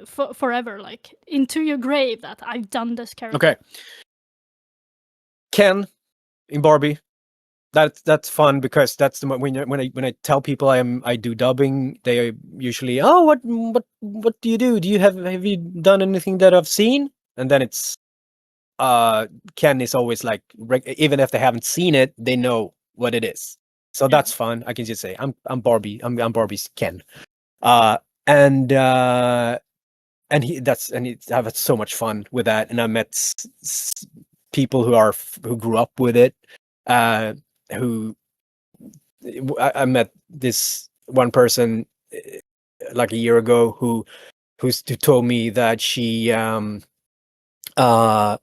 Speaker 1: forever, like into your grave, that I've done this character?
Speaker 2: Okay. Ken in Barbie. That's fun because that's the when I tell people I do dubbing, they usually, oh, what do you do? Do you have you done anything that I've seen? And then it's Ken is always like, even if they haven't seen it, they know what it is. So that's fun. I can just say I'm Barbie. I'm Barbie's Ken. And I've had so much fun with that, and I met people who grew up with it. Who I met this one person like a year ago who told me that she and her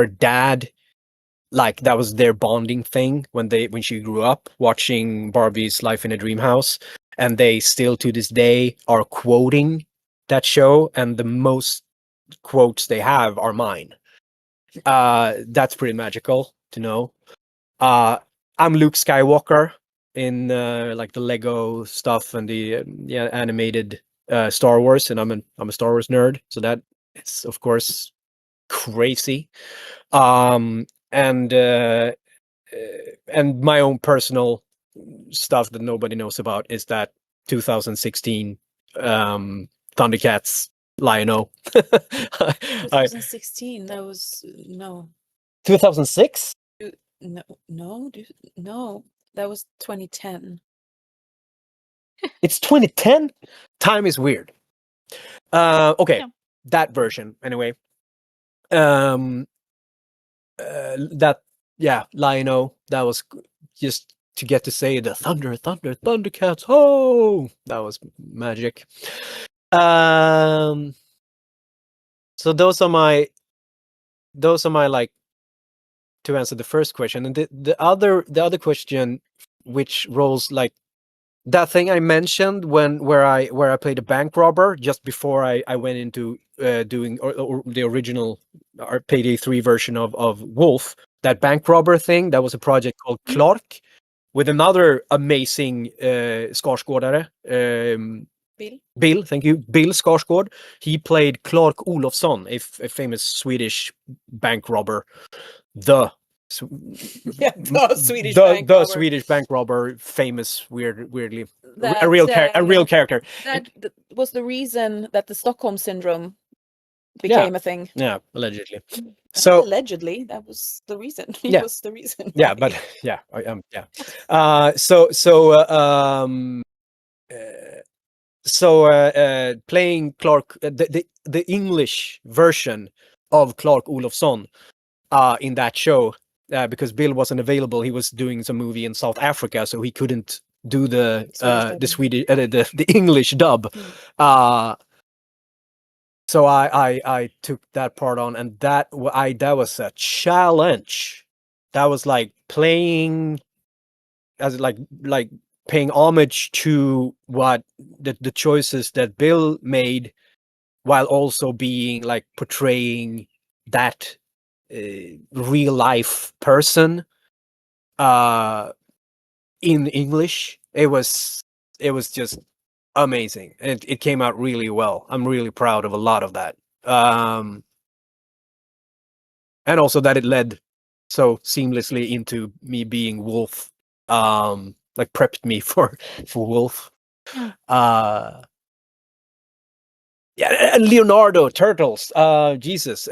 Speaker 2: dad, like, that was their bonding thing when she grew up watching Barbie's Life in a Dream House, and they still to this day are quoting that show, and the most quotes they have are mine. That's pretty magical to know. I'm Luke Skywalker in like the Lego stuff and the animated Star Wars, and I'm a Star Wars nerd, so that is of course crazy. And my own personal stuff that nobody knows about is that 2016 Thundercats Lion-O.
Speaker 3: 2016. That was no.
Speaker 2: 2006.
Speaker 3: No, that was 2010.
Speaker 2: It's 2010. Time is weird. Okay,
Speaker 1: Yeah.
Speaker 2: That version anyway. Lion-O. That was just to get to say the Thundercats. Oh, that was magic. So those are my like, to answer the first question, and the other question, which roles, like that thing I mentioned where I played a bank robber just before I went into doing or the original Payday 3 version of Wolf. That bank robber thing, that was a project called Clark with another amazing Skarsgårdare. Bill, thank you. Bill Skarsgård. He played Clark Olofsson, a famous Swedish bank robber. The Swedish bank robber, famous, weirdly, a real character.
Speaker 3: That was the reason that the Stockholm syndrome became a thing.
Speaker 2: Yeah, allegedly.
Speaker 3: So allegedly, that was the reason. He was the reason.
Speaker 2: Yeah, but yeah, playing Clark, the English version of Clark Olofsson in that show, because Bill wasn't available. He was doing some movie in South Africa, so he couldn't do the English dub. So I took that part on, and that was a challenge that was like playing as like paying homage to what the choices that Bill made, while also being like portraying that real life person in English. It was just amazing. It came out really well. I'm really proud of a lot of that. And also that it led so seamlessly into me being Wolf. Like prepped me for Wolf. Yeah, and Leonardo Turtles. Jesus.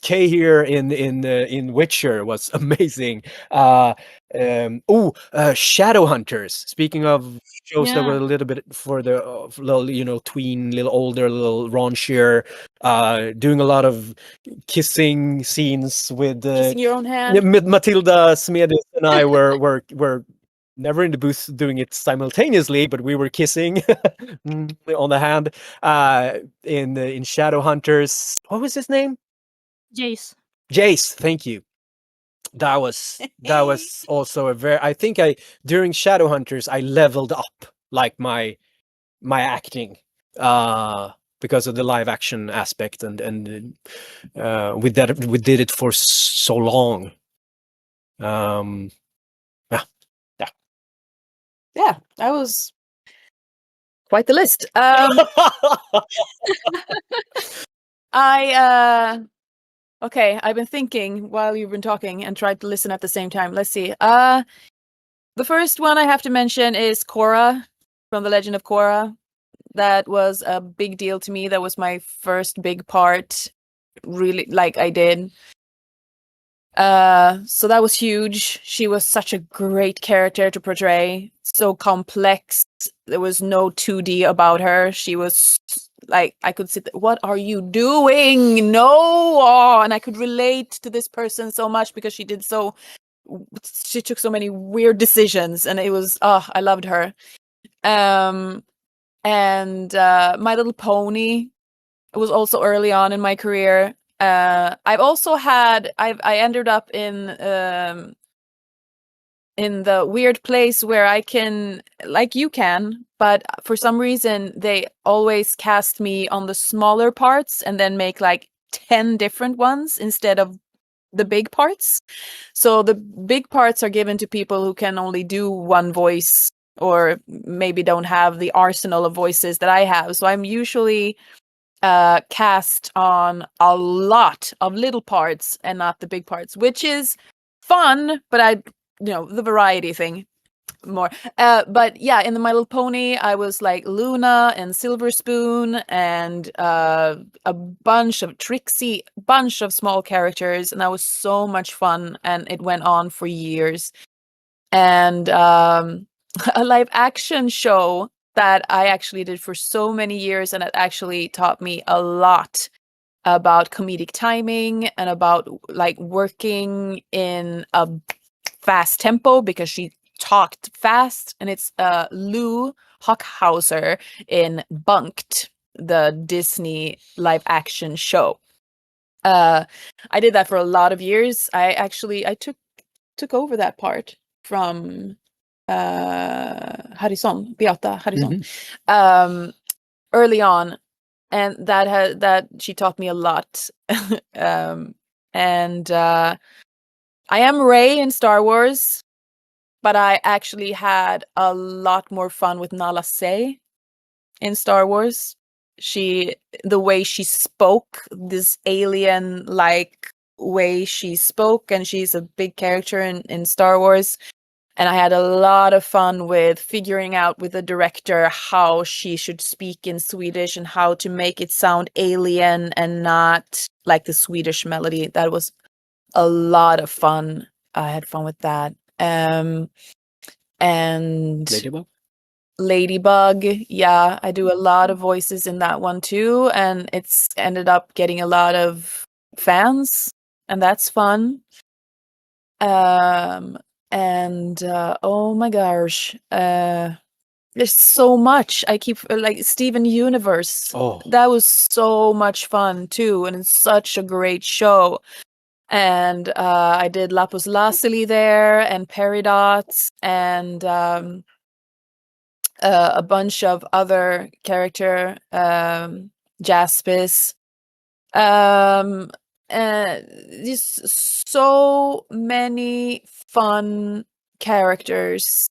Speaker 2: Kay here in Witcher was amazing. Shadowhunters. Speaking of shows that were a little bit for the little tween, little older, little raunchier, doing a lot of kissing scenes with
Speaker 3: Kissing your own hand.
Speaker 2: Matilda Smedis and I were never in the booth doing it simultaneously, but we were kissing on the hand in Shadowhunters. What was his name? Jace, thank you. That was also a very, I think during Shadowhunters I leveled up like my acting because of the live action aspect, and we did it for so long.
Speaker 3: Yeah, that was quite the list. Okay, I've been thinking while you've been talking and tried to listen at the same time. Let's see. The first one I have to mention is Kora from The Legend of Kora. That was a big deal to me. That was my first big part, really, like I did. So that was huge. She was such a great character to portray. So complex. There was no 2D about her. She was like, I could sit there, what are you doing? No! Oh, and I could relate to this person so much because she took so many weird decisions, and it was, I loved her. And My Little Pony, it was also early on in my career. I ended up in the weird place where I can, like you can, but for some reason they always cast me on the smaller parts and then make like 10 different ones instead of the big parts. So the big parts are given to people who can only do one voice, or maybe don't have the arsenal of voices that I have. So I'm usually cast on a lot of little parts and not the big parts, which is fun, but the variety thing more. But yeah, in the My Little Pony, I was like Luna and Silver Spoon and a bunch of small characters, and that was so much fun, and it went on for years. And a live action show that I actually did for so many years, and it actually taught me a lot about comedic timing and about like working in a fast tempo, because she talked fast. And it's Lou Hockhauser in Bunked, the Disney live action show. I did that for a lot of years. I took over that part from Harrison, Beata Harrison, early on, and that she taught me a lot. And I am Rey in Star Wars, but I actually had a lot more fun with Nala Se in Star Wars. The way she spoke, this alien-like way she spoke, and she's a big character in Star Wars. And I had a lot of fun with figuring out with the director how she should speak in Swedish and how to make it sound alien and not like the Swedish melody. That was a lot of fun. I had fun with that. And Ladybug, yeah, I do a lot of voices in that one too, and it's ended up getting a lot of fans, and that's fun. And oh my gosh, there's so much. I keep like Steven Universe.
Speaker 2: Oh,
Speaker 3: that was so much fun too, and it's such a great show. And I did Lapus Lazuli there, and Peridot, and a bunch of other character, Jaspis. Just so many fun characters.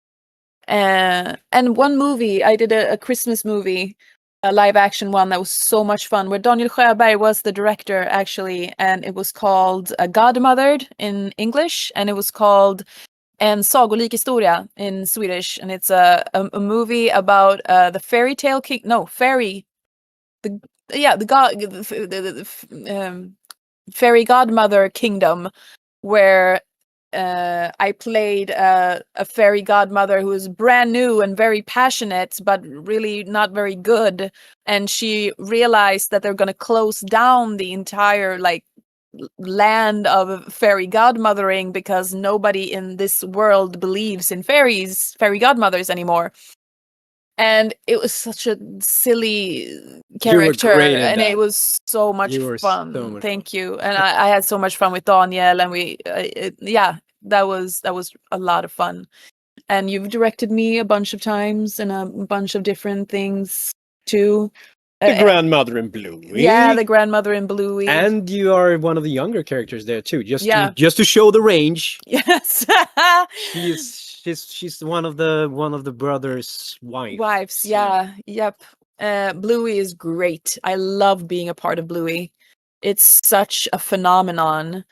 Speaker 3: And one movie, I did a Christmas movie, a live action one that was so much fun, where Daniel Sjöberg was the director actually, and it was called Godmothered in English, and it was called En sagolik historia in Swedish, and it's a movie about the fairy tale king. No, fairy. The god, fairy godmother kingdom, where I played a fairy godmother who is brand new and very passionate, but really not very good. And she realized that they're going to close down the entire land of fairy godmothering because nobody in this world believes in fairy godmothers anymore. And it was such a silly character, and it was so much fun. Thank you. And I had so much fun with Daniel, and that was a lot of fun. And you've directed me a bunch of times in a bunch of different things too.
Speaker 2: The grandmother in Bluey.
Speaker 3: Yeah, the grandmother in Bluey.
Speaker 2: And you are one of the younger characters there too. Just to show the range.
Speaker 3: Yes.
Speaker 2: She's one of the brothers' wives.
Speaker 3: Yeah. Yep. Bluey is great. I love being a part of Bluey. It's such a phenomenon.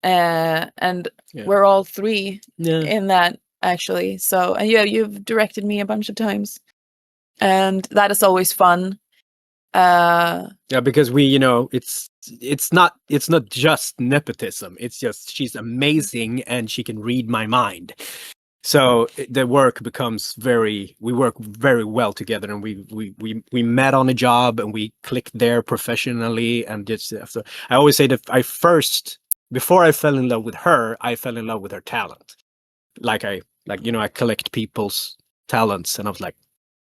Speaker 3: And we're all three in that actually. So you've directed me a bunch of times. And that is always fun.
Speaker 2: Because we, it's not just nepotism. It's just she's amazing and she can read my mind. So the work becomes we work very well together, and we met on a job and we clicked there professionally, and just so I always say that before I fell in love with her, I fell in love with her talent. I collect people's talents, and I was like,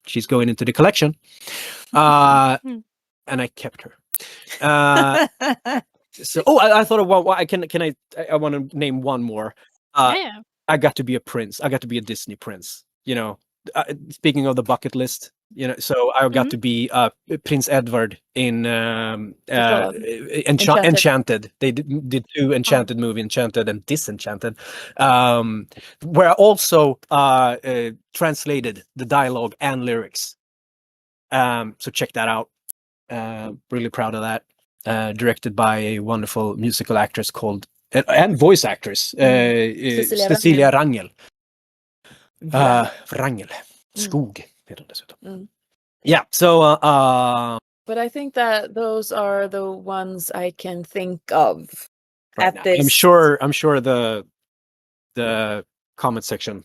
Speaker 2: she's going into the collection. And I kept her. So I thought of one. I want to name one more. I got to be a prince. I got to be a Disney prince. Speaking of the bucket list, so I got to be Prince Edward in Enchanted. They did two Enchanted movie, Enchanted and Disenchanted, where I also translated the dialogue and lyrics. So check that out. Really proud of that. Directed by a wonderful musical actress called and voice actress Cecilia Rangel. Rangel Skog heter hon dessutom. Yeah, so
Speaker 3: but I think that those are the ones I can think of
Speaker 2: right now. I'm sure the comment section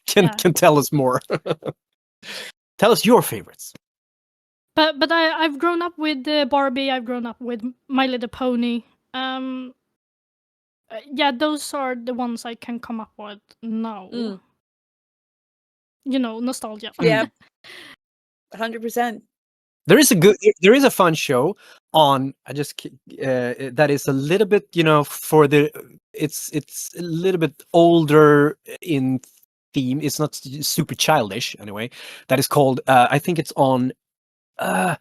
Speaker 2: can tell us more. Tell us your favorites.
Speaker 1: But I've grown up with Barbie. I've grown up with My Little Pony. Those are the ones I can come up with now. Nostalgia.
Speaker 3: Yeah, 100%.
Speaker 2: There is a fun show on. That is a little bit, it's a little bit older in theme. It's not super childish anyway. That is called. I think it's on. I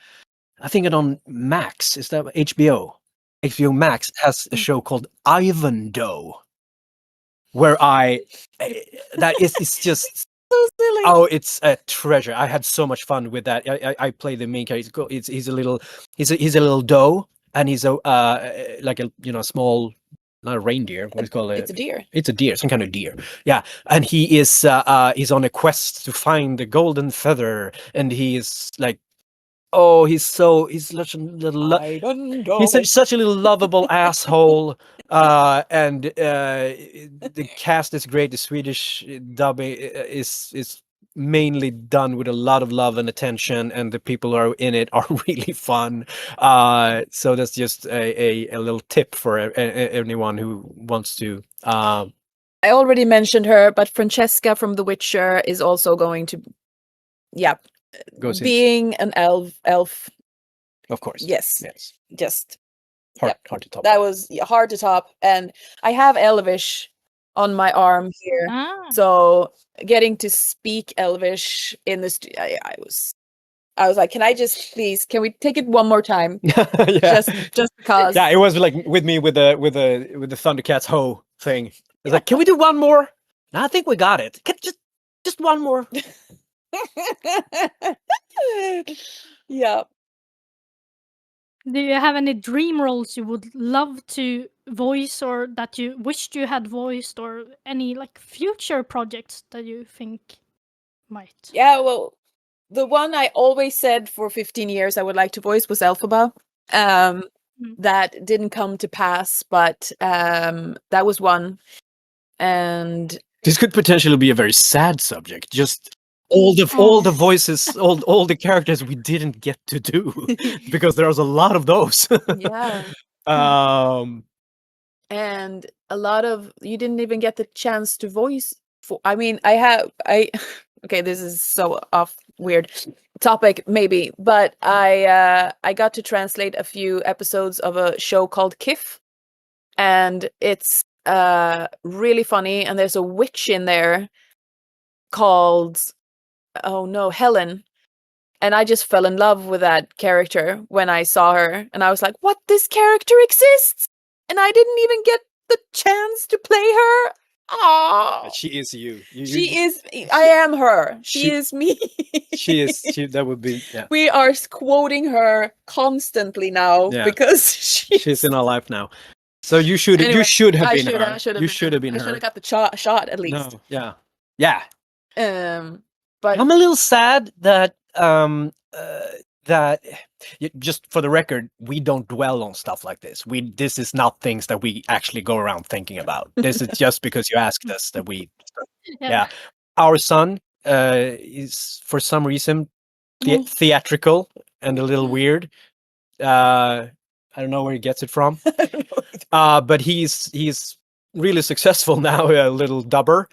Speaker 2: think it's on Max. Is that HBO? HBO Max has a show called Ivandoe, where it's just
Speaker 3: so silly.
Speaker 2: Oh, it's a treasure. I had so much fun with that. I play the main character. He's a little doe, and he's a small, not a reindeer. What do you call it?
Speaker 3: It's a deer.
Speaker 2: It's a deer, some kind of deer. Yeah, and he is he's on a quest to find the golden feather, and he is like. Oh, he's such a little. He's such a little lovable asshole, and the cast is great. The Swedish dubbing is mainly done with a lot of love and attention, and the people who are in it are really fun. So that's just a little tip for anyone who wants to.
Speaker 3: I already mentioned her, but Francesca from The Witcher is also going to. Yeah. Being an elf,
Speaker 2: of course.
Speaker 3: Yes. Just
Speaker 2: Hard to top.
Speaker 3: That was hard to top. And I have Elvish on my arm here. So getting to speak Elvish in the I was like, can we take it one more time?
Speaker 2: Yeah.
Speaker 3: Just because.
Speaker 2: Yeah, it was like with me with the Thundercats ho thing. It's like, can we do one more? No, I think we got it. Just one more.
Speaker 3: Yeah.
Speaker 1: Do you have any dream roles you would love to voice, or that you wished you had voiced, or any like future projects that you think might?
Speaker 3: Yeah, well, the one I always said for 15 years I would like to voice was Elphaba. That didn't come to pass, but that was one. And
Speaker 2: this could potentially be a very sad subject. Just all the voices, all the characters we didn't get to do because there's a lot of those.
Speaker 3: Yeah. And a lot of you didn't even get the chance to voice for. I mean, okay, this is so off weird topic maybe, but I got to translate a few episodes of a show called Kif, and it's really funny, and there's a witch in there called Helen, and I just fell in love with that character when I saw her, and I was like, what, this character exists, and I didn't even get the chance to play her. Oh,
Speaker 2: she is you.
Speaker 3: I am her. She is me.
Speaker 2: That would be. Yeah.
Speaker 3: We are quoting her constantly now because
Speaker 2: she's in our life now. So you should have been her. You should have been her.
Speaker 3: I should have got the shot at least.
Speaker 2: No. Yeah.
Speaker 3: But
Speaker 2: I'm a little sad that just for the record, we don't dwell on stuff like this. This is not things that we actually go around thinking about. This is just because you asked us that we. Yeah. Our son is for some reason theatrical and a little weird. I don't know where he gets it from. But he's really successful now, a little dubber.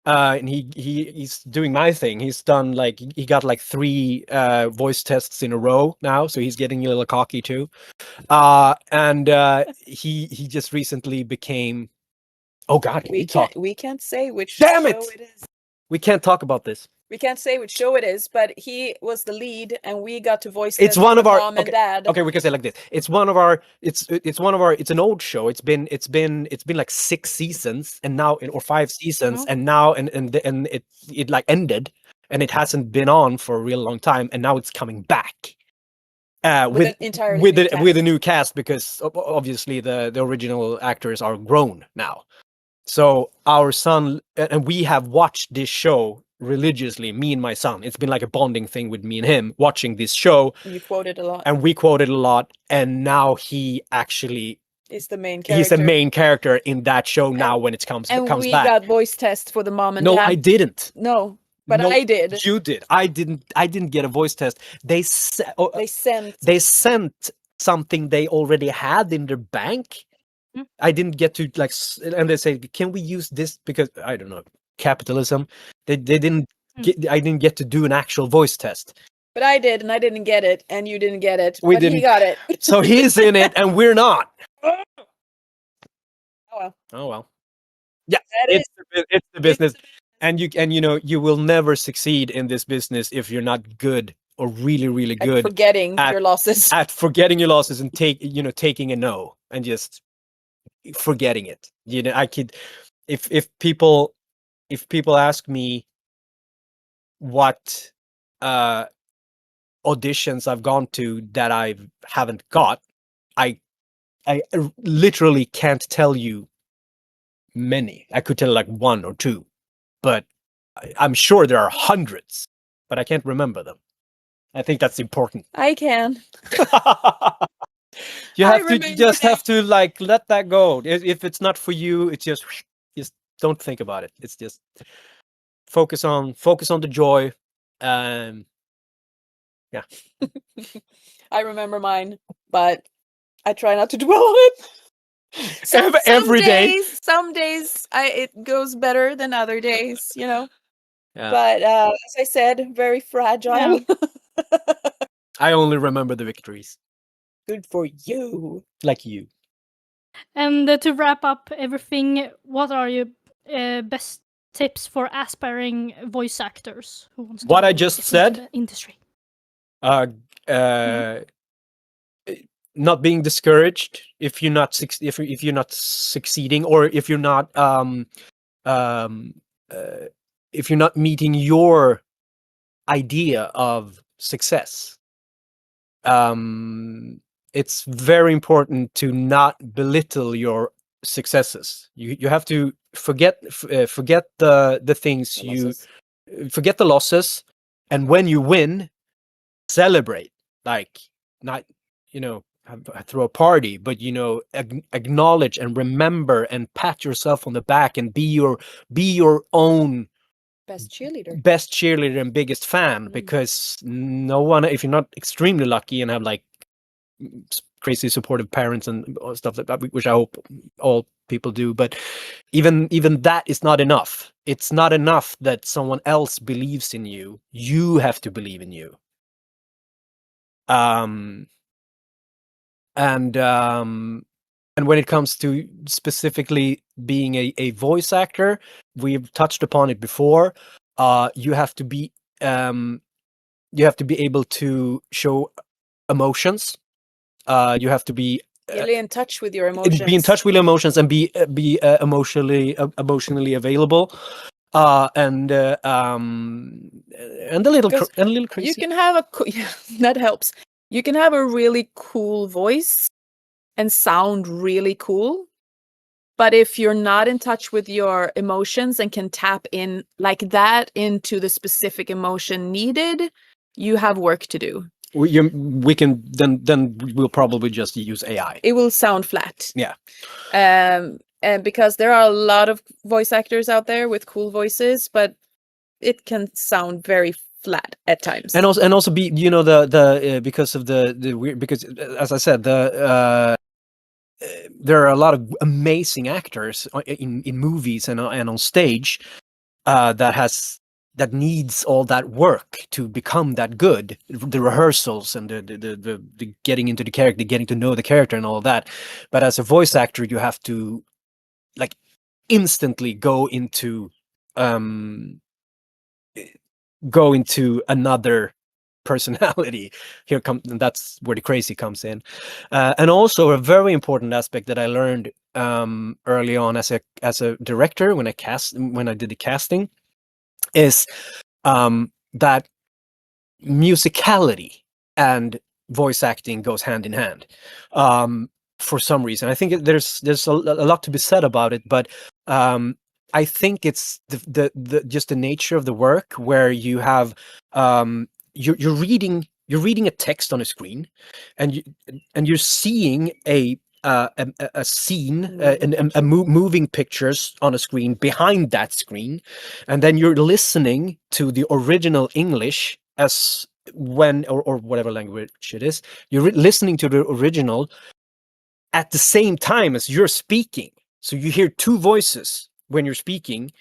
Speaker 2: And he's doing my thing. He's done he got 3 voice tests in a row now, so he's getting a little cocky too. And he just recently became. Oh God,
Speaker 3: we can't say which
Speaker 2: Damn
Speaker 3: show
Speaker 2: it
Speaker 3: is.
Speaker 2: We can't talk about this.
Speaker 3: We can't say which show it is, but he was the lead, and we got to voice.
Speaker 2: It's one of our
Speaker 3: mom and dad.
Speaker 2: Okay, we can say it like this. It's one of our. It's an old show. It's been like 6 seasons, and now or 5 seasons, and now and it ended, and it hasn't been on for a real long time, and now it's coming back. With a new cast, because obviously the original actors are grown now. So our son and we have watched this show religiously, me and my son. It's been like a bonding thing with me and him watching this show.
Speaker 3: You quoted a lot.
Speaker 2: And we quoted a lot, and now he actually
Speaker 3: is the main character.
Speaker 2: He's the main character in that show now when it comes back.
Speaker 3: And we got voice tests for the mom and dad.
Speaker 2: No, I didn't.
Speaker 3: No. But I did.
Speaker 2: You did. I didn't get a voice test. They sent something they already had in their bank. I didn't get to and they say, can we use this, because I don't know, capitalism. They didn't I didn't get to do an actual voice test.
Speaker 3: But I did, and I didn't get it, and you didn't get it.
Speaker 2: But
Speaker 3: he got it.
Speaker 2: So he's in it, and we're not.
Speaker 3: Oh
Speaker 2: well. Yeah, it's the business. And you will never succeed in this business if you're not good, or really, really good
Speaker 3: at forgetting your losses.
Speaker 2: At forgetting your losses and taking a no and just forgetting it. I could, if people ask me what auditions I've gone to that I haven't got, I literally can't tell you many. I could tell 1 or 2. But I'm sure there are hundreds, but I can't remember them. I think that's important.
Speaker 3: I can.
Speaker 2: You just have to let that go. If it's not for you, it's just don't think about it. It's just focus on the joy. Yeah.
Speaker 3: I remember mine, but I try not to dwell on it.
Speaker 2: Every day.
Speaker 3: Some days it goes better than other days, Yeah. But as I said, very fragile.
Speaker 2: I only remember the victories.
Speaker 3: Good for you.
Speaker 2: like you.
Speaker 1: And to wrap up everything, what are your best tips for aspiring voice actors who wants to
Speaker 2: What I
Speaker 1: get
Speaker 2: just
Speaker 1: into
Speaker 2: said.
Speaker 1: the industry?
Speaker 2: Not being discouraged if you're not if you're not succeeding, or if you're not if you're not meeting your idea of success. It's very important to not belittle your successes. You have to forget the things forget the losses, and when you win, celebrate. Like, not, throw a party, but acknowledge and remember and pat yourself on the back, and be your own
Speaker 3: Best cheerleader.
Speaker 2: and biggest fan, because no one, if you're not extremely lucky and have like crazy supportive parents and stuff like that, which I hope all people do, but even that is not enough. It's not enough that someone else believes in you. You have to believe in you. And when it comes to specifically being a voice actor, we've touched upon it before. You have to be able to show emotions. You have to be
Speaker 3: Really in touch with your emotions.
Speaker 2: Be in touch with your emotions, and be emotionally available. And a little crazy.
Speaker 3: You can have that helps. You can have a really cool voice and sound really cool, but if you're not in touch with your emotions and can tap in like that into the specific emotion needed, you have work to do.
Speaker 2: We can then we'll probably just use AI.
Speaker 3: It will sound flat.
Speaker 2: Yeah.
Speaker 3: And because there are a lot of voice actors out there with cool voices, but it can sound very flat at times.
Speaker 2: And also be, the because of the weird, because as I said, there are a lot of amazing actors in movies and on stage that needs all that work to become that good. The rehearsals and the getting into the character, getting to know the character and all that. But as a voice actor, you have to like instantly go into another personality. That's where the crazy comes in. And also a very important aspect that I learned early on as a director when I did the casting is that musicality and voice acting goes hand in hand. For some reason, I think there's a lot to be said about it, but I think it's the just the nature of the work, where you have you're reading a text on a screen, and you're seeing a scene, moving pictures on a screen behind that screen, and then you're listening to the original English as or whatever language it is. You're listening to the original at the same time as you're speaking, so you hear two voices when you're speaking,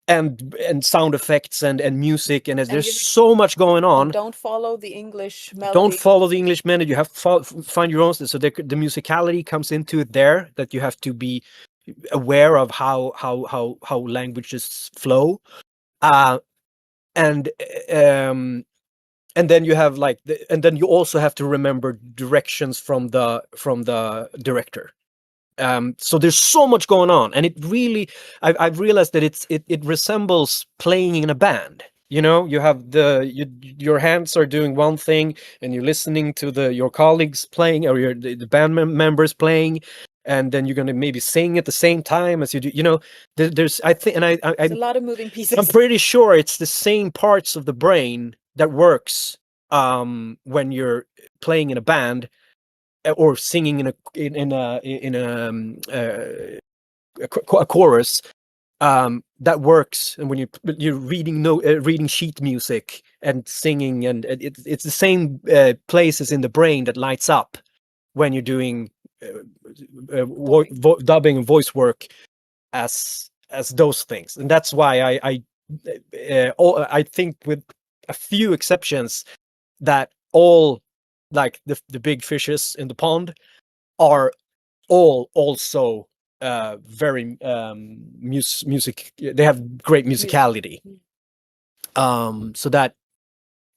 Speaker 2: and sound effects and music, and there's so much going on.
Speaker 3: Don't follow the English melody.
Speaker 2: Don't follow the English melody. You have to find your own. So the musicality comes into it there, that you have to be aware of how languages flow, and then you have and then you also have to remember directions from the director. So there's so much going on, and it really, I've realized that it resembles playing in a band. You have your hands are doing one thing, and you're listening to your colleagues playing, or the band members playing, and then you're going to maybe sing at the same time as you do. There's, I think, and
Speaker 3: there's a lot of moving pieces.
Speaker 2: I'm pretty sure it's the same parts of the brain that works when you're playing in a band, or singing in a chorus, that works. And when you're reading sheet music and singing, and it's the same places in the brain that lights up when you're doing dubbing and voice work as those things. And that's why I think, with a few exceptions, that all like the big fishes in the pond, are all also very music. They have great musicality. So that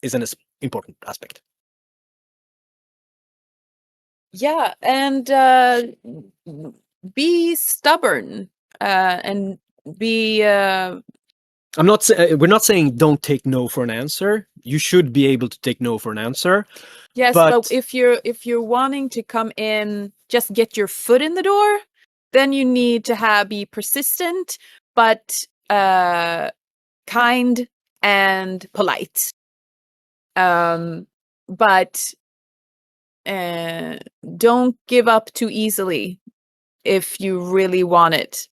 Speaker 2: is an important aspect.
Speaker 3: Yeah, and be stubborn and be.
Speaker 2: I'm not. We're not saying don't take no for an answer. You should be able to take no for an answer.
Speaker 3: Yes, but if you're wanting to come in, just get your foot in the door, then you need to be persistent, but kind and polite. But don't give up too easily. If you really want it,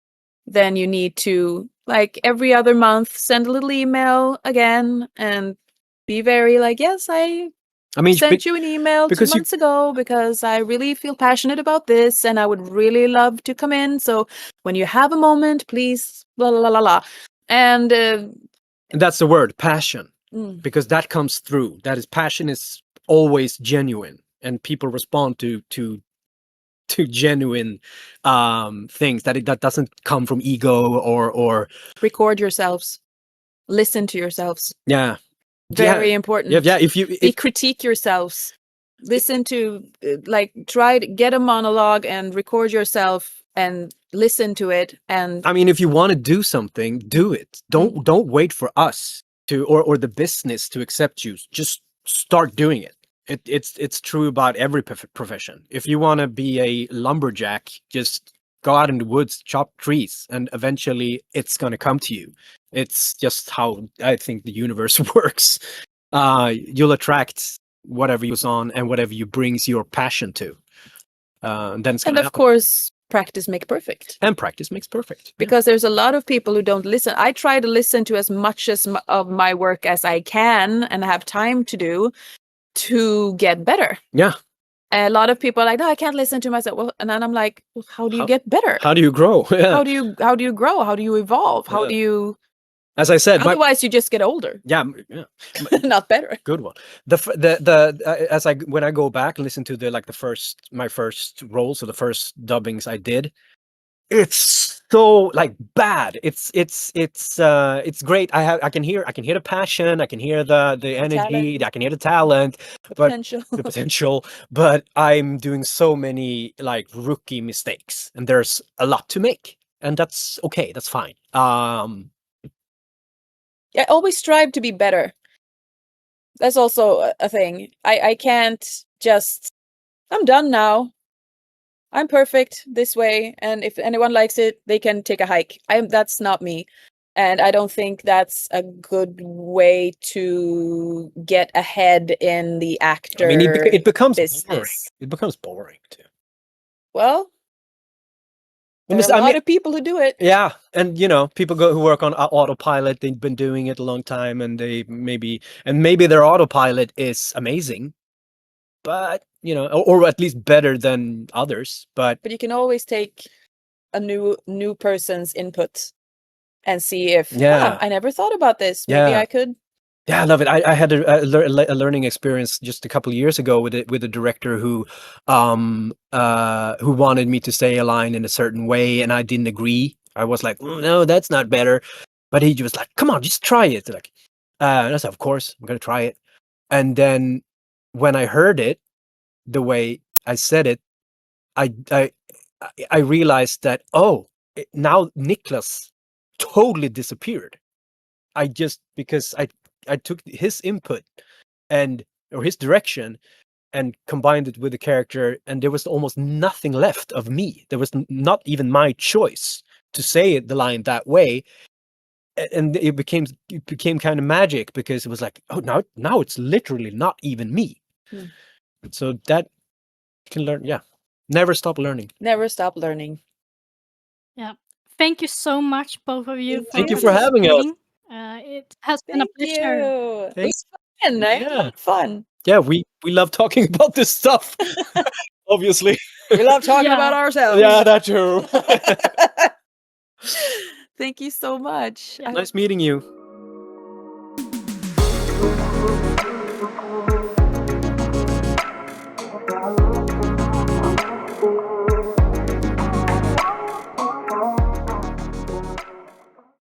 Speaker 3: then you need to, like, every other month, send a little email again and be very like, yes, I sent you an email 2 months ago because I really feel passionate about this and I would really love to come in. So when you have a moment, please, blah, blah, blah, blah. And
Speaker 2: that's the word, passion, because that comes through. That is, passion is always genuine, and people respond to genuine things. That doesn't come from ego or
Speaker 3: record yourselves, listen to yourselves.
Speaker 2: Yeah.
Speaker 3: Very important.
Speaker 2: Yeah. If you
Speaker 3: critique yourselves, listen to, like, try to get a monologue and record yourself and listen to it. And
Speaker 2: I mean, if you want to do something, do it. Don't wait for us to or the business to accept you. Just start doing it. It's true about every profession. If you want to be a lumberjack, just go out in the woods, chop trees, and eventually it's going to come to you. It's just how I think the universe works. You'll attract whatever you's on and whatever you brings your passion to. And then it's going to happen.
Speaker 3: Of course, practice makes perfect.
Speaker 2: And practice makes perfect.
Speaker 3: Because there's a lot of people who don't listen. I try to listen to as much of my work as I can and have time to do to get better.
Speaker 2: Yeah.
Speaker 3: And a lot of people are like, no, I can't listen to myself. Well, and then I'm like, well, how do you get better?
Speaker 2: How do you grow? Yeah.
Speaker 3: How do you grow? How do you evolve? How do you?
Speaker 2: As I said,
Speaker 3: otherwise you just get older.
Speaker 2: Yeah.
Speaker 3: Not better.
Speaker 2: Good one. When I go back and listen to my first roles, or the first dubbings I did, it's so bad. It's great. I can hear the passion, I can hear the energy, I can hear the talent, the potential, but I'm doing so many rookie mistakes, and there's a lot to make, and that's okay. That's fine.
Speaker 3: I always strive to be better. That's also a thing. I can't just, I'm done now. I'm perfect this way, and if anyone likes it, they can take a hike. That's not me, and I don't think that's a good way to get ahead in the actor.
Speaker 2: I mean, it becomes
Speaker 3: business.
Speaker 2: Boring. It becomes boring too.
Speaker 3: Well, there's a lot of people who do it.
Speaker 2: Yeah, and people who work on autopilot. They've been doing it a long time, and maybe their autopilot is amazing, but or at least better than others. But
Speaker 3: you can always take a new person's input and see if I never thought about this. Maybe I could.
Speaker 2: Yeah, I love it. I had a learning experience just a couple of years ago with a director who wanted me to say a line in a certain way, and I didn't agree. I was like, no, that's not better. But he was like, come on, just try it. And I said, of course, I'm gonna try it. And then when I heard it, the way I said it, I realized that now Nicklas totally disappeared. Because I took his input or his direction and combined it with the character, and there was almost nothing left of me. There was not even my choice to say the line that way, and it became kind of magic, because it was like, oh, now it's literally not even me. So that you can learn. Yeah, never stop learning.
Speaker 3: Never stop learning.
Speaker 1: Yeah, thank you so much, both of you.
Speaker 2: Thank you for having us.
Speaker 1: It has been a pleasure.
Speaker 3: It's fun. I had fun.
Speaker 2: Yeah, we love talking about this stuff. Obviously,
Speaker 3: we love talking about ourselves.
Speaker 2: Yeah, that's true.
Speaker 3: Thank you so much.
Speaker 2: Nice meeting you.